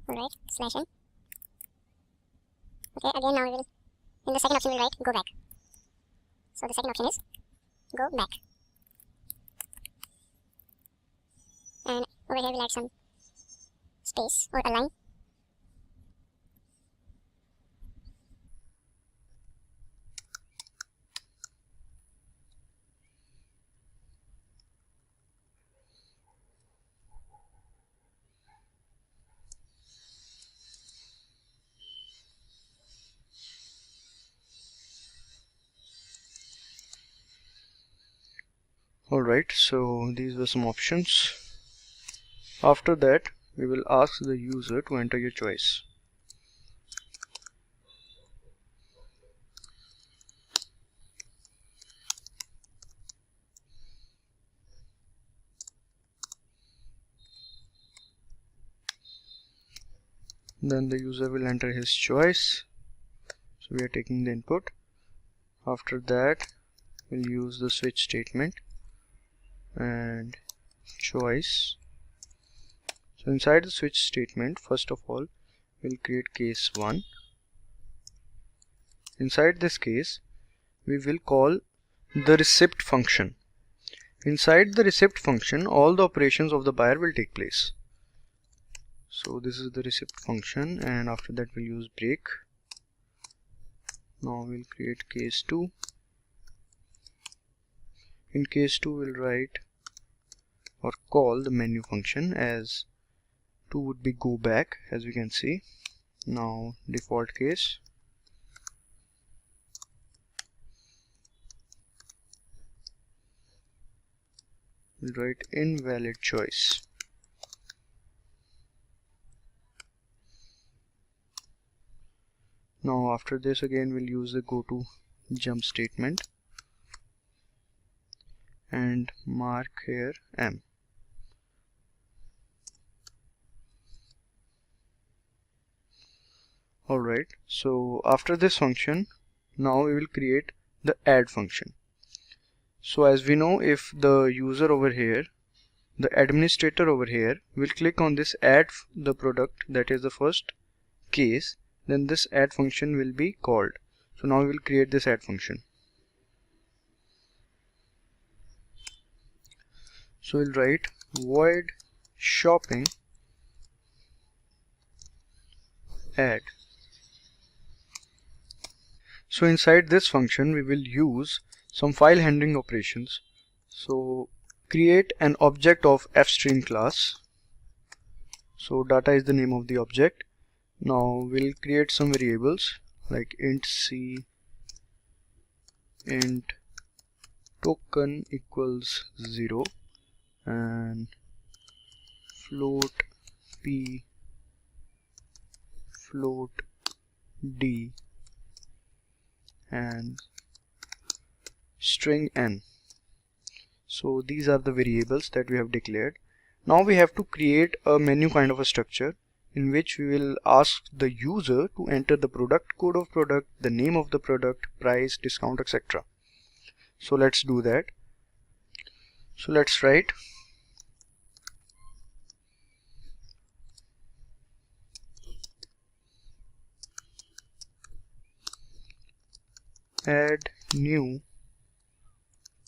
alright, slash n. Okay, again now we will, in the second option we'll write go back. So the second option is go back. And over here we'll add some space or a line. alright, so these were some options. After that, we will ask the user to enter your choice. Then the user will enter his choice. So we are taking the input. After that, we'll use the switch statement and choice. So inside the switch statement, first of all, we'll create case 1. Inside this case, we will call the receipt function. Inside the receipt function, all the operations of the buyer will take place. So this is the receipt function, and after that we'll use break. Now we'll create case 2. In case 2 we'll write or call the menu function, as 2 would be go back, as we can see. Now default case. We'll write invalid choice. Now after this again we'll use the go to jump statement and mark here M. Alright, so after this function, now we will create the add function. So as we know, if the user over here, the administrator over here, will click on this add the product, that is the first case, then this add function will be called. So now we will create this add function. So we'll write void shopping add. So inside this function we will use some file handling operations. So create an object of fstream class. So data is the name of the object. Now we'll create some variables like int c, int token equals 0, and float p, float d, and string n. So these are the variables that we have declared. Now we have to create a menu kind of a structure in which we will ask the user to enter the product code of product, the name of the product, price, discount, etc. So let's do that. So let's write add new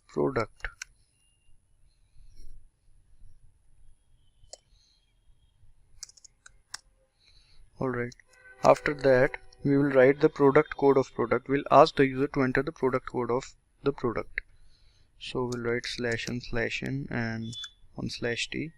product. Alright, after that we will write the product code of product. We'll ask the user to enter the product code of the product. So we'll write /n/n and /t.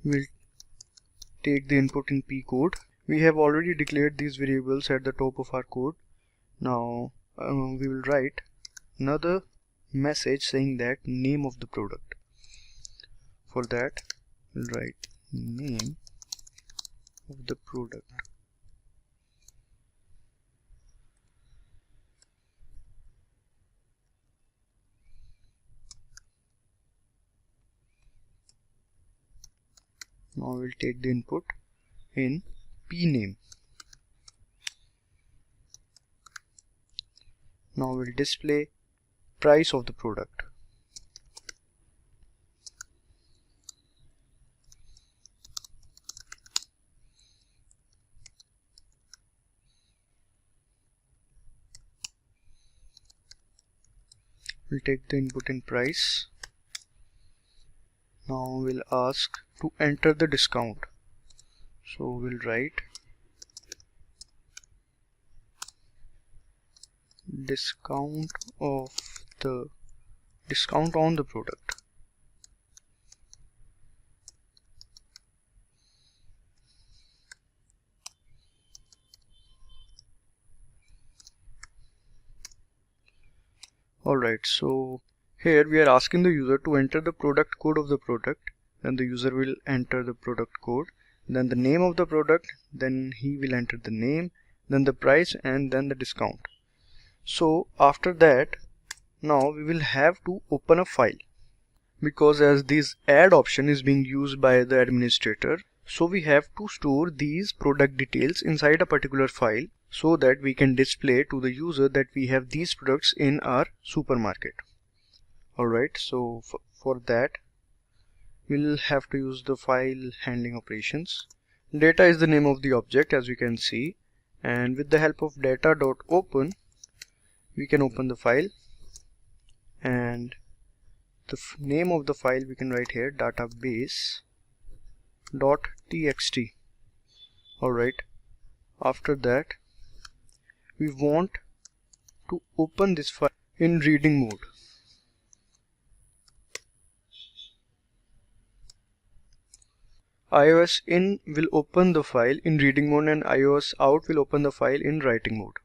We'll take the input in P code. We have already declared these variables at the top of our code. Now we will write another message saying that name of the product. For that we'll write name of the product. Now we'll take the input in P name. Now we'll display price of the product. We'll take the input in price. Now we'll ask to enter the discount. So we'll write discount on the product. Alright, so here we are asking the user to enter the product code of the product. Then the user will enter the product code, then the name of the product, then he will enter the name, then the price, and then the discount. So after that, now we will have to open a file, because as this add option is being used by the administrator, so we have to store these product details inside a particular file so that we can display to the user that we have these products in our supermarket. Alright, so for that we'll have to use the file handling operations. Data is the name of the object, as you can see, and with the help of data.open we can open the file, and the name of the file we can write here database.txt. Alright, after that we want to open this file in reading mode. iOS in will open the file in reading mode and iOS out will open the file in writing mode.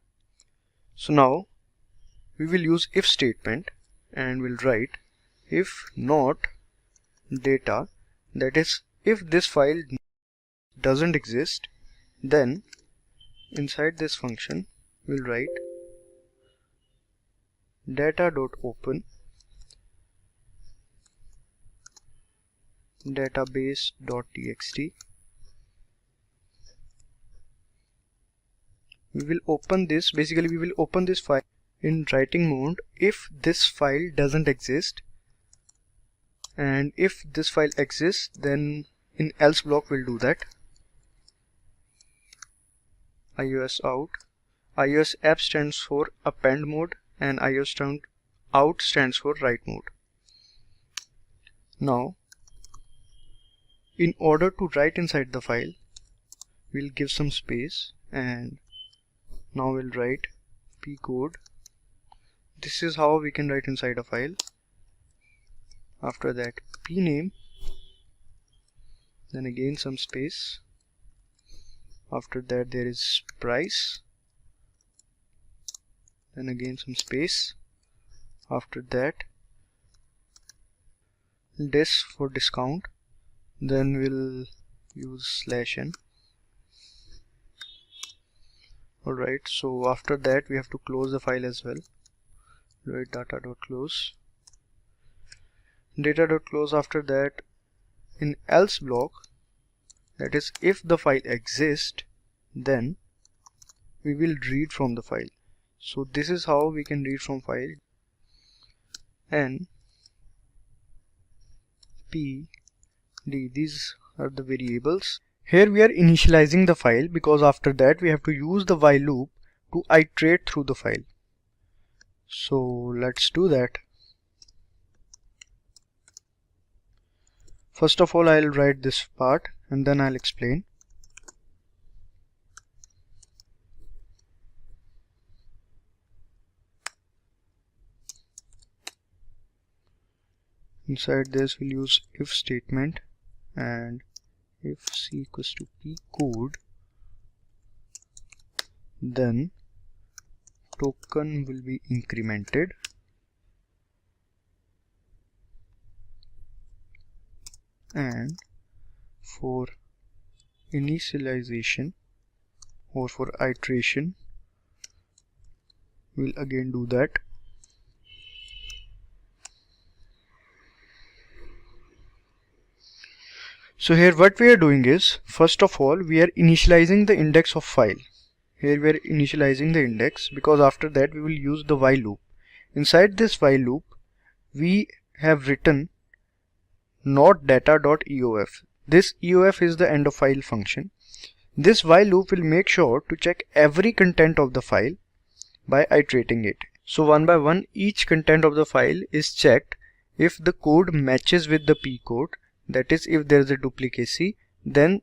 So now we will use if statement and we'll write if not data, that is if this file doesn't exist, then inside this function we'll write data.open database.txt. We will open this, basically we will open this file in writing mode if this file doesn't exist, and if this file exists then in else block we'll do that. iOS out, iOS app stands for append mode and iOS out stands for write mode. Now in order to write inside the file, we'll give some space, and now we'll write P code. This is how we can write inside a file. After that, P name, then again some space. After that, there is price, then again some space. After that, dis for discount, then we'll use /n. Alright, so after that we have to close the file as well. Write data.close. Data.close. After that, in else block, that is if the file exists, then we will read from the file. So this is how we can read from file. N, P, D, these are the variables. Here we are initializing the file, because after that we have to use the while loop to iterate through the file. So let's do that. First of all, I'll write this part and then I'll explain. Inside this we'll use if statement, and if c equals to p code, then token will be incremented, and for initialization or for iteration we'll again do that. So here what we are doing is, first of all, we are initializing the index of file. Here we are initializing the index, because after that we will use the while loop. Inside this while loop we have written not data.eof. This eof is the end of file function. This while loop will make sure to check every content of the file by iterating it. So one by one each content of the file is checked. If the code matches with the P code, that is if there is a duplicacy, then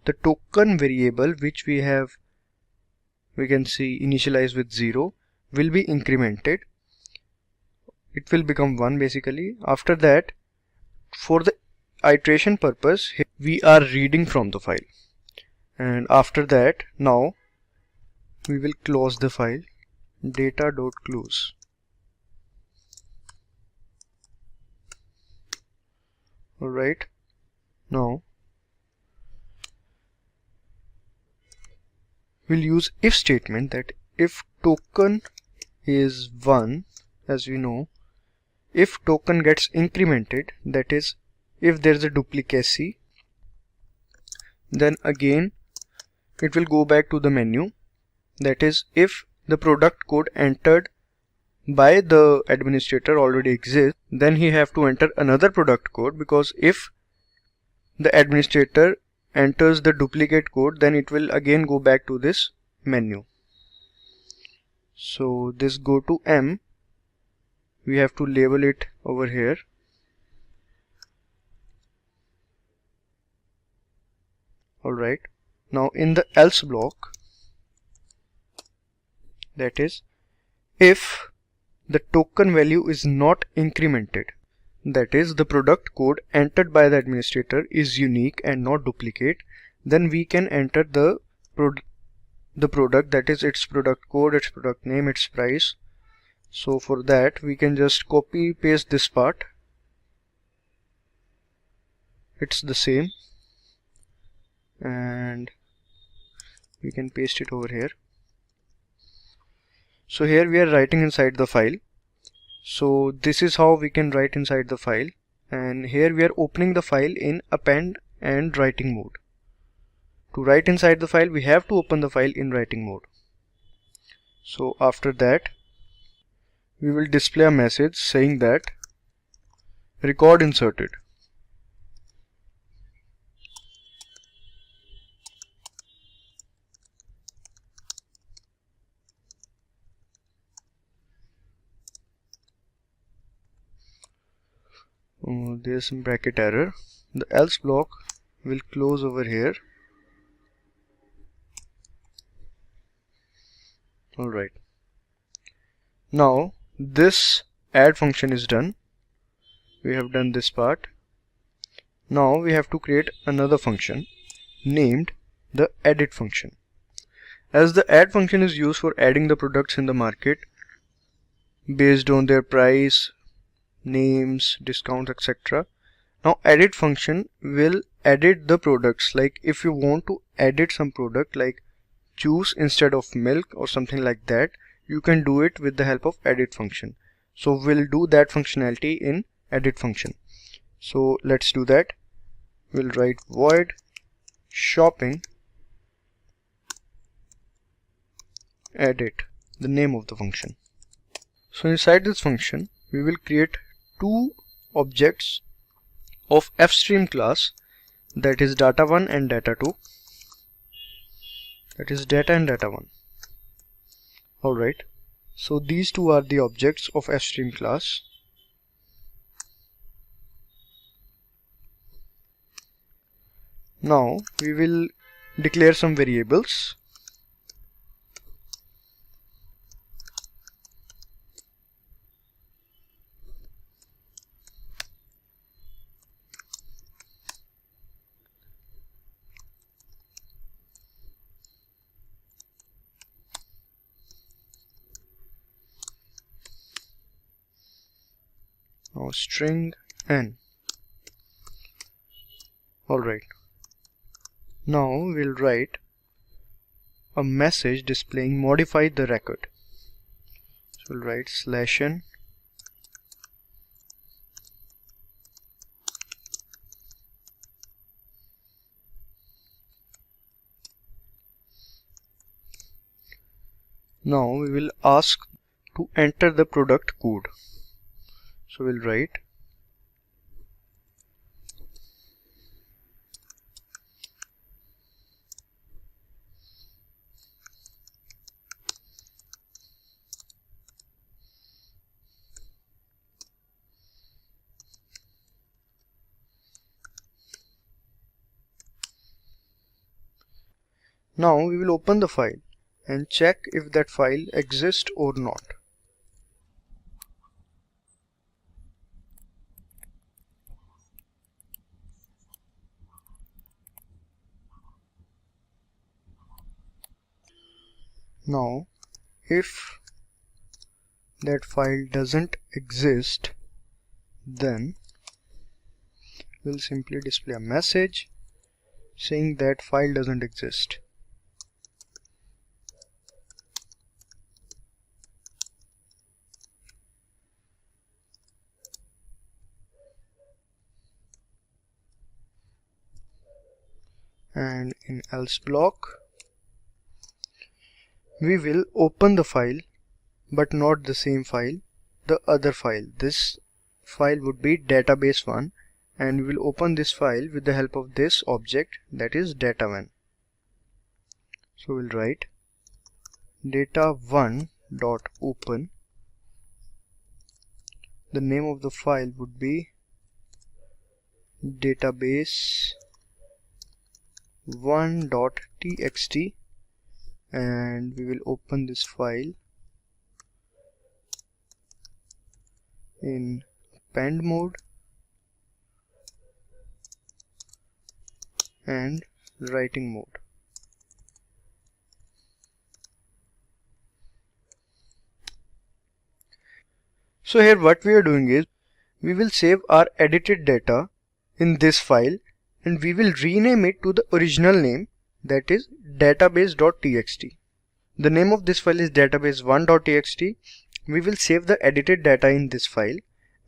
the token variable which we can see initialized with 0 will be incremented. It will become 1 basically. After that, for the iteration purpose, we are reading from the file, and after that now we will close the file, data.close. Alright, now we'll use if statement, that if token is 1, as we know, if token gets incremented, that is if there is a duplicacy, then again it will go back to the menu. That is if the product code entered by the administrator already exists, then he have to enter another product code, because if the administrator enters the duplicate code, then it will again go back to this menu. So this go to M, we have to label it over here. Alright, now in the else block, that is if the token value is not incremented, that is the product code entered by the administrator is unique and not duplicate, then we can enter the product, that is its product code, its product name, its price. So for that we can just copy paste this part, it's the same, and we can paste it over here. So here we are writing inside the file. So this is how we can write inside the file, and here we are opening the file in append and writing mode. To write inside the file we have to open the file in writing mode. So after that we will display a message saying that record inserted. There's some bracket error, the else block will close over here. Alright, now this add function is done. We have done this part. Now we have to create another function named the edit function. As the add function is used for adding the products in the market based on their price, names, discounts, etc. Now edit function will edit the products. Like if you want to edit some product like juice instead of milk or something like that, you can do it with the help of edit function. So we'll do that functionality in edit function. So let's do that. We'll write void shopping edit, the name of the function. So inside this function we will create two objects of fstream class, that is data1 and data2. That is data and data1. Alright, so these two are the objects of fstream class. Now we will declare some variables. Now string n. Alright, now we'll write a message displaying modify the record. So we'll write /n now we will ask to enter the product code. So we'll write now we will open the file and check if that file exists or not. Now if that file doesn't exist, then we'll simply display a message saying that file doesn't exist. And in else block we will open the file, but not the same file, the other file. This file would be database1, and we will open this file with the help of this object, that is data1. So we'll write data1.open. The name of the file would be database1.txt, and we will open this file in append mode and writing mode. So here what we are doing is we will save our edited data in this file and we will rename it to the original name, that is database.txt. The name of this file is database1.txt. We will save the edited data in this file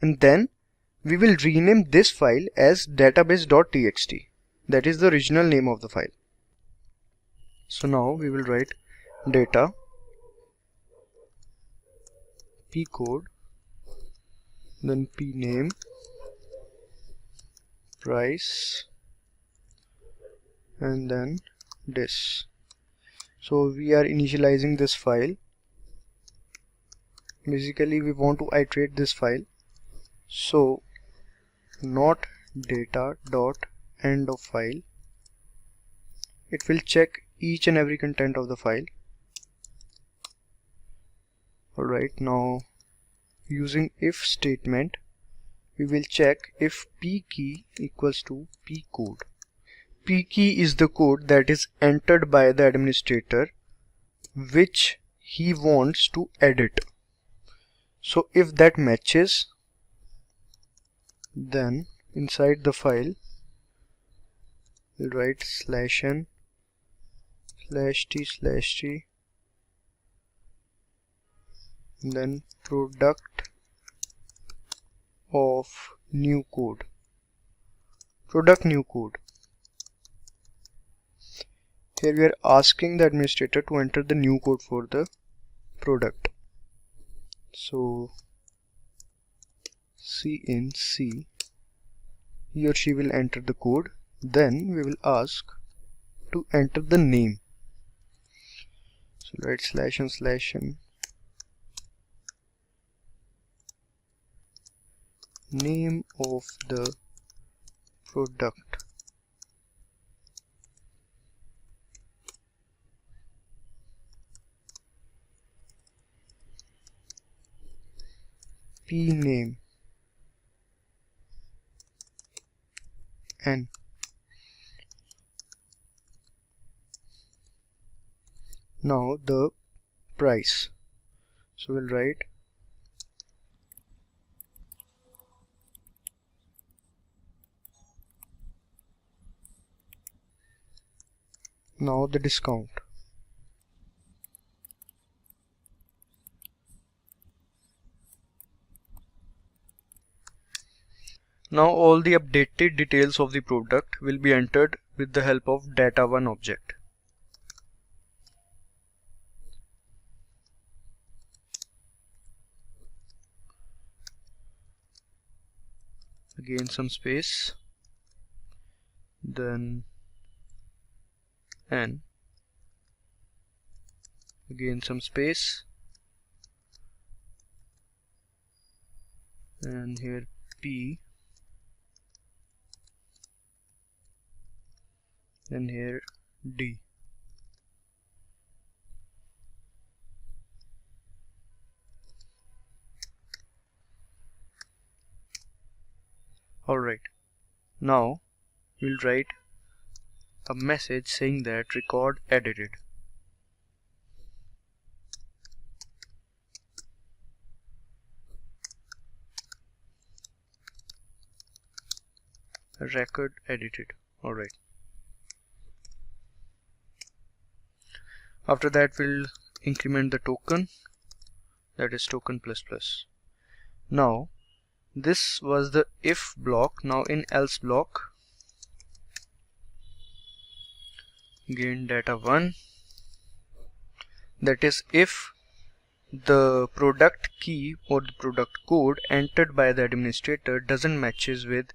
and then we will rename this file as database.txt. That is the original name of the file. So now we will write data p code, then p name, price, and then this. So we are initializing this file. Basically we want to iterate this file, so not data dot end of file. It will check each and every content of the file. Alright, now using if statement, we will check if p key equals to p code. P key is the code that is entered by the administrator which he wants to edit. So if that matches, then inside the file we'll write /n /t/t, then product of new code, product new code. Here we are asking the administrator to enter the new code for the product. So C in C, he or she will enter the code. Then we will ask to enter the name. So write /n name of the product. P name N. Now the price. So we'll write now the discount. Now all the updated details of the product will be entered with the help of data1 object. Again some space, then N, again some space, and here P, and here D. Alright, now we'll write a message saying that record edited. Record edited. Alright. After that we'll increment the token, that is token plus plus. Now this was the if block. Now in else block, again data1, that is if the product key or the product code entered by the administrator doesn't matches with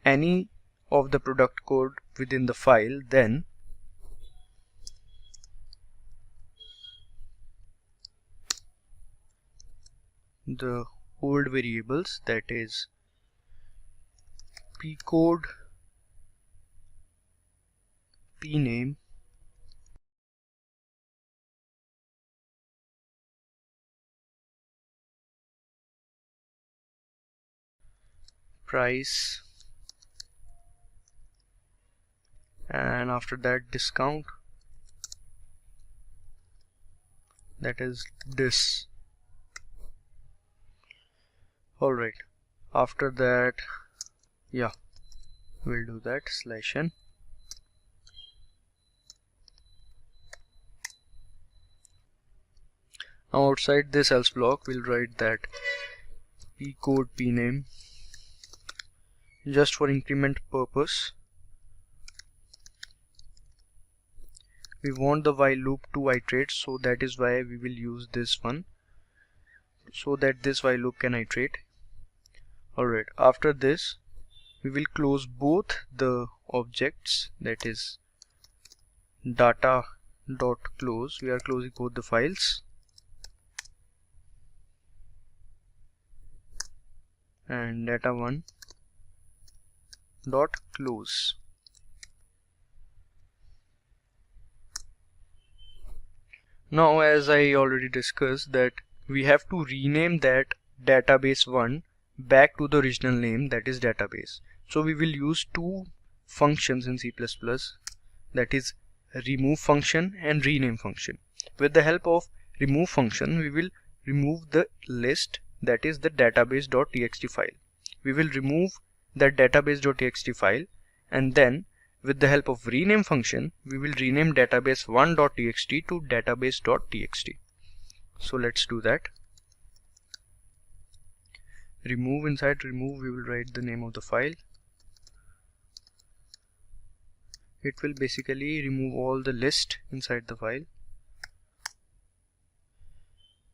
any of the product code within the file, then the old variables, that is p code, p name, price, and after that discount, that is dis. Alright, after that, yeah, we'll do that /n. Now outside this else block, we'll write that p code, p name, just for increment purpose. We want the while loop to iterate, so that is why we will use this one, so that this while loop can iterate. Alright, after this we will close both the objects, that is data.close. We are closing both the files, and data1 dot close. Now, as I already discussed, that we have to rename that database1 back to the original name, that is database. So we will use two functions in C++, that is remove function and rename function. With the help of remove function, we will remove the list, that is the database.txt file. We will remove that database.txt file, and then with the help of rename function, we will rename database1.txt to database.txt. So let's do that. Remove, inside remove we will write the name of the file. It will basically remove all the list inside the file.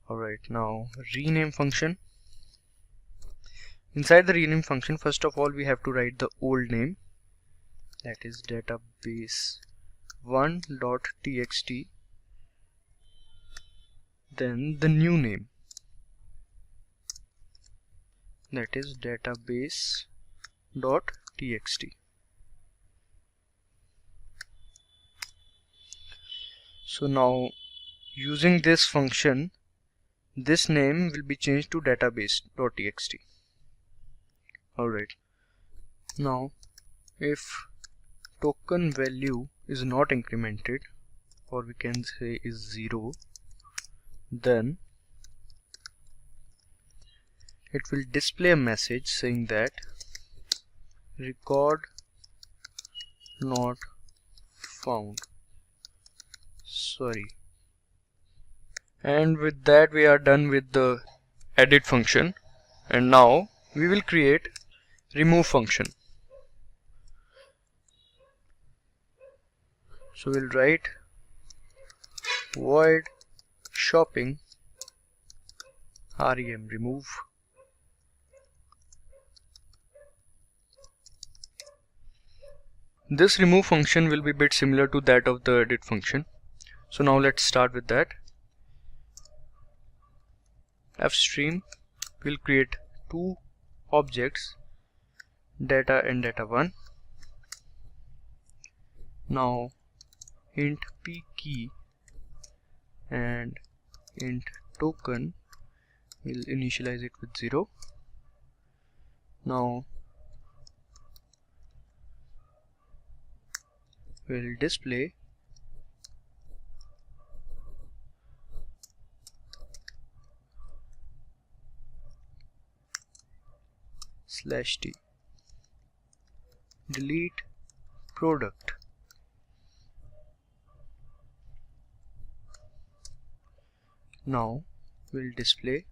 Alright, now rename function. Inside the rename function, first of all we have to write the old name, that is database1.txt, then the new name, that is database.txt. So now using this function, this name will be changed to database.txt. Alright, now if token value is not incremented, or we can say is 0, then it will display a message saying that record not found, sorry. And with that we are done with the edit function, and now we will create remove function. So we'll write void shopping rem remove. This remove function will be a bit similar to that of the edit function. So now let's start with that. Fstream will create two objects, data and data1. Now int p key and int token will initialize it with 0. Now we'll display /t delete product. Now we'll display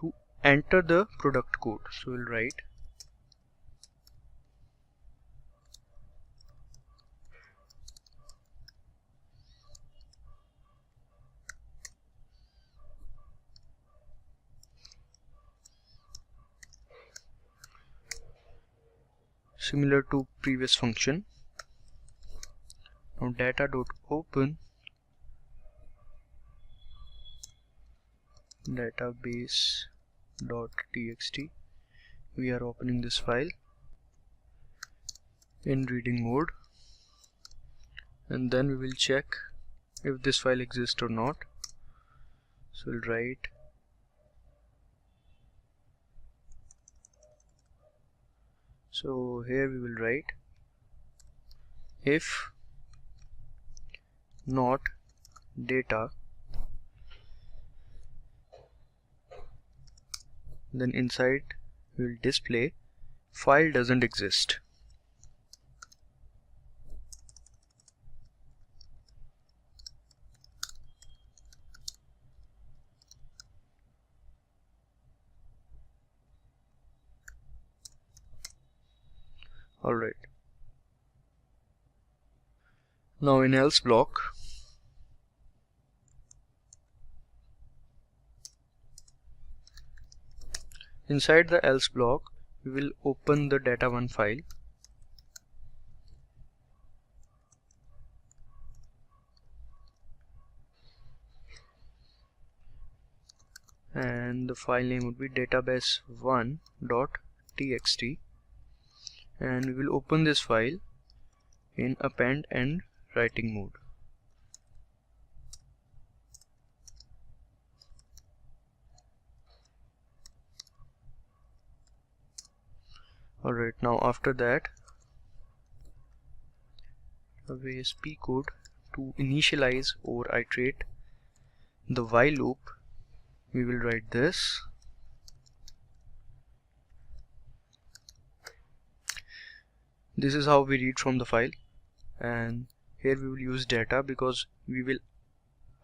to enter the product code. So we'll write similar to previous function. Now data.open database.txt. We are opening this file in reading mode, and then we will check if this file exists or not. So we'll write here we will write if not data, then inside we will display file doesn't exist. Alright, now in else block, inside the else block we will open the data1 file, and the file name would be database1.txt, and we will open this file in append and writing mode. Alright, now after that, with P-code to initialize or iterate the while loop, we will write this. This is how we read from the file, and here we will use data because we will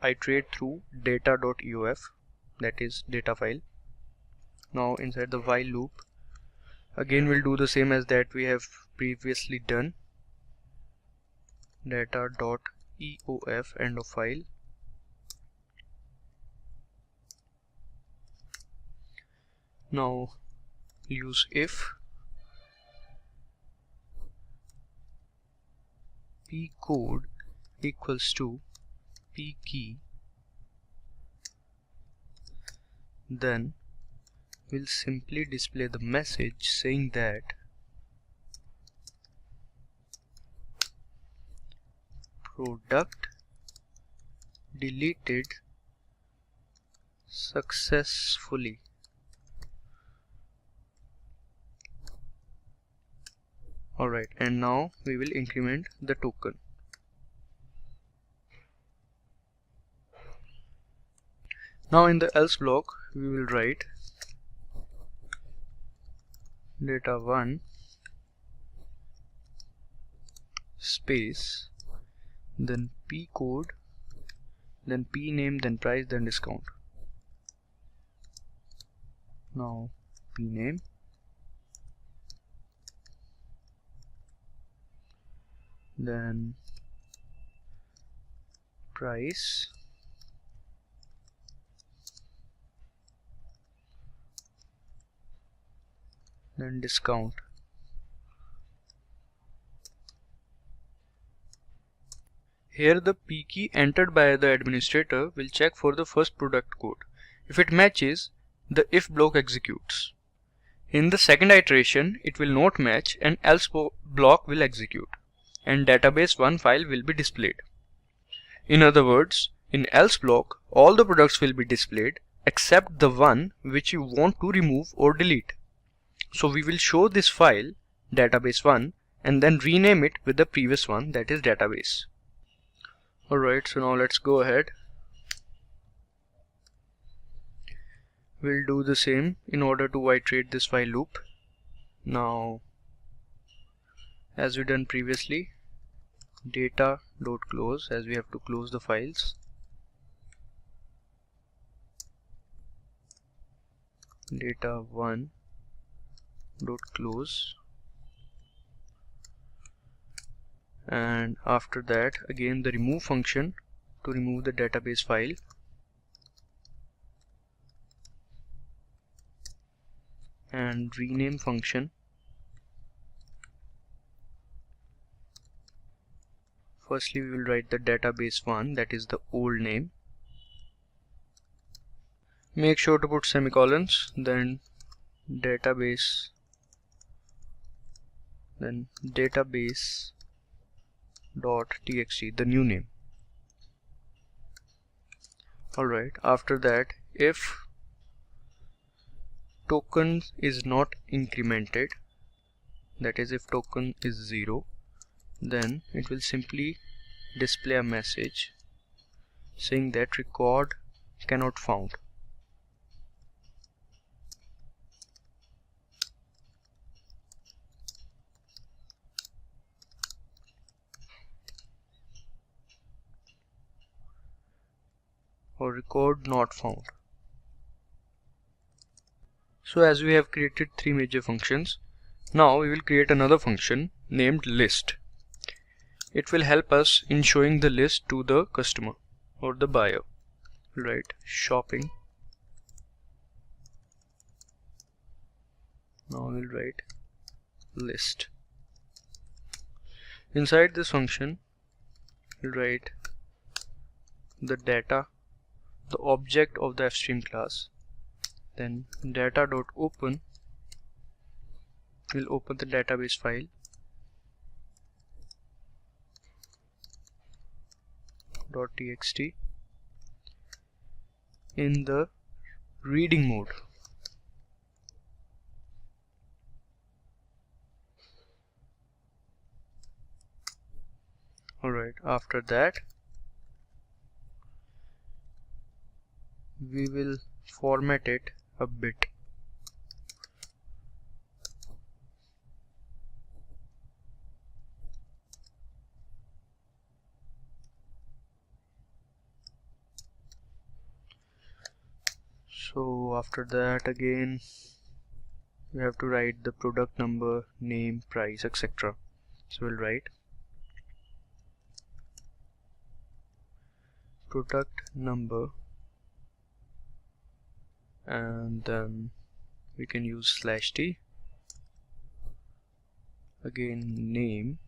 iterate through data.eof, that is data file. Now inside the while loop, again we'll do the same as that we have previously done. Data.eof end of file. Now use if p code equals to p key, then we'll simply display the message saying that product deleted successfully. Alright, and now we will increment the token. Now in the else block we will write data1 space, then p code, then p name, then price, then discount. Now p name, then price, then discount. Here the P key entered by the administrator will check for the first product code. If it matches, the if block executes. In the second iteration, it will not match and else block will execute, and database1 file will be displayed. In other words, in else block, all the products will be displayed except the one which you want to remove or delete. So we will show this file database1 and then rename it with the previous one, that is database. Alright, so now let's go ahead. We'll do the same in order to iterate this while loop. Now, as we done previously, data.close, as we have to close the files. Data1.close, and after that again the remove function to remove the database file, and rename function. Firstly we will write the database1, that is the old name. Make sure to put semicolons, then database, then database.txt, the new name. Alright, after that, if token is not incremented, that is if token is 0, then it will simply display a message saying that record cannot found. Or record not found. So as we have created 3 major functions, now we will create another function named list. It will help us in showing the list to the customer or the buyer. Right, shopping. Now we'll write list. Inside this function, we'll write the data, the object of the fstream class, then data.open we'll open the database file, .txt, in the reading mode. Alright, after that we will format it a bit. So after that again we have to write the product number, name, price, etc. So we'll write product number, and then we can use /t, again name,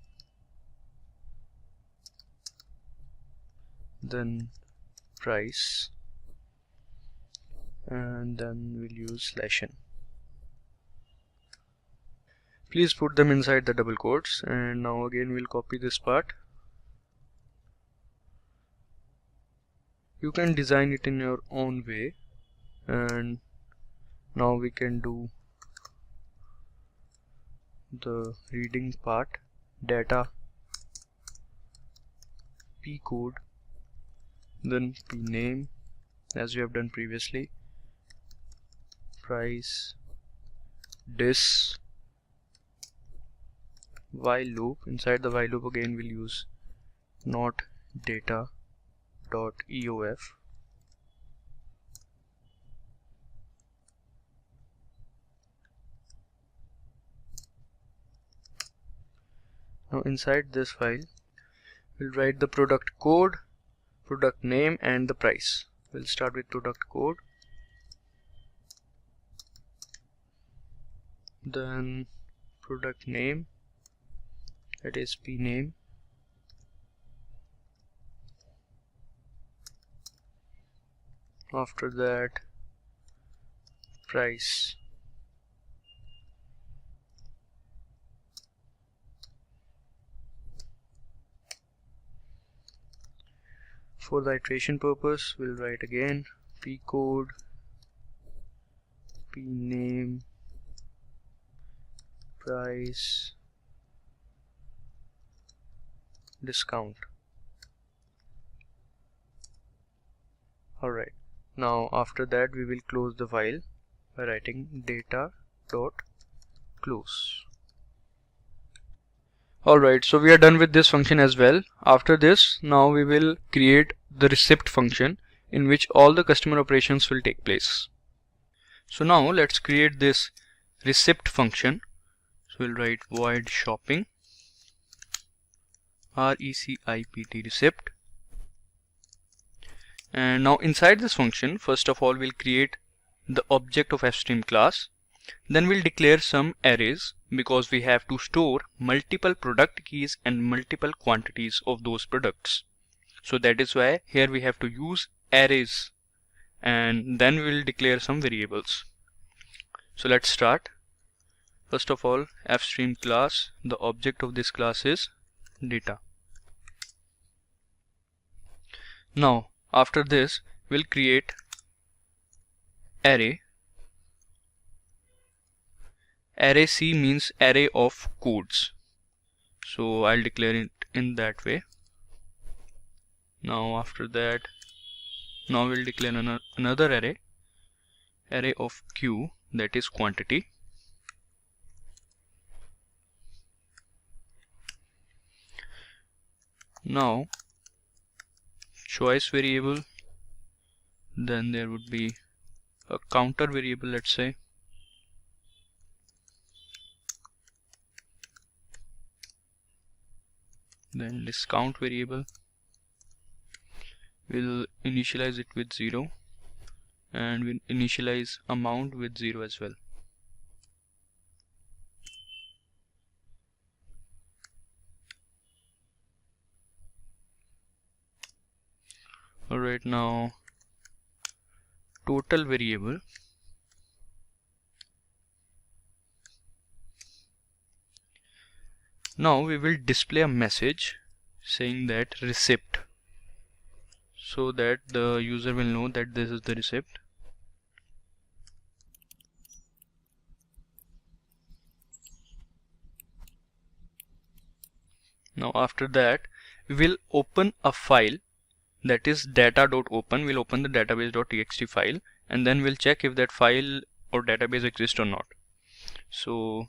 then price, and then we'll use /n. Please put them inside the double quotes. And now again we'll copy this part. You can design it in your own way, and now we can do the reading part, data p code, then p name as we have done previously, price, dis, while loop. Inside the while loop again we'll use not data dot eof, now inside this file we'll write the product code, product name, and the price. We'll start with product code, then product name, that is p name, after that price, for the iteration purpose we'll write again p code, p name, price, discount. Alright, now after that we will close the file by writing data.close. Alright, so we are done with this function as well. After this, now we will create the receipt function in which all the customer operations will take place. So now let's create this receipt function. So we'll write void shopping, RECIPT receipt. And now inside this function, first of all we'll create the object of fstream class. Then we'll declare some arrays because we have to store multiple product keys and multiple quantities of those products. So that is why here we have to use arrays, and then we will declare some variables. So let's start. First of all, fstream class, the object of this class is data. Now after this we'll create array. Array C means array of codes, so I'll declare it in that way. Now after that, now we'll declare another array of Q, that is quantity. Now choice variable, then there would be a counter variable, let's say. Then discount variable, we'll initialize it with 0, and we'll initialize amount with 0 as well. Alright, now total variable, Now we will display a message saying that receipt, so that the user will know that this is the receipt. Now after that we will open a file, that is data.open. We'll open the database.txt file and then we'll check if that file or database exists or not. So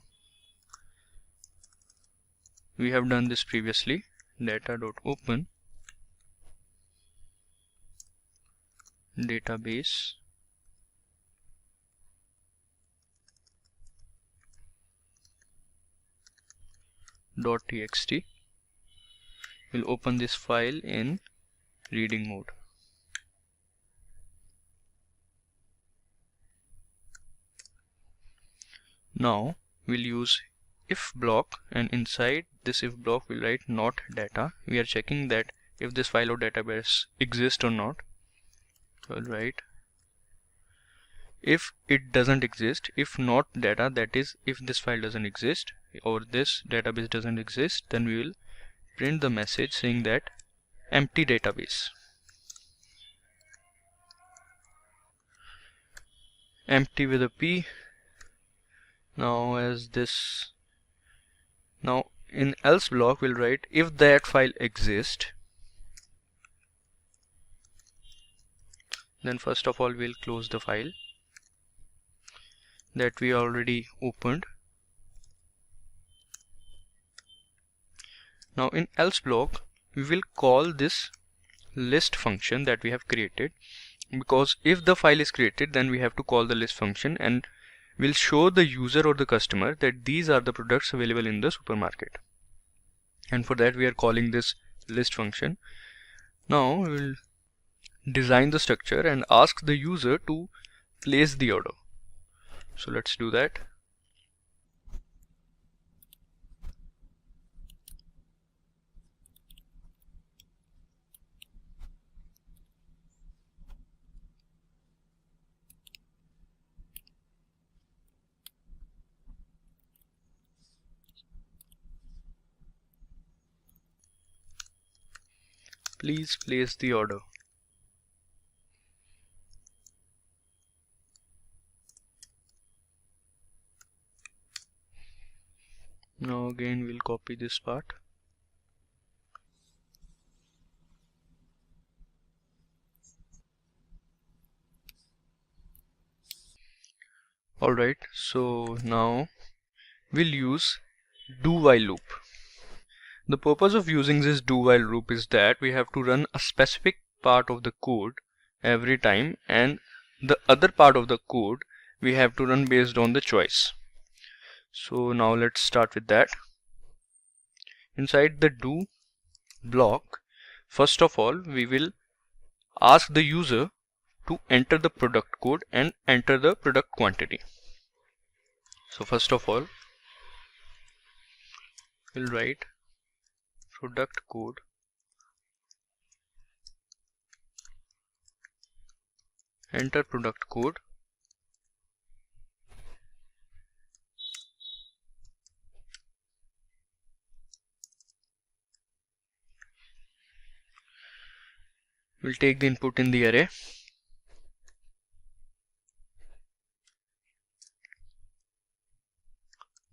we have done this previously. Data.open database .txt. We'll open this file in reading mode. Now we'll use if block, and inside this if block we'll write not data. We are checking that if this file or database exists or not. We'll write if it doesn't exist, if not data, that is if this file doesn't exist or this database doesn't exist, then we will print the message saying that empty database. Empty with a P. Now as this, now in else block we'll write if that file exists. Then first of all we'll close the file that we already opened. Now in else block we will call this list function that we have created, because if the file is created then we have to call the list function and we'll show the user or the customer that these are the products available in the supermarket, and for that we are calling this list function. Now we will design the structure and ask the user to place the order. So let's do that. Please place the order. Now again we'll copy this part. Alright, so now we'll use do while loop. The purpose of using this do while loop is that we have to run a specific part of the code every time, and the other part of the code we have to run based on the choice. So now let's start with that. Inside the do block, first of all we will ask the user to enter the product code and enter the product quantity. So first of all we'll write product code enter product code we'll take the input in the array.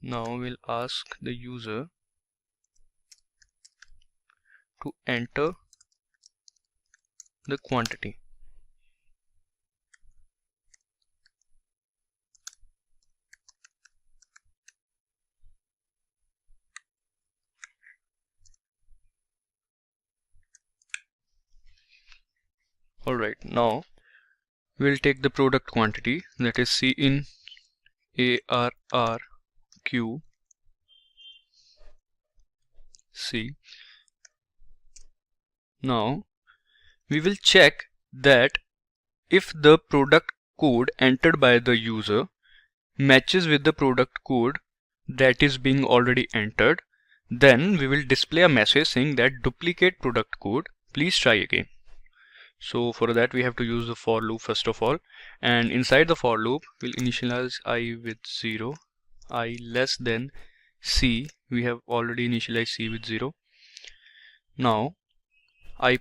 Now we'll ask the user to enter the quantity. Alright, now we'll take the product quantity, that is C in ARRQ C. Now we will check that if the product code entered by the user matches with the product code that is being already entered, then we will display a message saying that duplicate product code, please try again. So for that we have to use the for loop first of all, and inside the for loop we'll initialize I with 0, I less than C, we have already initialized C with 0. Now I++.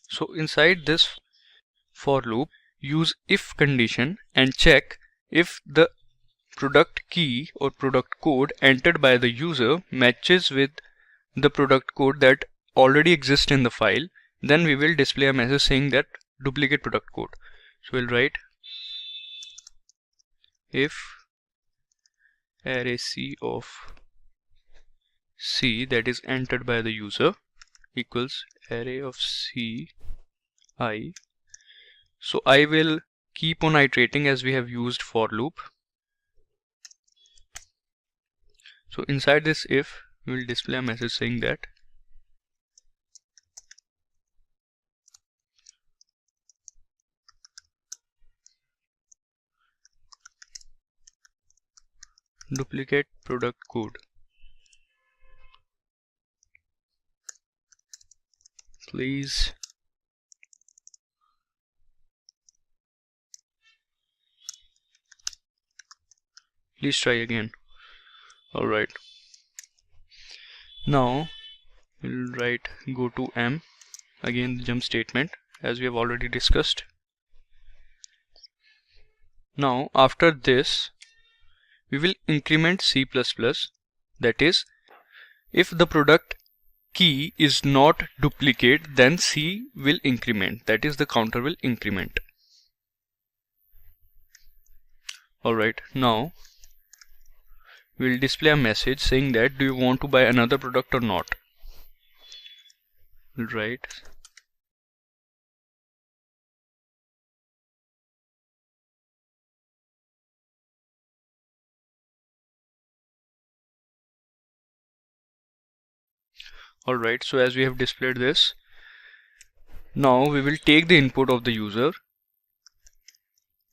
So inside this for loop, use if condition and check if the product key or product code entered by the user matches with the product code that already exists in the file. Then we will display a message saying that duplicate product code. So we'll write if array C of C that is entered by the user equals array of C I. So I will keep on iterating as we have used for loop. So inside this if, we will display a message saying that duplicate product code. Please try again. Alright. Now we'll write go to M, again the jump statement as we have already discussed. Now after this we will increment C++, that is, if the product key is not duplicate, then C will increment, that is, the counter will increment. Alright, now we'll display a message saying that do you want to buy another product or not. We'll write alright, so as we have displayed this, now we will take the input of the user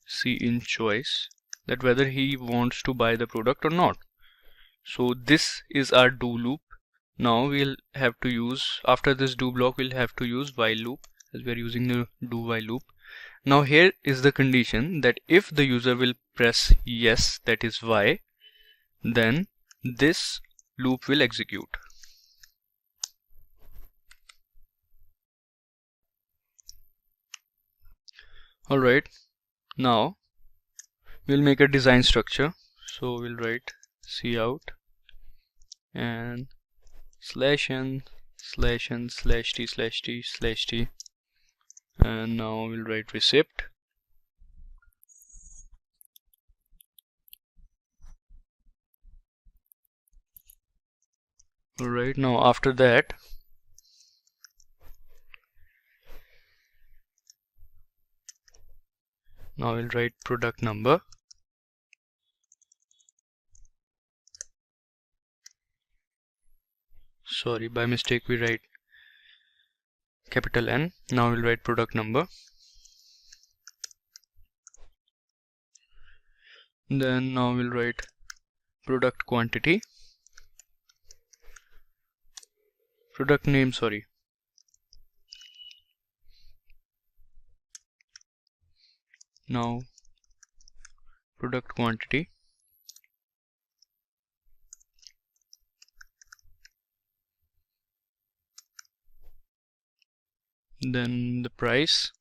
C in choice, that whether he wants to buy the product or not. So this is our do loop. Now we'll have to use, after this do block, we'll have to use while loop, as we are using the do while loop. Now here is the condition that if the user will press yes, that is Y, then this loop will execute. Alright, now we'll make a design structure. So we'll write cout and /n/t/t/t, and now we'll write receipt. Alright, now after that now we'll write product number. Sorry, by mistake we write capital N. Now we'll write product number. Then now we'll write product quantity. Product name, sorry. Now product quantity. Then the price.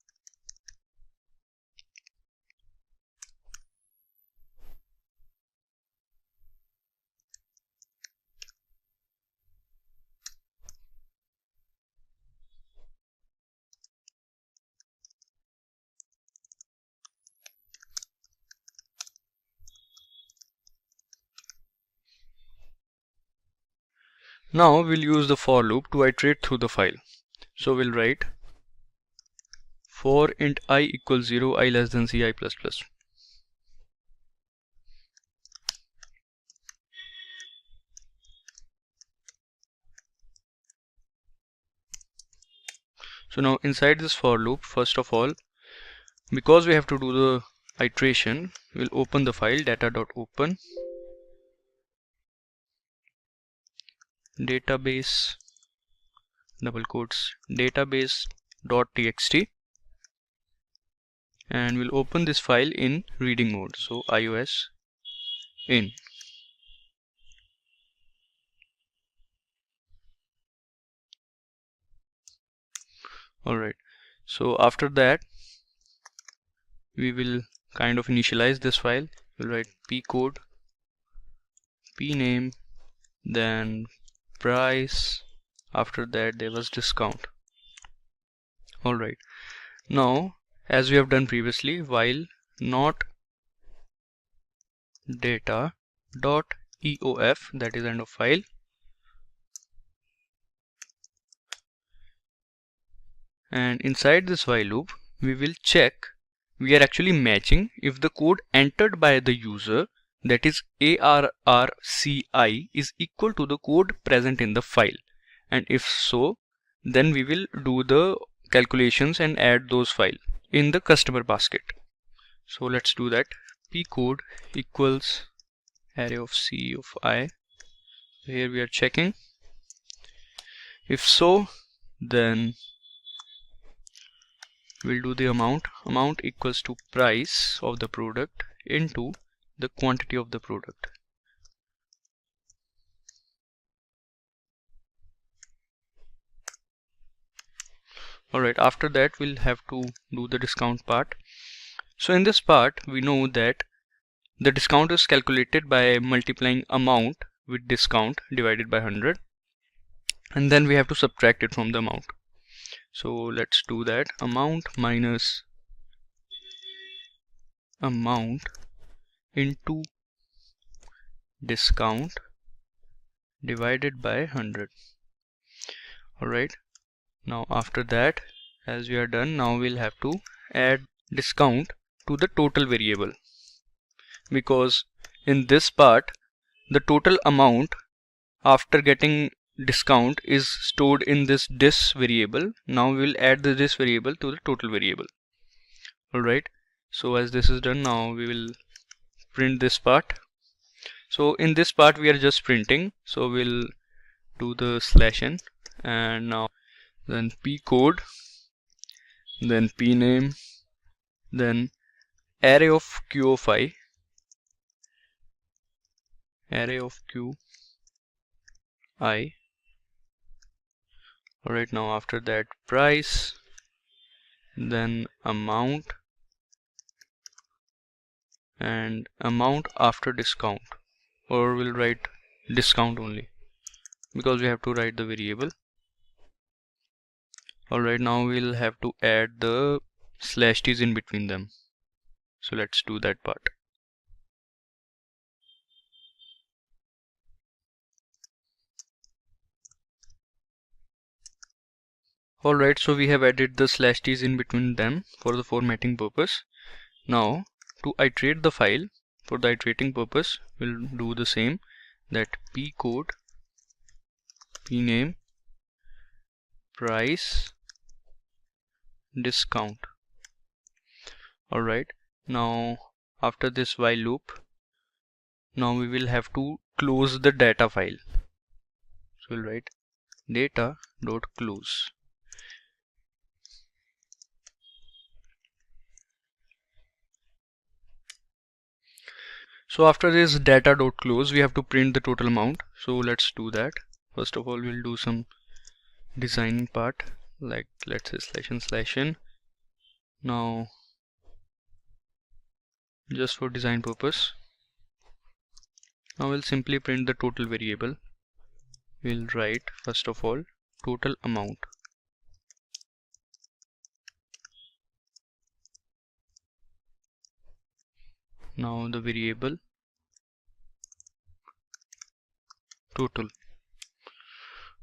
Now we'll use the for loop to iterate through the file. So we'll write for int I equals 0, I less than ci++. So now inside this for loop, first of all, because we have to do the iteration, we'll open the file data.open database double quotes database.txt, and we'll open this file in reading mode. So iOS in. Alright, so after that we will kind of initialize this file. We'll write pcode, pname, then price. After that there was discount. Alright, now as we have done previously, while not data dot eof, that is end of file, and inside this while loop we will check we are actually matching if the code entered by the user, that is ARRCI, is equal to the code present in the file, and if so, then we will do the calculations and add those files in the customer basket. So let's do that. Pcode equals array of C of I. Here we are checking. If so, then we'll do the amount equals to price of the product into the quantity of the product. Alright, after that we'll have to do the discount part. So in this part we know that the discount is calculated by multiplying amount with discount divided by 100, and then we have to subtract it from the amount. So let's do that. Amount minus amount into discount divided by 100. Alright, now after that, as we are done, now we'll have to add discount to the total variable, because in this part the total amount after getting discount is stored in this dis variable. Now we will add the dis variable to the total variable. Alright, so as this is done, now we will print this part. So in this part we are just printing, so we'll do the /n, and now then pcode, then pname, then array of q of I, array of q I. Alright, now after that price, then amount, and amount after discount, or we'll write discount only because we have to write the variable. Alright, now we'll have to add the /t's in between them, so let's do that part. Alright, so we have added the /t's in between them for the formatting purpose. Now to iterate the file, for the iterating purpose we'll do the same, that pcode, pname, price, discount. Alright, now after this while loop, now we will have to close the data file, so we'll write data.close. So after this data.close we have to print the total amount, so let's do that. First of all we'll do some designing part, like let's say /n. Now just for design purpose, now we'll simply print the total variable. We'll write first of all total amount. Now the variable total.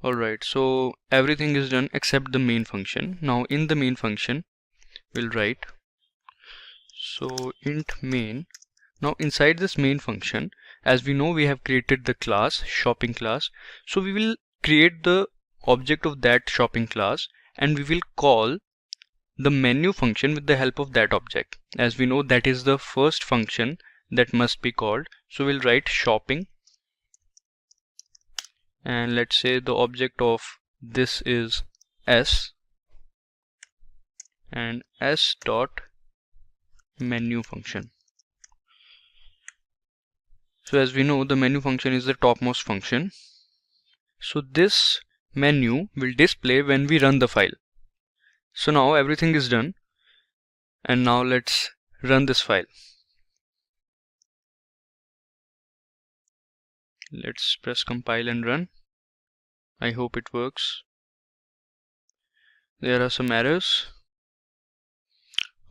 Alright, so everything is done except the main function. Now in the main function we'll write, so int main. Now inside this main function, as we know, we have created the class shopping class, so we will create the object of that shopping class and we will call the menu function with the help of that object. As we know, that is the first function that must be called, so we'll write shopping, and let's say the object of this is s, and s dot menu function. So as we know, the menu function is the topmost function. So this menu will display when we run the file. So now everything is done, and now let's run this file. Let's press compile and run. I hope it works. There are some errors.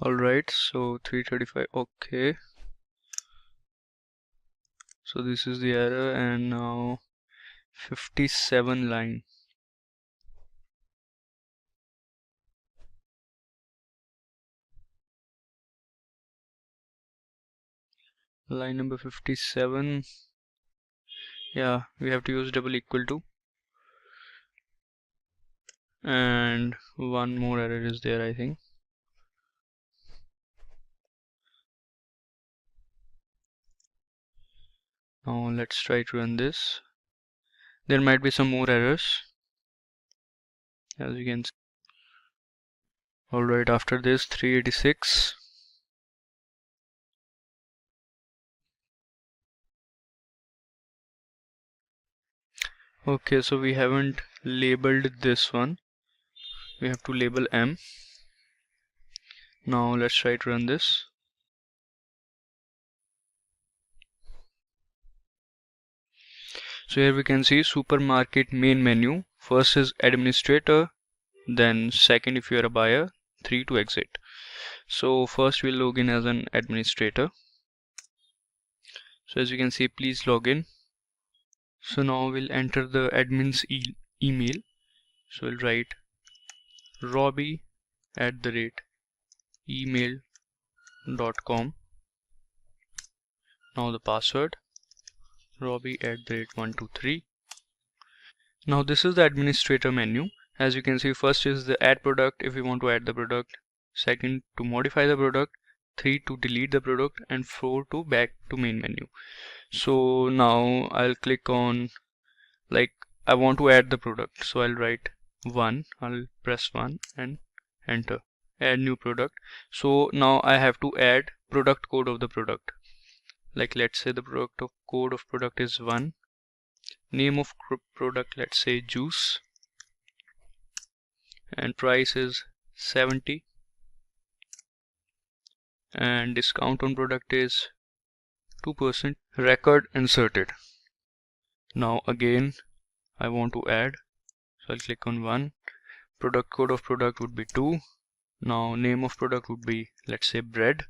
Alright, so 335, okay. So this is the error, and now 57 line. Line number 57. Yeah, we have to use double equal to. And one more error is there, I think. Now let's try to run this. There might be some more errors, as you can see. Alright, after this 386. Okay, so we haven't labeled this one. We have to label M. Now let's try to run this. So here we can see supermarket main menu. First is administrator, then second if you are a buyer, 3 to exit. So first we'll log in as an administrator. So as you can see, please log in. So now we'll enter the admin's email. So we'll write robbie@email.com. Now the password robbie@123. Now this is the administrator menu. As you can see, first is the add product if we want to add the product, second to modify the product, 3 to delete the product, and 4 to back to main menu. So now I'll click on, like, I want to add the product, so I'll write 1, I'll press 1 and enter, add new product. So now I have to add product code of the product. Like, let's say the code of product is 1, name of product, let's say juice, and price is 70, and discount on product is 2%, record inserted. Now again I want to add, so I'll click on 1, product code of product would be 2, now name of product would be, let's say, bread,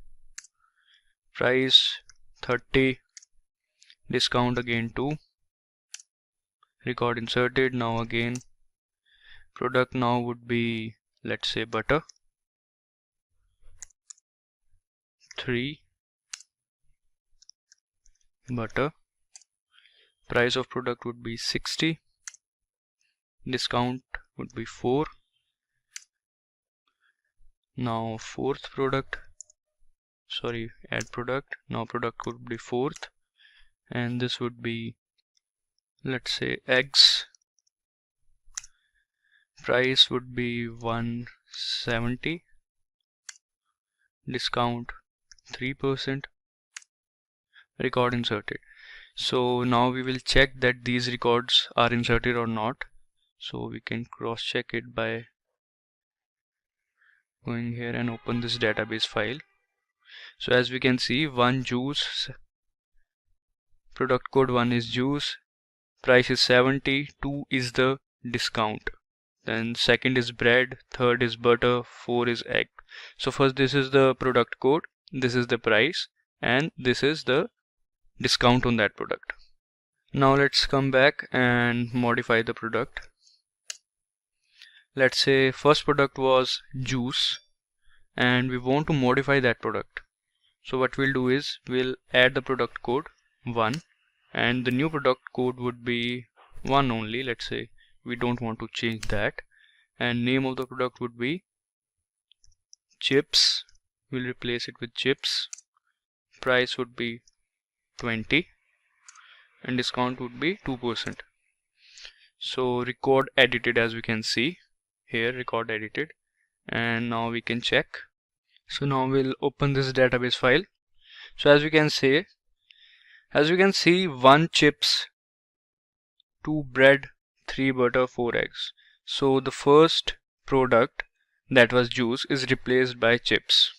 price 30, discount again 2, record inserted. Now again product now would be, let's say, butter, 3, butter, price of product would be 60, discount would be 4. Now fourth product, sorry, add product, now product would be 4th, and this would be, let's say, eggs, price would be 170, discount 3%, record inserted. So now we will check that these records are inserted or not. So we can cross check it by going here and open this database file. So as we can see, 1 juice, product code 1 is juice, price is 70, 2 is the discount, then second is bread, third is butter, 4 is egg. So first this is the product code, this is the price, and this is the discount on that product. Now let's come back and modify the product. Let's say first product was juice and we want to modify that product. So what we'll do is we'll add the product code 1 and the new product code would be 1 only. Let's say we don't want to change that, and name of the product would be chips. We'll replace it with chips. Price would be 20 and discount would be 2%. So record edited, as we can see here, record edited, and now we can check. So now we'll open this database file. So as we can see, As you can see, 1 chips, 2 bread, 3 butter, 4 eggs. So the first product, that was juice, is replaced by chips.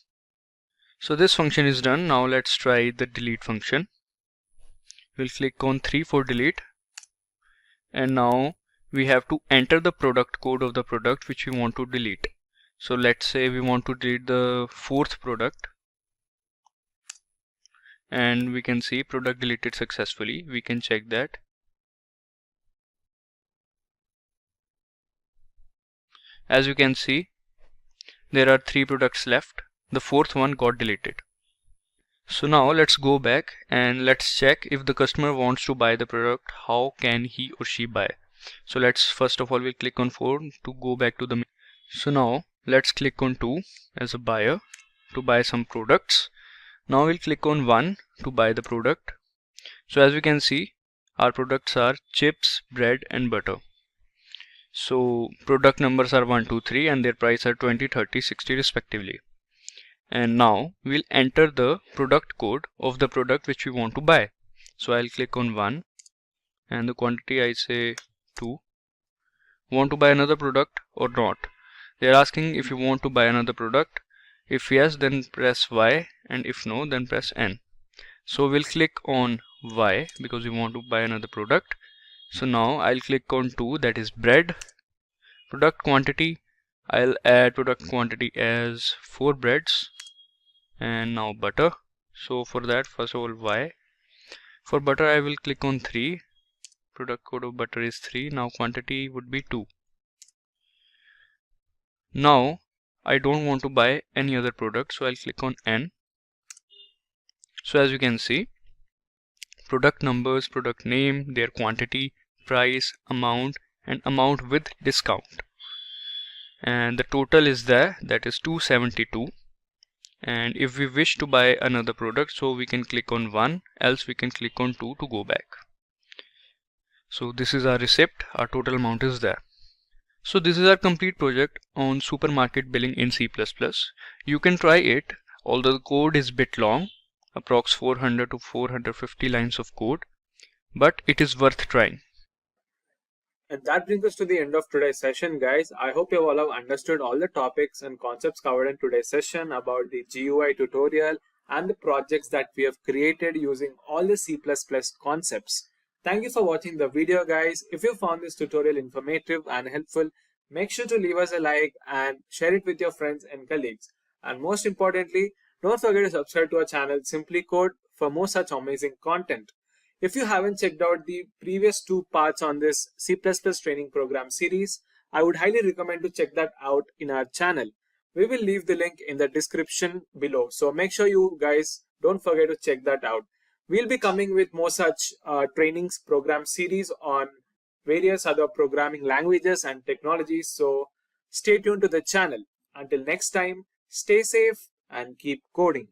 So this function is done. Now let's try the delete function. We'll click on 3 for delete, and now we have to enter the product code of the product which we want to delete. So let's say we want to delete the 4th product, and we can see product deleted successfully. We can check that. As you can see, there are 3 products left. The 4th one got deleted. So now let's go back and let's check if the customer wants to buy the product, how can he or she buy. So let's first of all we'll click on 4 to go back to the. So now let's click on 2 as a buyer to buy some products. Now we'll click on 1 to buy the product. So as we can see, our products are chips, bread and butter. So product numbers are 1, 2, 3 and their price are 20, 30, 60 respectively. And now we'll enter the product code of the product which we want to buy. So I'll click on 1 and the quantity I say 2. Want to buy another product or not? They're asking if you want to buy another product. If yes, then press Y, and if no, then press N. So we'll click on Y because we want to buy another product. So now I'll click on 2, that is bread. Product quantity, I'll add product quantity as 4 breads. And now butter. So for that, first of all Y. For butter I will click on 3. Product code of butter is 3. Now quantity would be 2. Now I don't want to buy any other product, so I'll click on N. So as you can see, product numbers, product name, their quantity, price, amount and amount with discount. And the total is there, that is 272. And if we wish to buy another product, so we can click on 1, else we can click on 2 to go back. So this is our receipt, our total amount is there. So this is our complete project on supermarket billing in C++. You can try it, although the code is a bit long, approx 400 to 450 lines of code, but it is worth trying. And that brings us to the end of today's session, guys. I hope you all have understood all the topics and concepts covered in today's session about the GUI tutorial and the projects that we have created using all the C++ concepts. Thank you for watching the video, guys. If you found this tutorial informative and helpful, make sure to leave us a like and share it with your friends and colleagues. And most importantly, don't forget to subscribe to our channel SimpliCode for more such amazing content. If you haven't checked out the previous 2 parts on this C++ training program series, I would highly recommend to check that out in our channel. We will leave the link in the description below. So make sure you guys don't forget to check that out. We'll be coming with more such trainings program series on various other programming languages and technologies. So stay tuned to the channel. Until next time, stay safe and keep coding.